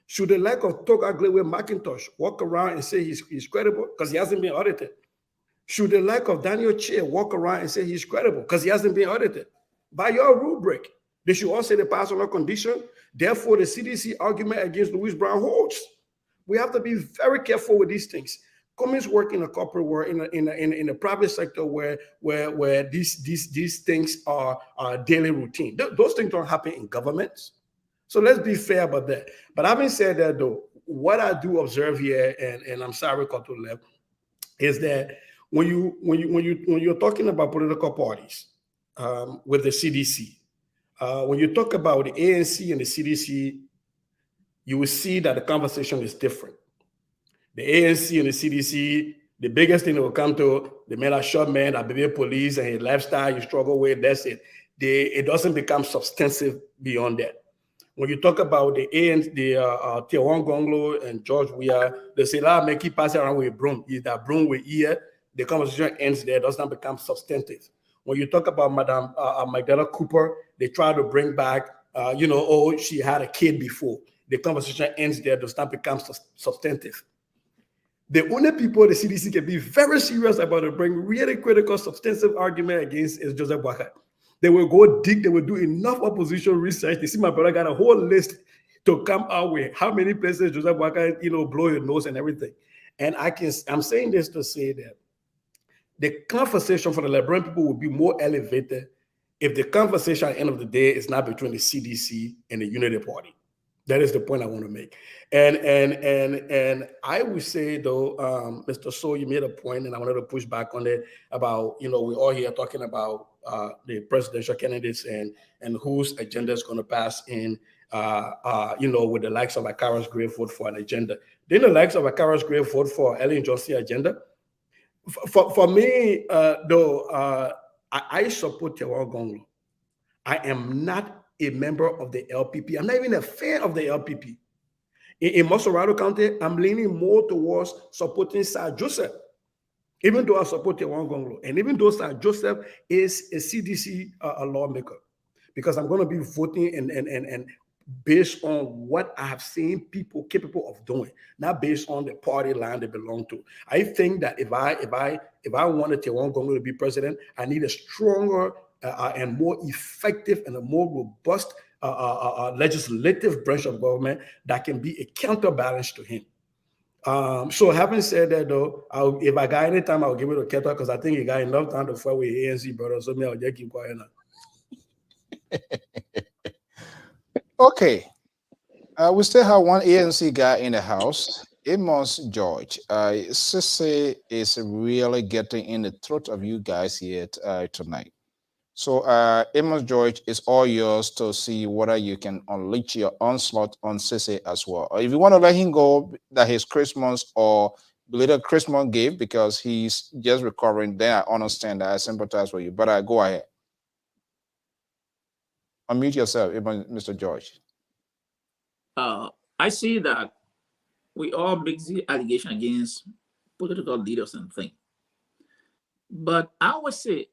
Should the like of Toga Glewe McIntosh walk around and say he's credible because he hasn't been audited? Should the like of Daniel Che walk around and say he's credible because he hasn't been audited? By your rubric, they should all say the pass on a condition. Therefore, the CDC argument against Louis Brown holds. We have to be very careful with these things. Cummings work in a corporate world, in the private sector where these things are daily routine. Those things don't happen in governments. So let's be fair about that. But having said that, though, what I do observe here, and I'm sorry, Koto left, is that when you're talking about political parties with the CDC, when you talk about the ANC and the CDC, you will see that the conversation is different. The ANC and the CDC, the biggest thing that will come to the man, a short man, a baby police, and his lifestyle you struggle with, that's it. It doesn't become substantive beyond that. When you talk about the ANC, Tiawan Gonglo and George Weah, they say, "La, make keep passing around with a broom. Is that broom with ear? the conversation ends there, does not become substantive. When you talk about Madam Magdalena Cooper, they try to bring back, oh, she had a kid before. The conversation ends there, does not become substantive. The only people the CDC can be very serious about to bring really critical, substantive argument against is Joseph BOAKAI. They will go dig, they will do enough opposition research. They see my brother got a whole list to come out with how many places Joseph BOAKAI, blow your nose and everything. And I'm saying this to say that the conversation for the Liberian people will be more elevated if the conversation at the end of the day is not between the CDC and the Unity Party. That is the point I want to make. And I would say though, Mr. So, you made a point, and I wanted to push back on it about, we're all here talking about the presidential candidates and whose agenda is going to pass in, with the likes of Akara's Grave vote for an agenda. Then the likes of Akara's Grave vote for Ellen Johnson's agenda. For me, though, I support Tewan Gonglo. I am not a member of the LPP. I'm not even a fan of the LPP. In Mosorado County, I'm leaning more towards supporting Sir Joseph, even though I support Tewan Gonglo, and even though Sir Joseph is a CDC lawmaker, because I'm going to be voting and based on what I have seen people capable of doing, not based on the party line they belong to. I think that if I wanted Tewan Gonglo to be president, I need a stronger and more effective and a more robust legislative branch of government that can be a counterbalance to him. So having said that, though, if I got any time, I'll give it to Keto, because I think he got enough time to fight with ANC, brother. So me, I'll just keep quiet now. Okay. We still have one ANC guy in the house, Amos George. Sissy is really getting in the throat of you guys here tonight. So Amos George, is all yours to see whether you can unleash your onslaught on Sissy as well. Or if you want to let him go, that his Christmas or belated Christmas gift, because he's just recovering, then I understand that. I sympathize with you. But go ahead. Unmute yourself, Mr. George. I see that we all make the allegation against political leaders and things. But I always say,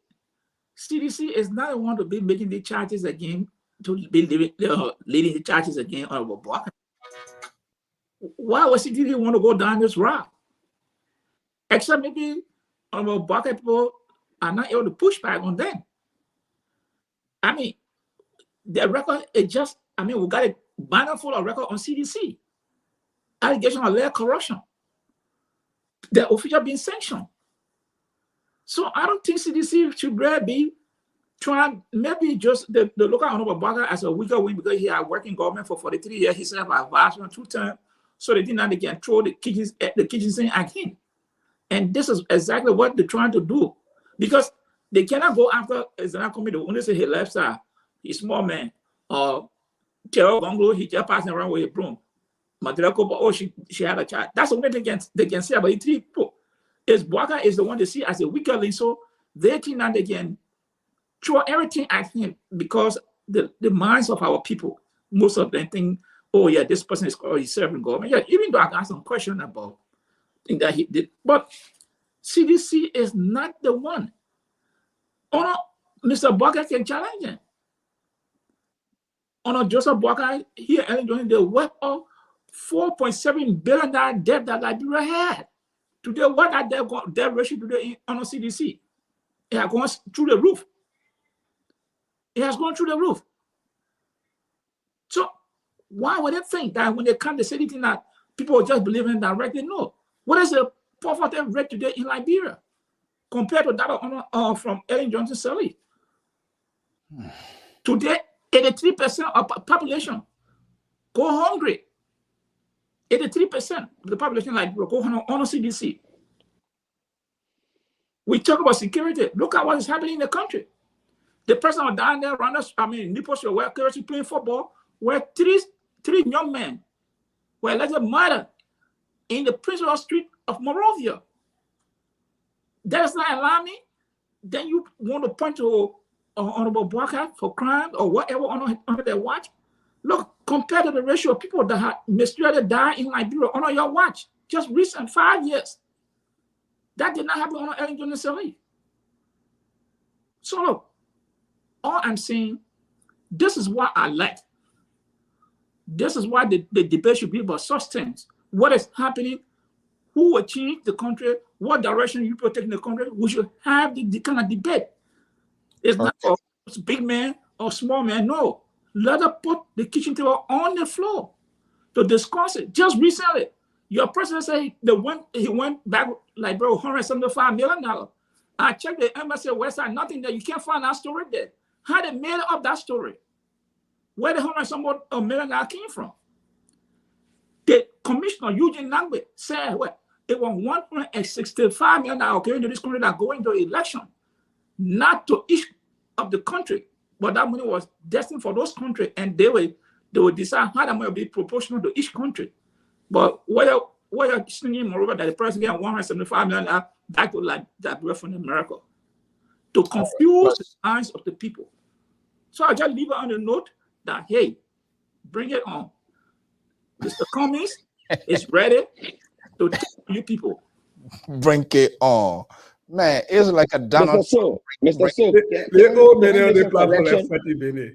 CDC is not the one to be making the charges again, to be leading the charges again on BOAKAI. Why would CDC want to go down this route? Except maybe BOAKAI people are not able to push back on them. I mean, the record is just, we got a banner full of record on CDC. Allegation of layer corruption. The official being sanctioned. So I don't think CDC should really be trying, maybe just the local Honorable BOAKAI as a weaker wing, because he had worked in government for 43 years. He served as vice president 2 terms, so they did not again throw the kitchen sink at him. And this is exactly what they're trying to do, because they cannot go after Zana Committee. They only say he left side, he's small man, or Tewan Gonglo, he just passing around with a broom. Magdalena Cooper, oh, she had a child. That's the only thing they can say about the 3 people. Is BOAKAI is the one they see as a weaker link, so they think that they can throw everything at him, because the minds of our people, most of them think, oh yeah, this person is already serving government. Yeah, even though I got some question about things that he did, but CDC is not the one. Oh no, Mr. BOAKAI can challenge him. Oh no, Joseph BOAKAI here, Ellen Johnson, the work of $4.7 billion debt that Liberia had. Today, what are debt ratio today on CDC? It has gone through the roof. It has gone through the roof. So why would they think that when they come to say anything that people will just believe in directly? No. What is the poverty rate today in Liberia compared to that from Ellen Johnson Sirleaf? Today, 83% of population go hungry. 83% of the population like go on CDC. We talk about security. Look at what is happening in the country. The person was down there around us, Nipos were currently playing football, where three young men were allegedly murdered in the principal street of Monrovia. That is not alarming. Then you want to point to Honorable BOAKAI for crime or whatever under their watch. Look, compared to the ratio of people that have mysteriously died in Liberia on your watch, just recent 5 years. That did not happen on Ellen Jones Sirleaf. So look, all I'm saying, this is what I like. This is why the debate should be about such things. What is happening? Who will change the country? What direction you protect the country? We should have the kind of debate. It's not for big man or small man. No. Let us put the kitchen table on the floor to discuss it. Just recently, your president said he went back like $175 million. I checked the embassy website, nothing there. You can't find that story there. How they made up that story? Where the $100 million came from? The commissioner, Eugene Langbe, said what? It was $165 million going to this country that going to election, not to each of the country, but that money was destined for those countries, and they will decide how that money will be proportional to each country. But whether singing moreover that the president got $175 million back to like that from America to confuse the minds of the people. So I just leave it on the note that hey, bring it on. Mr. Cummings is ready to tell you people. Bring it on. Man, it's like a Donald Mr. So,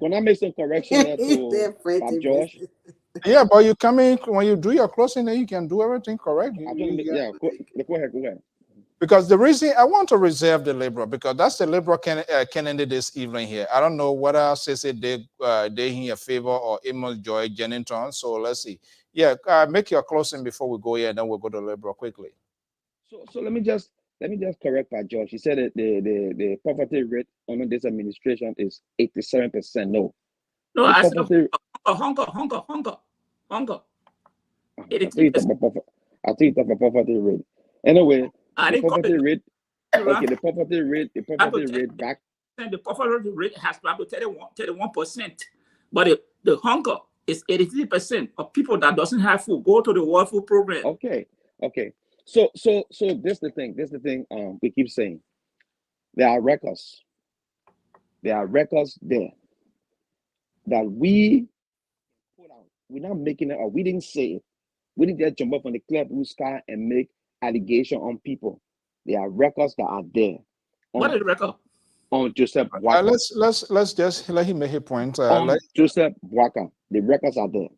can I make some correction there to Josh? Yeah, but you come in when you do your closing, then you can do everything correct. Go ahead. Because the reason I want to reserve the Liberal, because that's the Liberal candidate this evening here. I don't know whether CC they in your favor or Emil Joy Jennington. So let's see. Yeah, make your closing before we go here, and then we'll go to Liberal quickly. So let me just correct by Josh. He said that the poverty rate under this administration is 87%. No, I said hunger. I think it's a poverty rate. Anyway, the poverty rate. Okay, the poverty rate back. The poverty rate has gone to 31%, but the hunger is 83% of people that doesn't have food go to the World Food Program. Okay. So this the thing. We keep saying there are records. There are records there that we put out. We're not making it, or we didn't say it. We didn't just jump up on the clear blue sky and make allegation on people. There are records that are there. What is the record? On Joseph Boakai. Let's just let him make a point. Joseph Boakai, the records are there.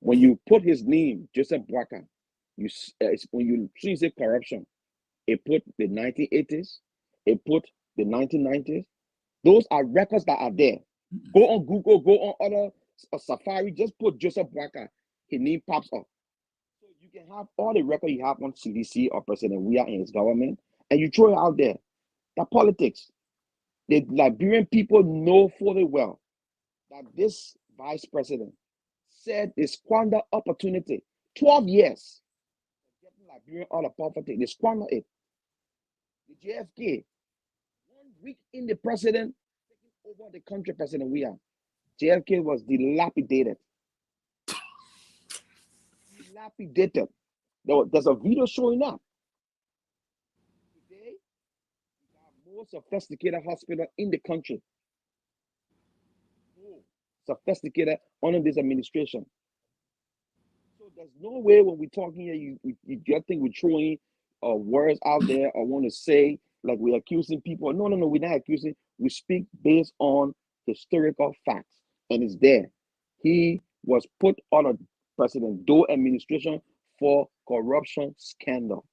When you put his name, Joseph Boakai, when you say corruption, it put the 1980s, it put the 1990s. Those are records that are there. Go on Google, go on other Safari, just put Joseph Boakai, his name pops up. So you can have all the records you have on CDC or President Weah in his government, and you throw it out there. That politics. The Liberian people know fully well that this vice president said they squander opportunity. 12 years. Getting Liberia out of poverty. They squander it. The JFK, 1 week in the president, taking over the country, President Weah. JFK was dilapidated. There's a video showing up. Today, we have more sophisticated hospital in the country. More sophisticated under this administration. So there's no way when we're talking here, you think we're throwing words out there or want to say like we're accusing people. No, we're not accusing. We speak based on historical facts, and it's there. He was put on a President Doe administration for corruption scandal.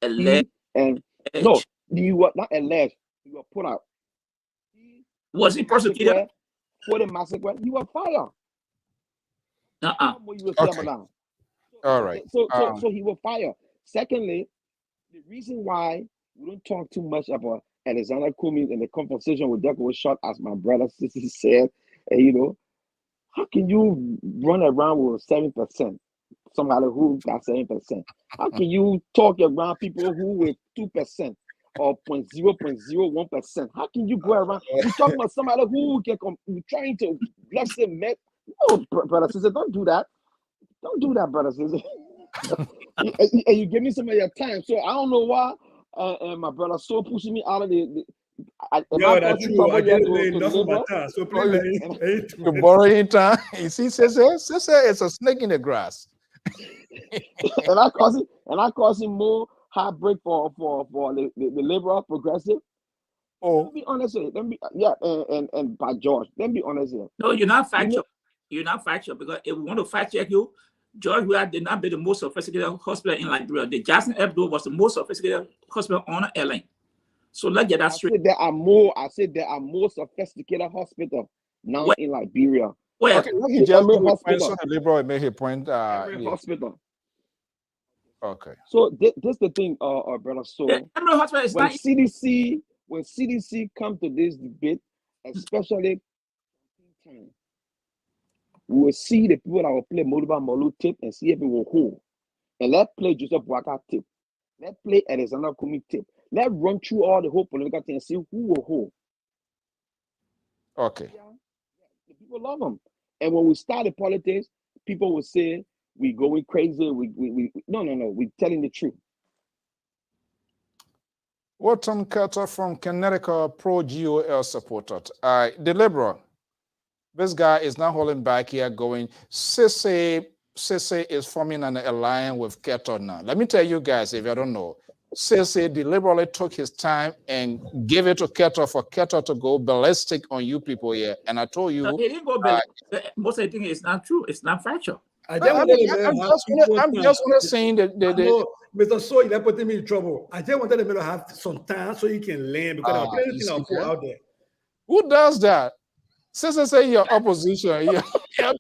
Alleged. No, you were not alleged. You were put out. Was he prosecuted for the massacre? You were fired. Okay. All right. So he was fired. Secondly, the reason why we don't talk too much about Alexander Cummings and the conversation with Deco was shot, as my brother Sissy said, how can you run around with 7%? Somebody who got 7%. How can you talk around people who with 2% or 0.01%? How can you go around? You're talking about somebody who can trying to bless him. No, brother sister, don't do that. Don't do that, brother sister. And you give me some of your time. So I don't know why my brother so pushing me out of the that's true. I didn't lay enough of my time. So please you're borrowing time. You see, sister, it's a snake in the grass. and I cause him more heartbreak for the liberal progressive. Oh, Let me be honest here. And by George, let me be honest here. No, you're not factual. You're not factual, because if we want to fact check you, George Weah did not be the most sophisticated hospital in Liberia. The Jackson Hebdo was the most sophisticated hospital on the airline. So let's get that straight. I said there are more sophisticated hospitals now in Liberia. Where? okay, let me just do it so the liberal made his point. Hospital. Okay. So this the thing, brother. So Every hospital is when not. CDC come to this debate, especially time, we will see the people that will play Modiba Molu tape and see if it will hold. And let's play Joseph BOAKAI tape. Let's play Alexander Kumi tape. Let's run through all the whole political thing and see who will hold. Okay. Yeah. The people love them. And when we start the politics, people will say we going crazy. No. We're telling the truth. Walton Carter from Connecticut, pro-GOL supporter. The liberal. This guy is not holding back here going, Sisi is forming an alliance with Keto now. Let me tell you guys, if you don't know, Sisi deliberately took his time and gave it to Keto for Keto to go ballistic on you people here. And I told you... No, he didn't go ballistic. Most of the thing is not true. It's not factual. I'm just saying that... Mr. So you're putting me in trouble. I just wanted them to have some time so you can learn, because there are plenty of things out there. Who does that? Since say your opposition, your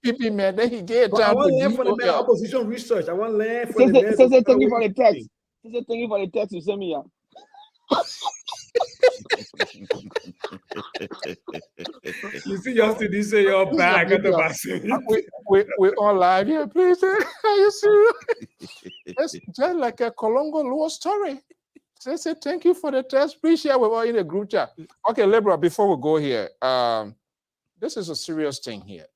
PP man, then he get time I want to to learn from the opposition research. I want to learn from the thank you for the text. Thank you for the text you sent me. You see, yesterday say you're back at the vaccine. We're on live here, please. Are you serious? It's just like a Colongo Luo story. Say thank you for the text. Please share with us in the group chat. Okay, Libra, before we go here, this is a serious thing here.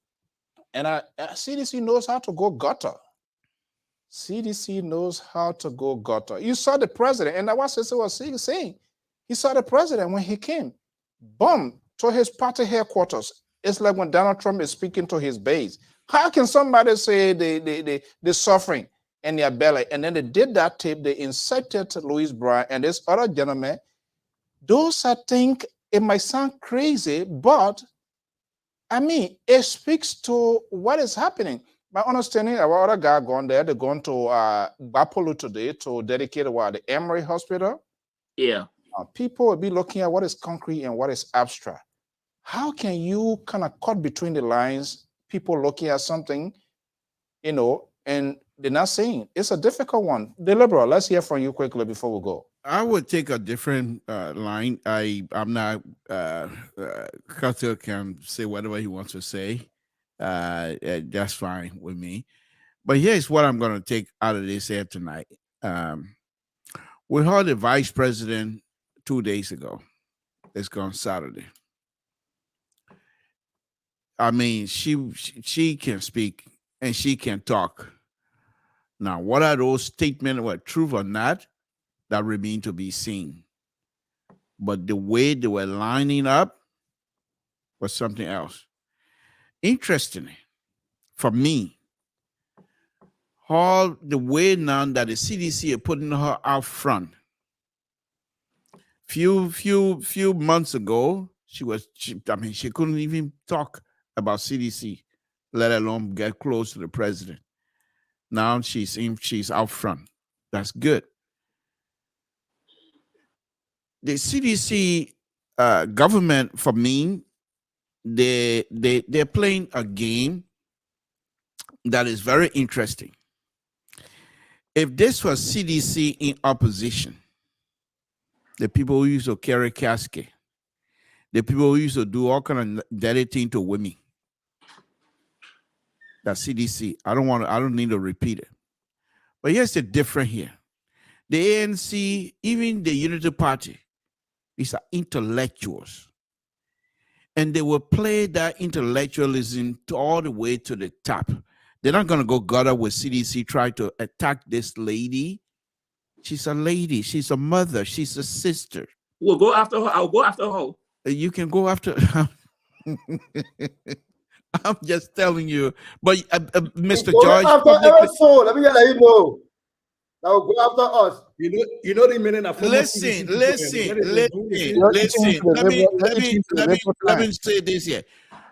And CDC knows how to go gutter. CDC knows how to go gutter. You saw the president, and that's what Sisi was saying. He saw the president when he came. Boom, to his party headquarters. It's like when Donald Trump is speaking to his base. How can somebody say they're suffering in their belly? And then they did that tape, they inserted Louis Brown and this other gentleman. Those, I think, it might sound crazy, but I mean, it speaks to what is happening. My understanding, our other guy gone there, they're going to Bapolu today to dedicate the Emory Hospital. Yeah. People will be looking at what is concrete and what is abstract. How can you kind of cut between the lines, people looking at something, and they're not saying? It's a difficult one. The liberal, let's hear from you quickly before we go. I would take a different line. I'm not, Carter can say whatever he wants to say. That's fine with me. But here's what I'm going to take out of this here tonight. We heard the vice president 2 days ago. It's gone Saturday. I mean, she can speak and she can talk. Now, what are those statements, whether truth or not, that remain to be seen. But the way they were lining up was something else. Interestingly, for me, all the way now that the CDC are putting her out front. Few months ago, she couldn't even talk about CDC, let alone get close to the president. Now she's out front. That's good. The CDC government, for me, they're playing a game that is very interesting. If this was CDC in opposition, the people who used to carry casket, the people who used to do all kind of dirty things to women, that CDC. I don't need to repeat it. But here's the difference here. The ANC, even the Unity Party, these are intellectuals. And they will play that intellectualism all the way to the top. They're not going to go gutter with CDC, try to attack this lady. She's a lady. She's a mother. She's a sister. We'll go after her. I'll go after her. You can go after her. I'm just telling you. But Mr. George. Let me let you know. That will go after us. You know the meaning of listen. Let me say this here.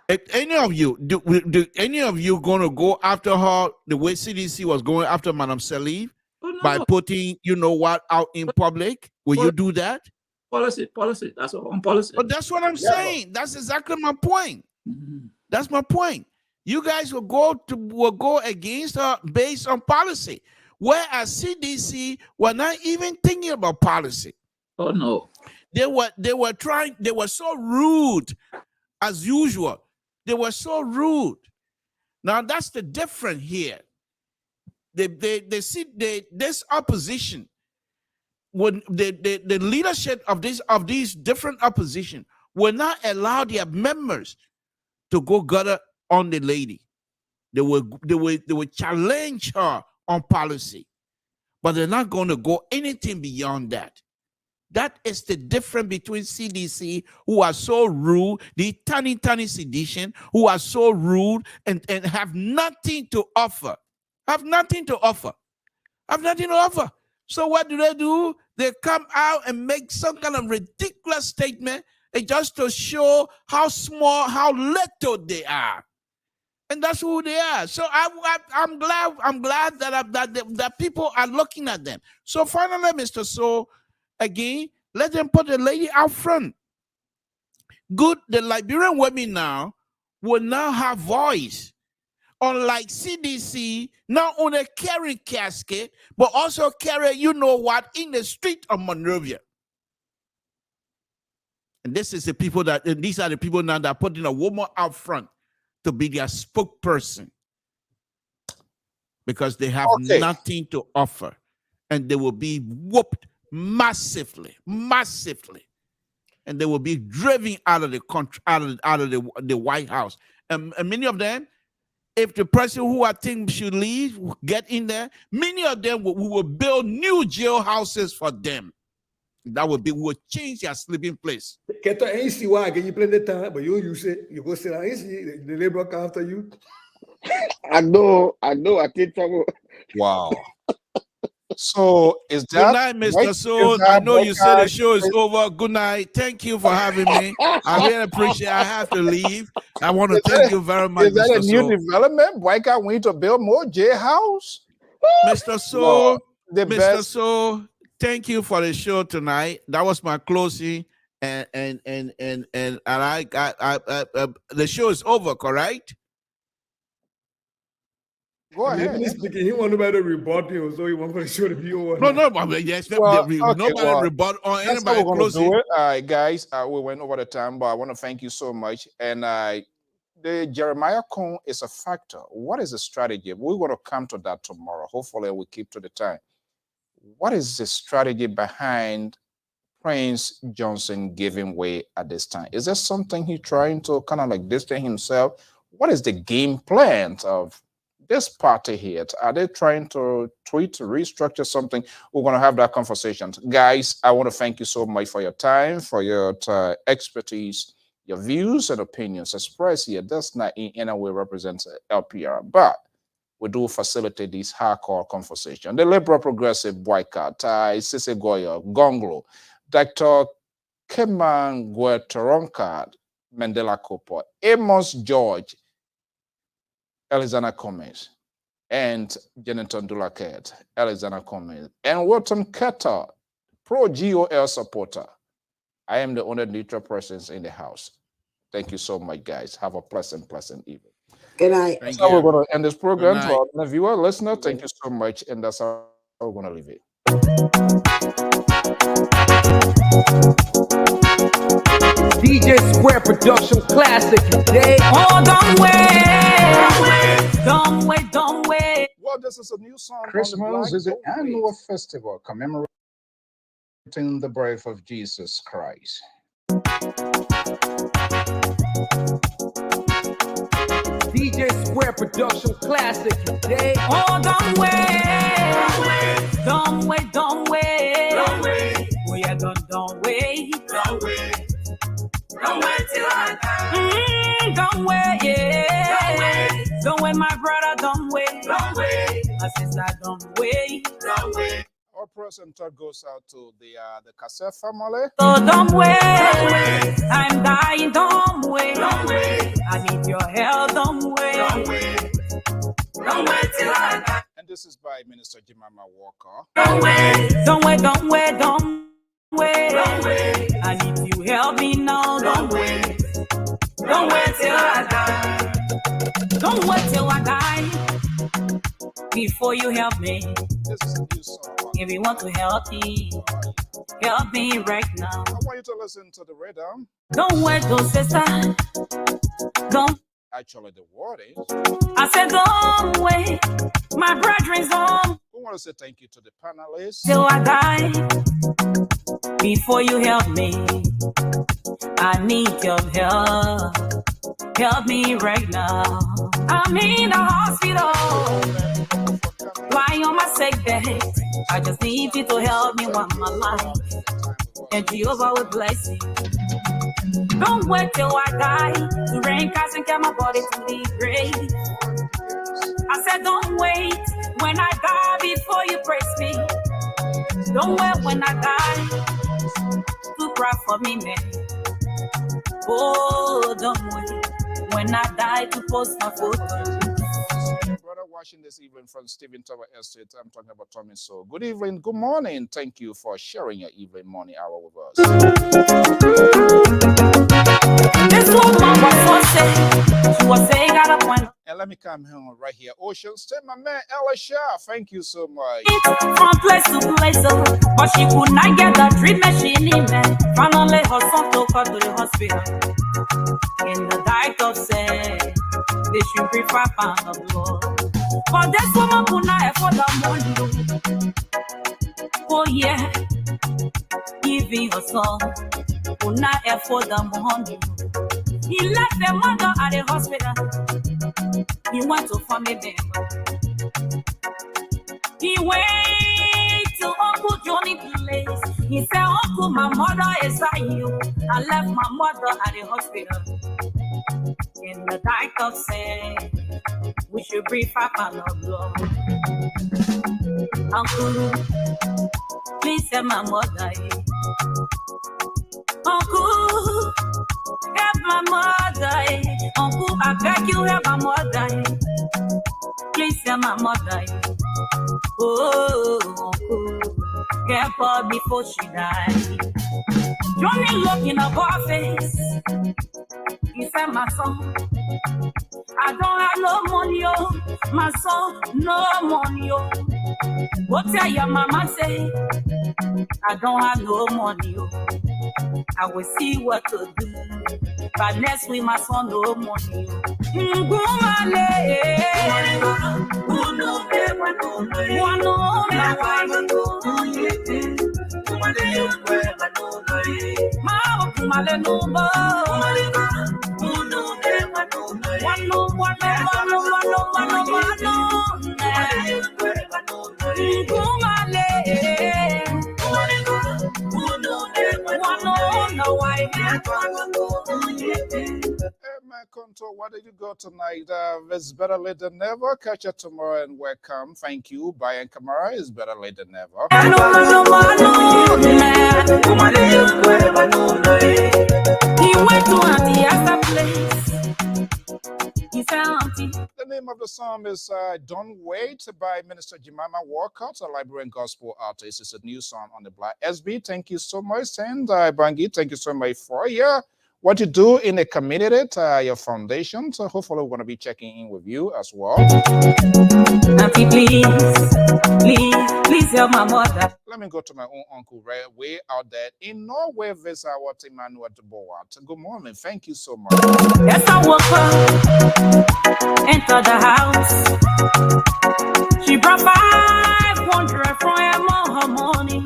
If any of you do any of you gonna go after her the way CDC was going after Madam Salif by putting you know what out in public? Will you do that? Policy. That's all on policy. But that's what I'm saying. That's exactly my point. That's my point. You guys will go against her based on policy. Whereas CDC were not even thinking about policy. Oh no. They were so rude as usual. They were so rude. Now that's the difference here. They see this opposition, when the leadership of these different opposition will not allow their members to go gutter on the lady. They will challenge her on policy, but they're not going to go anything beyond that. That is the difference between CDC, who are so rude, the tiny sedition, who are so rude and have nothing to offer. Have nothing to offer. So what do? They come out and make some kind of ridiculous statement just to show how small, how little they are. And that's who they are. So I'm glad that people are looking at them. So finally, Mr. So, again, let them put the lady out front. Good, the Liberian women now will now have voice. Unlike CDC, not only carrying casket, but also carry, you know what, in the street of Monrovia. And these are the people now that are putting a woman out front to be their spokesperson, because they have nothing to offer, and they will be whooped massively, and they will be driven out of the country, out of the White House. And many of them, if the president who I think should leave get in there, many of them we will build new jail houses for them. That would will change their sleeping place. Ain't see why you play the time, but you use it. You go sit down. The labor come after you. I know. I did trouble. Wow. So is that good night, Mr. Right? So I know you said the show is over. Good night. Thank you for having me. I really appreciate it. I have to leave. I want to thank you very much. Is that Mr. a new development? BOAKAI we need to build more jailhouse? Mr. So, Mr. So, thank you for the show tonight. That was my closing, and I the show is over, correct? Go ahead. He want nobody to rebut you, so he want for the show to be over. No, I mean, yes, nobody rebut on anybody closing. All right, guys, we went over the time, but I want to thank you so much. And the Jeremiah Cone is a factor. What is the strategy? We're going to come to that tomorrow. Hopefully, we keep to the time. What is the strategy behind Prince Johnson giving way at this time? Is there something he's trying to kind of like distance himself? What is the game plan of this party here? Are they trying to restructure something? We're going to have that conversation. Guys, I want to thank you so much for your time, for your expertise, your views and opinions expressed here. Does not in any way represent LPR, but we do facilitate this hardcore conversation. The Liberal Progressive Boycott, Sise Goya, Gonglo, Dr. Keman Guerteroncard, Mandela Kopo, Amos George, Elizana Gomez, and Jennifer Dulaket, Elizana Gomez, and Walton Carter, pro-GOL supporter. I am the only neutral persons in the house. Thank you so much, guys. Have a pleasant evening. Good night. That's how we're going to end this program. For our viewer, listener, thank you so much, and that's how we're going to leave it. DJ Square Production Classic. They don't wait. Well, this is a new song. Christmas is an annual festival commemorating the birth of Jesus Christ. DJ Square Production Classic. They don't wait. We are don't wait. Don't wait till I die. Don't wait, yeah. Don't wait, my brother. Don't wait. My sister, don't wait. Our present thought goes out to the Cassette family. So don't wait. I'm dying, don't wait. I need your help, don't wait. Don't wait till I die. And this is by Minister Jemima Walker. Don't wait. Don't wait, don't wait, don't wait. I need you help me now, don't wait. Don't wait till I die. Don't wait till I die before you help me. This is a new song. If you want to help me right now. I want you to listen to the rhythm. Don't wait, don't sister. Don't. Actually, the word is. I said, don't wait. My brethren's on. We want to say thank you to the panelists. Till I die before you help me. I need your help. Help me right now. I'm in the hospital. Lying on my sick bed. I just need you to help me one my life. And Jehovah will bless you. Don't wait till I die to rain cast and carry my body to the grave. I said don't wait when I die before you praise me. Don't wait when I die to cry for me, man. Oh, don't wait when I die to post my photo. Brother watching this evening from Stephen Tower Estate, I'm talking about Tommy. So good evening, good morning. Thank you for sharing your evening morning hour with us. This woman was so sick. She was saying I don't want. And let me come here right here. Ocean State, my man Elisha. Thank you so much. From place to place, but she could not get the treatment she needed. Finally, her son took her to the hospital. And the doctor said they should prefer pound of blood. But this woman could not afford the money. Oh yeah, giving her son could not afford the money. He left the mother at the hospital. He went to family member. He went to Uncle Johnny place. He said, Uncle, my mother is at you. I left my mother at the hospital. And the doctor said, we should breathe up on the blood. Uncle, please help my mother. Uncle, help my mother. Uncle, I beg you, help my mother. Please help my mother. Oh, Uncle, help her before she dies. Johnny looked in her face. He said, my son, I don't have no money, oh. My son, no money, oh. What tell your mama say? I don't have no money, oh. I will see what to do. But next week, my son, no money, oh. My contour, where did you go tonight? It's better late than never. Catch you tomorrow and welcome. Thank you. Brian Kamara is better late than never. He went to Auntie place. He said, Auntie. The name of the song is Don't Wait by Minister Jemima Walker, a Liberian gospel artist. It's a new song on the Black SB. Thank you so much. And Bangi, thank you so much for what you do in the community, your foundation. So hopefully we're going to be checking in with you as well. Auntie, please help my mother. Let me go to my own uncle right way out there in Norway. Visa what Emmanuel de Boat. Good morning. Thank you so much. Yes, I woke up, entered the house. She brought 500 from her money.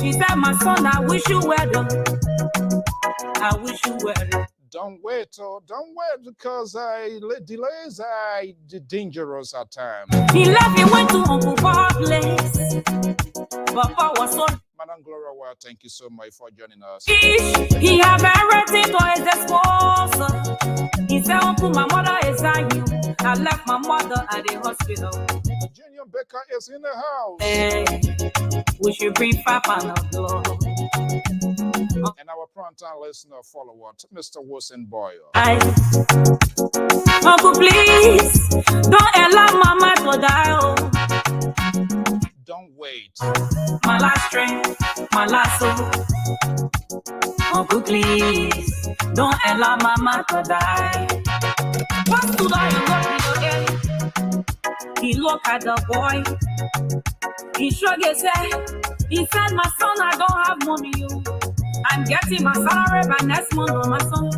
She said, my son, I wish you well. I wish you well. Don't wait, don't wait, because delays are dangerous at times. He left, he went to Uncle Bob's place. Papa was so. Madam Gloria, well, thank you so much for joining us. He have everything to his disposal. He said, Uncle, my mother is at you. I left my mother at the hospital. Junior Baker is in the house. We should bring 5 pounds of blood. And our primetime listener follower, Mr. Wilson Boyle. Uncle, please don't allow mama to die. Oh. Don't wait. My last strength, my last soul. Uncle, please don't allow mama to die. What's to die? He looked at the boy. He shrugged his head. He said, my son, I don't have money. I'm getting my salary by next month, my son.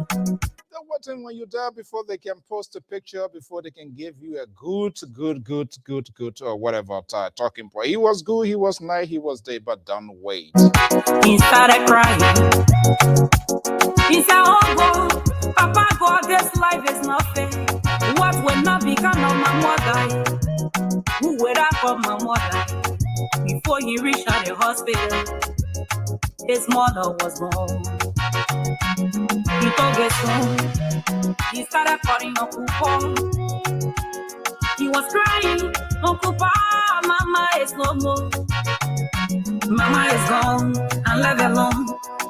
They're waiting when you die before they can post a picture, before they can give you a good, or whatever talking point. He was good, he was nice, he was there, but don't wait. He started crying. He said, oh God, Papa God, this life is not fair. What will not become of my mother? Who would I call my mother? Before he reached out the hospital, his mother was gone. He took his phone. He started calling Uncle Paul. He was crying, Uncle Paul, Mama is no more. Mama is gone, and left alone.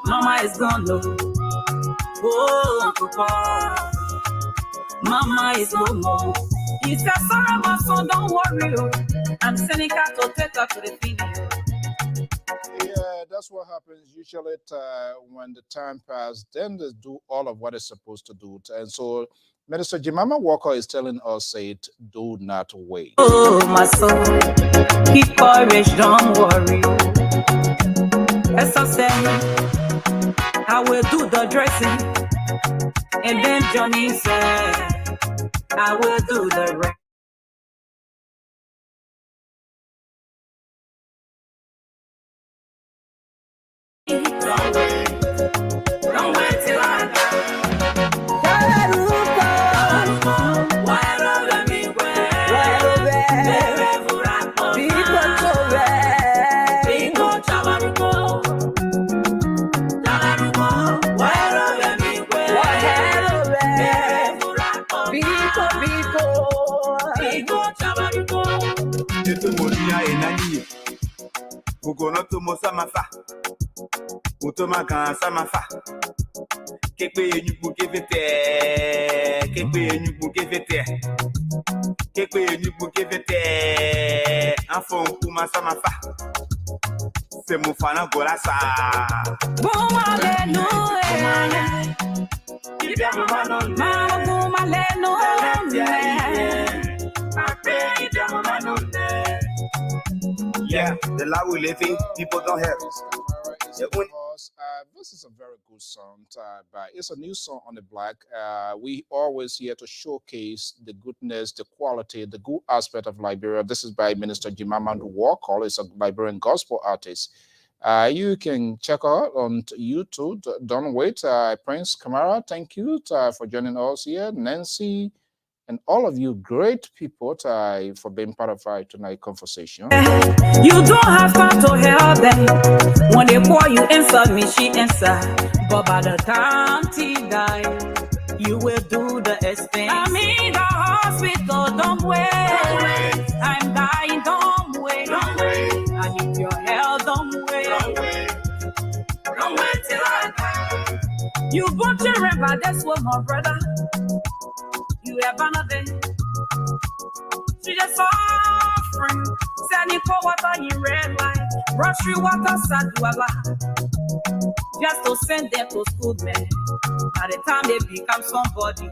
Mama is gone, no. Oh, Uncle Paul, Mama is no more. He said, sorry, my son, don't worry. I'm sending her to take her to the funeral. Yeah, that's what happens usually when the time passes. Then they do all of what it's supposed to do. And so Minister Jemima Walker is telling us, say it, do not wait. Oh, my son, keep courage, don't worry. As I said, I will do the dressing. And then Johnny said, I will do the rest. Don't wait till I die. Ugonoto mosamafa, utomaka samafa. Kekpe enyubu kevete, kekpe enyubu kevete, kekpe enyubu kevete. Enfant kuma samafa, c'est mon fana golasa. Boom hallelujah, boom hallelujah. Yeah, the life we living, people don't have. This is a very good song, but it's a new song on the block. We always here to showcase the goodness, the quality, the good aspect of Liberia. This is by Minister Jemima Walker. It's a Liberian gospel artist. You can check her out on YouTube. Don't wait. Prince Kamara, thank you for joining us here. Nancy, and all of you great people for being part of our tonight conversation. You don't have time to help them. When they pour you inside me, she inside. But by the time she die, you will do the expense. I'm in the hospital, don't wait. I'm dying, don't wait. I need your help, don't wait. Don't wait till I die. You go to river, that's what my brother. You have another. She just suffering. Sending for water in red light. Rush through water, sad just to send them to school, man. By the time they become somebody,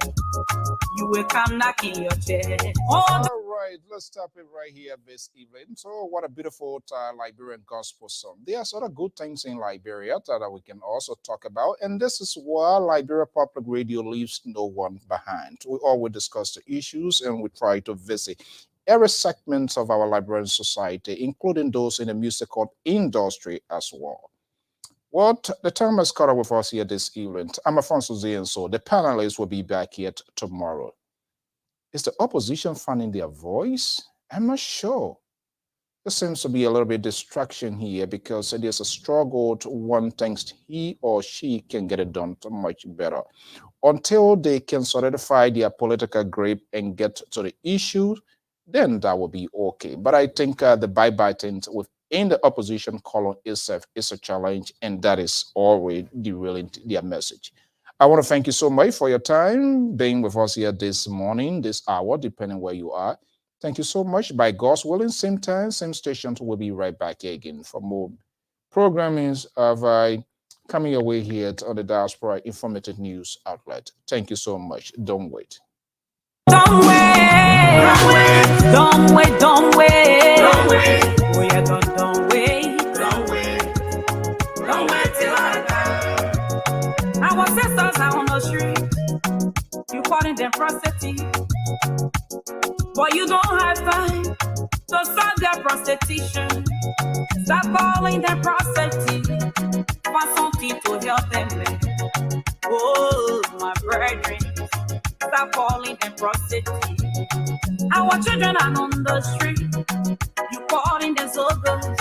you will come knocking your chair. All right, let's stop it right here this evening. So what a beautiful Liberian gospel song. There are sort of good things in Liberia that we can also talk about. And this is why Liberia Public Radio leaves no one behind. We always discuss the issues and we try to visit every segment of our Liberian society, including those in the musical industry as well. Well, the time has caught up with us here this evening. I'm Afonso Z, and so the panelists will be back here tomorrow. Is the opposition finding their voice? I'm not sure. There seems to be a little bit of distraction here because there's a struggle to one thinks he or she can get it done much better. Until they can solidify their political grip and get to the issue, then that will be okay. But I think the bye-bye thing within the opposition column itself is a challenge, and that is always derailing their message. I want to thank you so much for your time being with us here this morning, this hour, depending where you are. Thank you so much. By God's willing, same time, same stations. We'll be right back here again for more programming of coming away here on the Diaspora Informative News Outlet. Thank you so much. Don't wait. Don't wait, don't wait, don't wait, don't wait, don't wait. Oh yeah, don't wait, don't wait till I die. Our sisters are on the street, you calling them prostitutes, but you don't have time to solve their prostitution. Stop calling them prostitutes, find something to help them. Oh, my brethren. Stop calling them prostitutes. Our children are on the street. You calling them soldiers,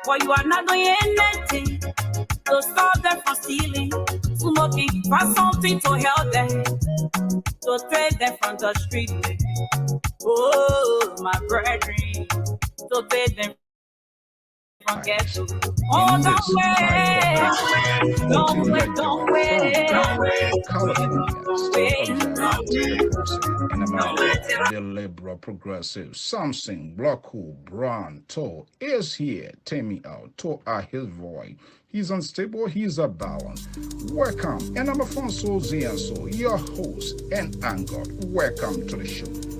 but you are not doing anything to stop them from stealing, smoking, find something to help them, to take them from the street. Oh, my brethren, to take them from ghetto. Oh, don't wait, don't wait, don't wait, don't wait. The liberal progressive Samson Blocko Brown To is here. Take me out. To are his voice. He's unstable, he's a balance. Welcome. And I'm Afonso Zianso, your host and anchor. Welcome to the show.